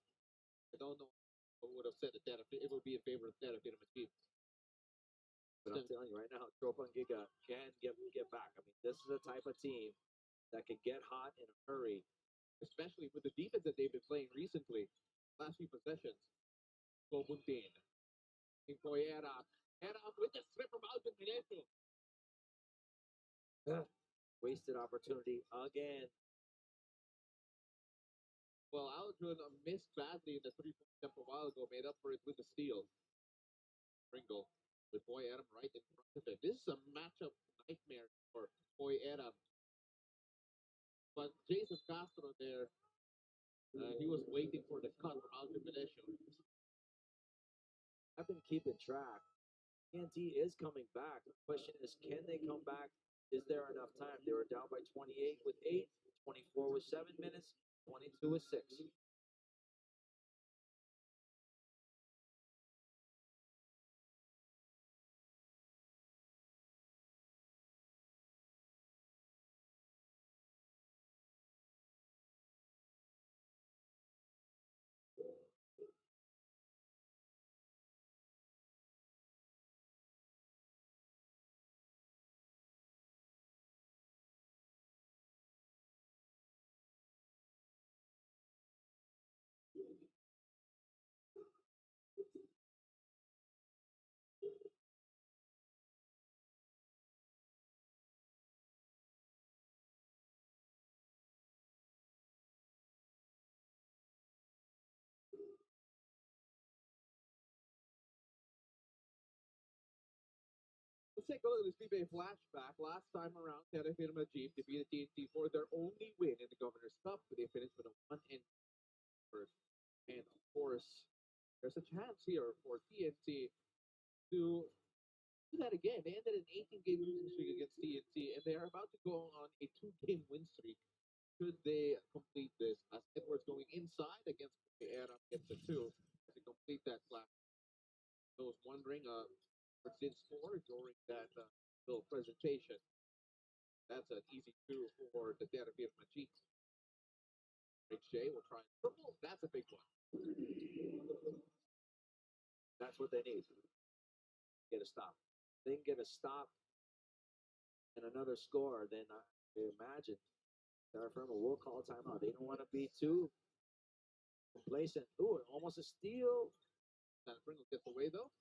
Speaker 2: I don't know who would have said that it would be in favor of Terrafirma team.
Speaker 3: But I'm telling you right now, Tropang Giga can get back. I mean, this is a type of team that can get hot in a hurry.
Speaker 2: especially with the defense that they've been playing recently. Last few possessions. Bobuntin. Incoyera. Era with the strip from Alvin Mineto.
Speaker 3: Wasted opportunity again.
Speaker 2: Well, Aldrin missed badly in the 3-point attempt a while ago, made up for it with the steal. Pringle with Boy Adam right in front of him. This is a matchup nightmare for Boy Adam. But Jason Castro there, he was waiting for the cut from Aldrin Mineto.
Speaker 3: I've been keeping track. TNT is coming back. The question is, can they come back? Is there enough time? They were down by 28 with 8, 24 with 7 minutes, 22 with 6.
Speaker 2: Let's take a look at this PBA flashback. Last time around, Terrafirma Dyip defeated TNT for their only win in the Governor's Cup. They finished with a 1-1 first. And of course, there's a chance here for TNT to do that again. They ended an 18-game losing streak against TNT, and they are about to go on a 2-game win streak. Should they complete this? As Edwards going inside against Era gets the 2 to complete that class. Those wondering, what's in score during that little presentation. That's an easy 2 for the Terrafirma Chief. Rich J will try triple. That's a big one.
Speaker 3: That's what they need. Get a stop. They can get a stop and another score, then I imagine Terrafirma will call a timeout. They don't want to be too complacent. Ooh, almost a steal.
Speaker 2: Pringle gets away though.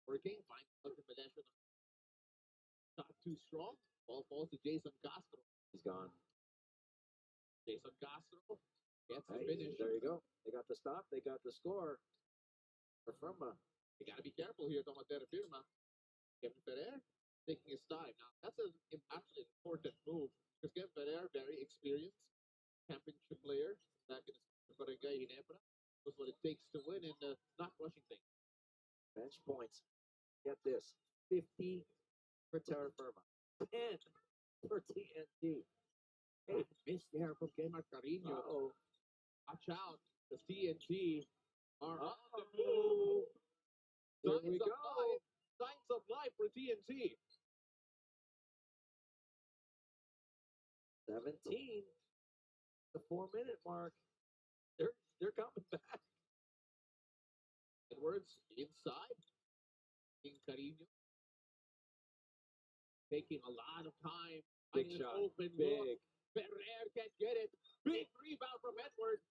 Speaker 2: Working, finds Alvin Mineto. Not too strong. Ball falls to Jason Castro.
Speaker 3: He's gone.
Speaker 2: Jason Castro gets the
Speaker 3: Hey,
Speaker 2: finish.
Speaker 3: there you go. They got the stop. They got the score. Terrafirma.
Speaker 2: You got to be careful here, talking about Terrafirma. Kevin Ferrer taking his time. Now, that's actually an important move because Kevin Ferrer, very experienced championship player back in the Barangay Ginebra. Knows what it takes to win and not rushing things.
Speaker 3: Bench points. Get this. 50 for Terrafirma. 10 for TNT.
Speaker 2: Hey, miss there from Kemar Carino.
Speaker 3: Oh,
Speaker 2: Watch out. The TNT are on the
Speaker 3: oh.
Speaker 2: move.
Speaker 3: Here
Speaker 2: Signs
Speaker 3: we
Speaker 2: of
Speaker 3: go.
Speaker 2: life. Signs of life for TNT.
Speaker 3: 17. The 4-minute mark. They're coming back.
Speaker 2: Edwards inside. King Carino. Taking a lot of time.
Speaker 3: Big
Speaker 2: Finding an
Speaker 3: shot.
Speaker 2: open look.
Speaker 3: Big.
Speaker 2: Ferrer can't get it. Big rebound from Edwards.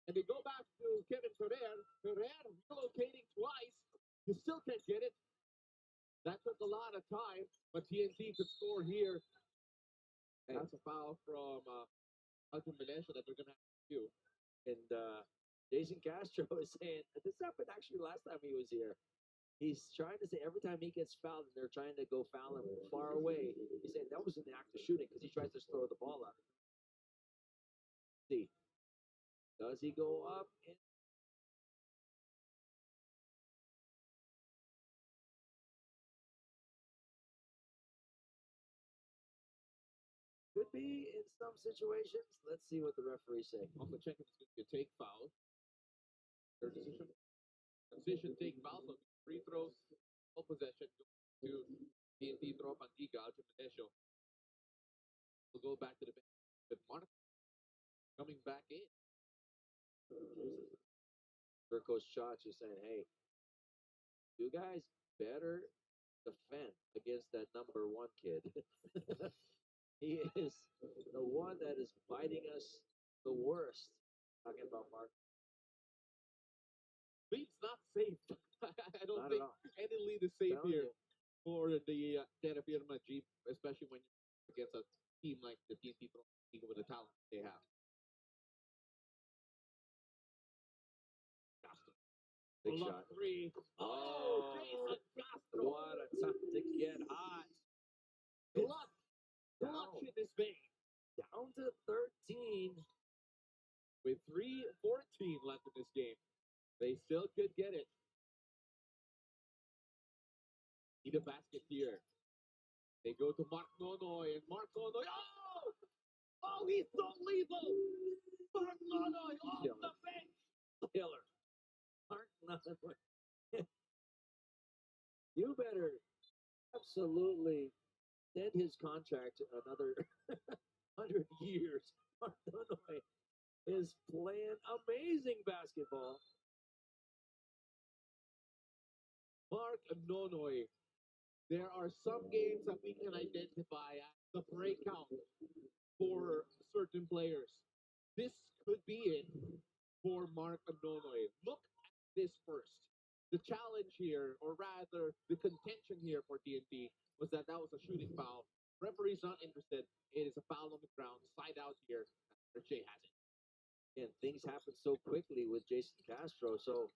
Speaker 2: And they go back to Kevin Ferrer. Ferrer relocating twice. You still can't get it. That took a lot of time, but TNT could score here.
Speaker 3: Hey.
Speaker 2: That's a foul from Alvin Mineto that they're going to have to do.
Speaker 3: And Jason Castro is saying, this happened actually last time he was here. He's trying to say every time he gets fouled and they're trying to go foul him far away, he's saying that was in the act of shooting because he tries to throw the ball up. See, does he go up? Could be in some situations. Let's see what the referees say.
Speaker 2: Also checking if it's going to be a take foul. Their decision. Transition take foul, so free throws, full possession to TNT Tropang Giga, Alvin Mineto. We'll go back to the bench with Mark coming back in.
Speaker 3: Coach Shots is saying, hey, you guys better defend against that number one kid. He is the one that is biting us the worst. Talking about Mark.
Speaker 2: Lead's not safe. I don't
Speaker 3: Not
Speaker 2: think
Speaker 3: at all.
Speaker 2: any lead is safe
Speaker 3: Telling
Speaker 2: here
Speaker 3: you.
Speaker 2: for the Terrafirma Jeep, especially when you're against a team like the TNT Tropang with the talent they have. Castro.
Speaker 3: Big
Speaker 2: Pull
Speaker 3: shot.
Speaker 2: up three.
Speaker 3: Oh,
Speaker 2: Jason Castro.
Speaker 3: what a time to get hot.
Speaker 2: Clutch.
Speaker 3: Down,
Speaker 2: Clutch in this vein.
Speaker 3: down to 13.
Speaker 2: With 3:14 left in this game. They still could get it. Need a basket here. They go to Mark Nonoy, and Mark Nonoy, oh! Oh, he's so lethal! Mark Nonoy off
Speaker 3: Killer.
Speaker 2: the bench!
Speaker 3: Killer. Mark nothing. You better absolutely extend his contract another 100 years. Mark Nonoy is playing amazing basketball.
Speaker 2: Mark Nonoy. There are some games that we can identify as the breakout for certain players. This could be it for Mark Nonoy. Look at this first. The challenge here, or rather the contention here for TNT, was that was a shooting foul. Referee's not interested. It is a foul on the ground. Side out here. Jay has it.
Speaker 3: And things happen so quickly with Jason Castro, so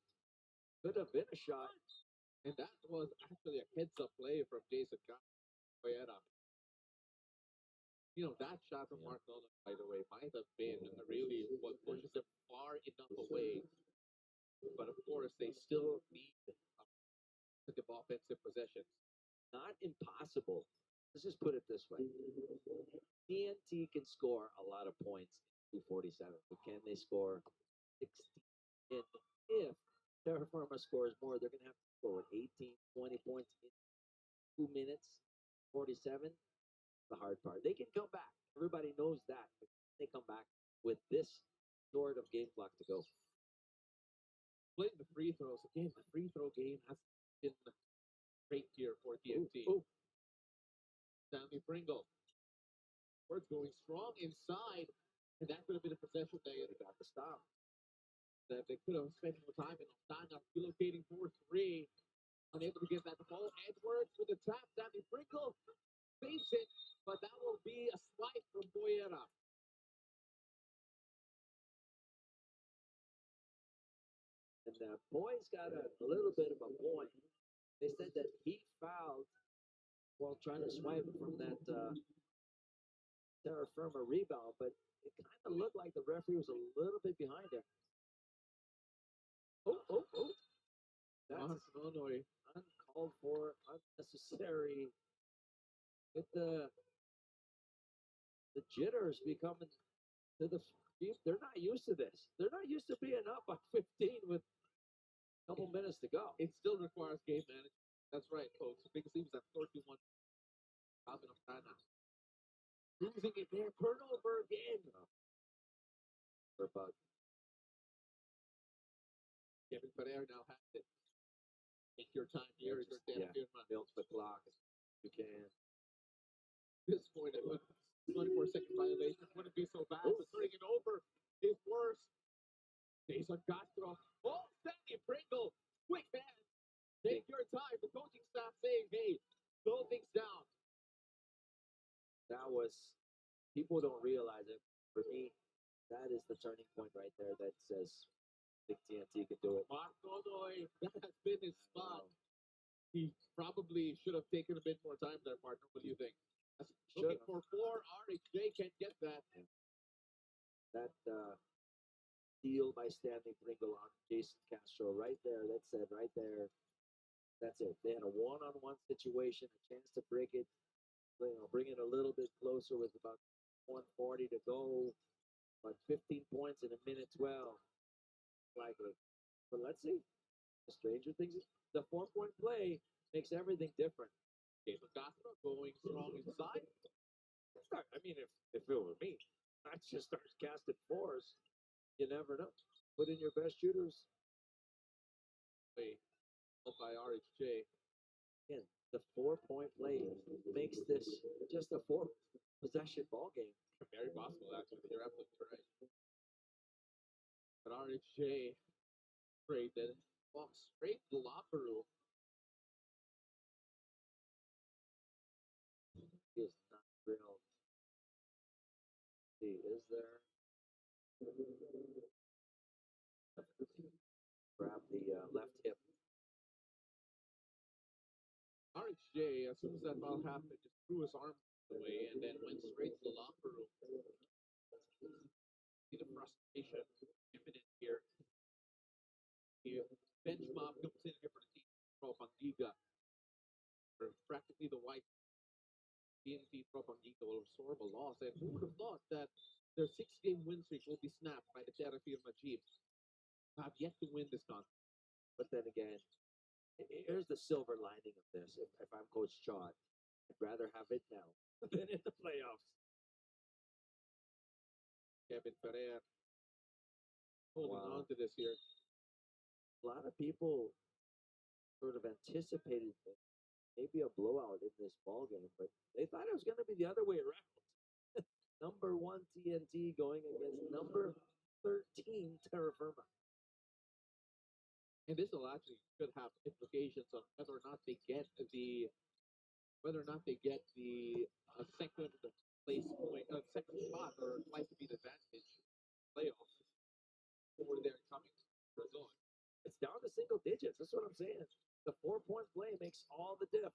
Speaker 3: could have been a shot.
Speaker 2: And that was actually a heads-up play from Jason Castro. You know, that shot from Mark Nolan, by the way, might have been really what pushes them far enough away. But of course, they still need positive offensive possessions.
Speaker 3: Not impossible. Let's just put it this way. TNT can score a lot of points in 247, but can they score 16? And if Terrafirma scores more, they're going to have to score 18, 20 points in 2 minutes, 47. The hard part. They can come back. Everybody knows that. But they come back with this short of game clock to go.
Speaker 2: Playing the free throws again. The free throw game has been great here for TNT.
Speaker 3: Ooh.
Speaker 2: Stanley Pringle. Words going strong inside, and that could have been a possession they
Speaker 3: Got to stop.
Speaker 2: That they could have spent more time in Ostana relocating for three. Unable to get that ball. Edwards with the tap. Stanley Pringle saves it, but that will be a swipe from Boyera.
Speaker 3: And Boy's got a little bit of a point. They said that he fouled while trying to swipe from that Terra Firma rebound, but it kind of looked like the referee was a little bit behind him. Oh. That's
Speaker 2: Nonoy.
Speaker 3: uncalled for, unnecessary. With the jitters becoming to the they're not used to this. They're not used to being up by 15 with a couple minutes to go.
Speaker 2: It still requires game management. That's right, folks. Because he was at 31. Calvin Ostana. Losing it there. Turnover again.
Speaker 3: For about
Speaker 2: Kevin Ferrer now has it. Take your time here. It's your Terrafirma.
Speaker 3: milk the clock as you can.
Speaker 2: This point, it would 24-second violation wouldn't be so bad, but turning it over is worse. Jason Castro. Oh, Stanley Pringle. Quick hand. Take your time. The coaching staff saying, hey, slow things down.
Speaker 3: That was, people don't realize it. For me, that is the turning point right there that says Big TNT can do it.
Speaker 2: Mark Nonoy, that has been his spot. He probably should have taken a bit more time there, partner. What do you think? Looking for 4, RHJ can't get that.
Speaker 3: That deal by Stanley Pringle on Jason Castro right there. That's it, right there. That's it. They had a one-on-one situation, a chance to break it, bring it a little bit closer with about 140 to go, but 15 points in a minute 12, likely. But let's see. The stranger things, the 4-point play makes everything different.
Speaker 2: Jason Castro going strong inside.
Speaker 3: I mean, if it were me, I'd just start casting 4s. You never know. Put in your best shooters.
Speaker 2: Up by RHJ.
Speaker 3: Again, the 4-point play makes this just a 4-possession ball game.
Speaker 2: Very possible, actually. You're absolutely right. But RHJ traded, walked straight to the locker room.
Speaker 3: He is not thrilled. See, is there? Grab the left hip.
Speaker 2: RHJ, as soon as that foul happened, just threw his arm away and then went straight to the locker room. See the frustration imminent here. The bench mob comes in here for the team. Tropang Giga. Practically the white TNT Tropang Giga will absorb a loss. And who would have thought that their 6-game win streak will be snapped by the Terrafirma Dyip? Have yet to win this contest.
Speaker 3: But then again, here's the silver lining of this. If I'm Coach Chot, I'd rather have it now than in the playoffs.
Speaker 2: Kevin Ferrer holding
Speaker 3: Wow.
Speaker 2: on to this here.
Speaker 3: A lot of people sort of anticipated maybe a blowout in this ball game, but they thought it was going to be the other way around. Number 1 TNT going against number 13 Terrafirma.
Speaker 2: And this will actually could have implications on whether or not they get the second place point, second spot, or twice to beat advantage playoffs for their coming result.
Speaker 3: It's down to single digits. That's what I'm saying. The 4-point play makes all the diff.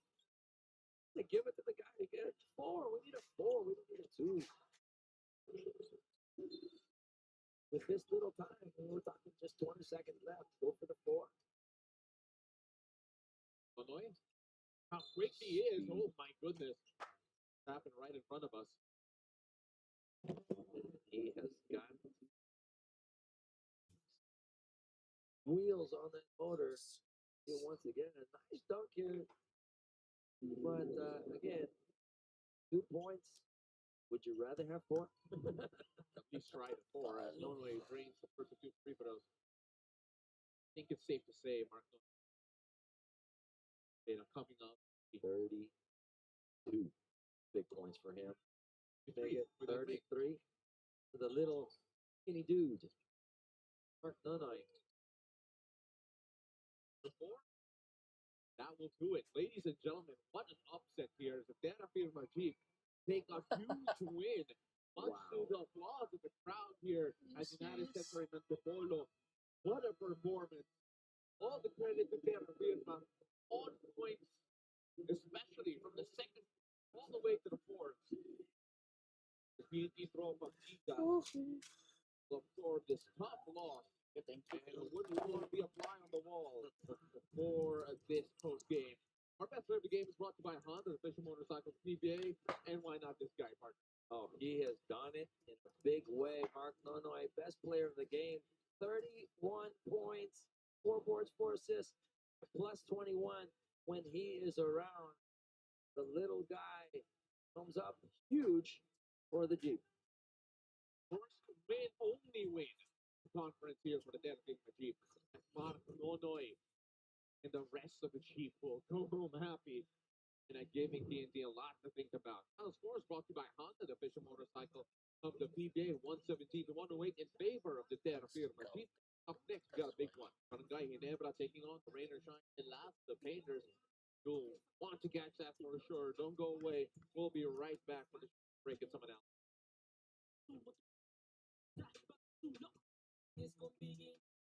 Speaker 3: They give it to the guy to get it. 4. We need a 4. We don't need a 2. With this little time, we're talking just 20 seconds left. Go for the 4.
Speaker 2: Illinois, how quick he is! Oh my goodness, it happened right in front of us.
Speaker 3: He has got wheels on that motor. Here once again, a nice dunk here. But again, 2 points. Would you rather have 4?
Speaker 2: At least try to 4 as Illinois drains the first 2 free throws. I think it's safe to say Mark coming up
Speaker 3: 32 big points for him. Make it 33 for the little skinny dude. Mark Nunai.
Speaker 2: That will do it. Ladies and gentlemen, what an upset here as the Terrafirma Dyip take a huge win. Much to the applause of the crowd here at United Center in Antipolo. What a performance. All the credit to Terrafirma. On points, especially from the second all the way to the fourth. The TNT Tropang Giga will absorb this tough loss. And wouldn't want to be a fly on the wall for this post game. Our best player of the game is brought to you by Honda, the official motorcycle PBA, and why not this guy, partner?
Speaker 3: Oh, he has done it in a big way. Mark Nunai, best player of the game. 31 points, 4 boards, 4 assists, plus 21 when he is around. The little guy comes up huge for the Jeep.
Speaker 2: First win, only win. Conference here for the Terrafirma Dyip. Mark Nunai and the rest of the Jeep will go home happy and giving TNT a lot to think about. Now, the score is brought to you by Honda, the official motorcycle of the PBA, 117 to 108 in favor of the Terrafirma Dyip. Up next, we got a big one. Barangay Ginebra taking on the Rain or Shine and last, the Painters. You'll want to catch that for sure. Don't go away. We'll be right back for the break and someone else.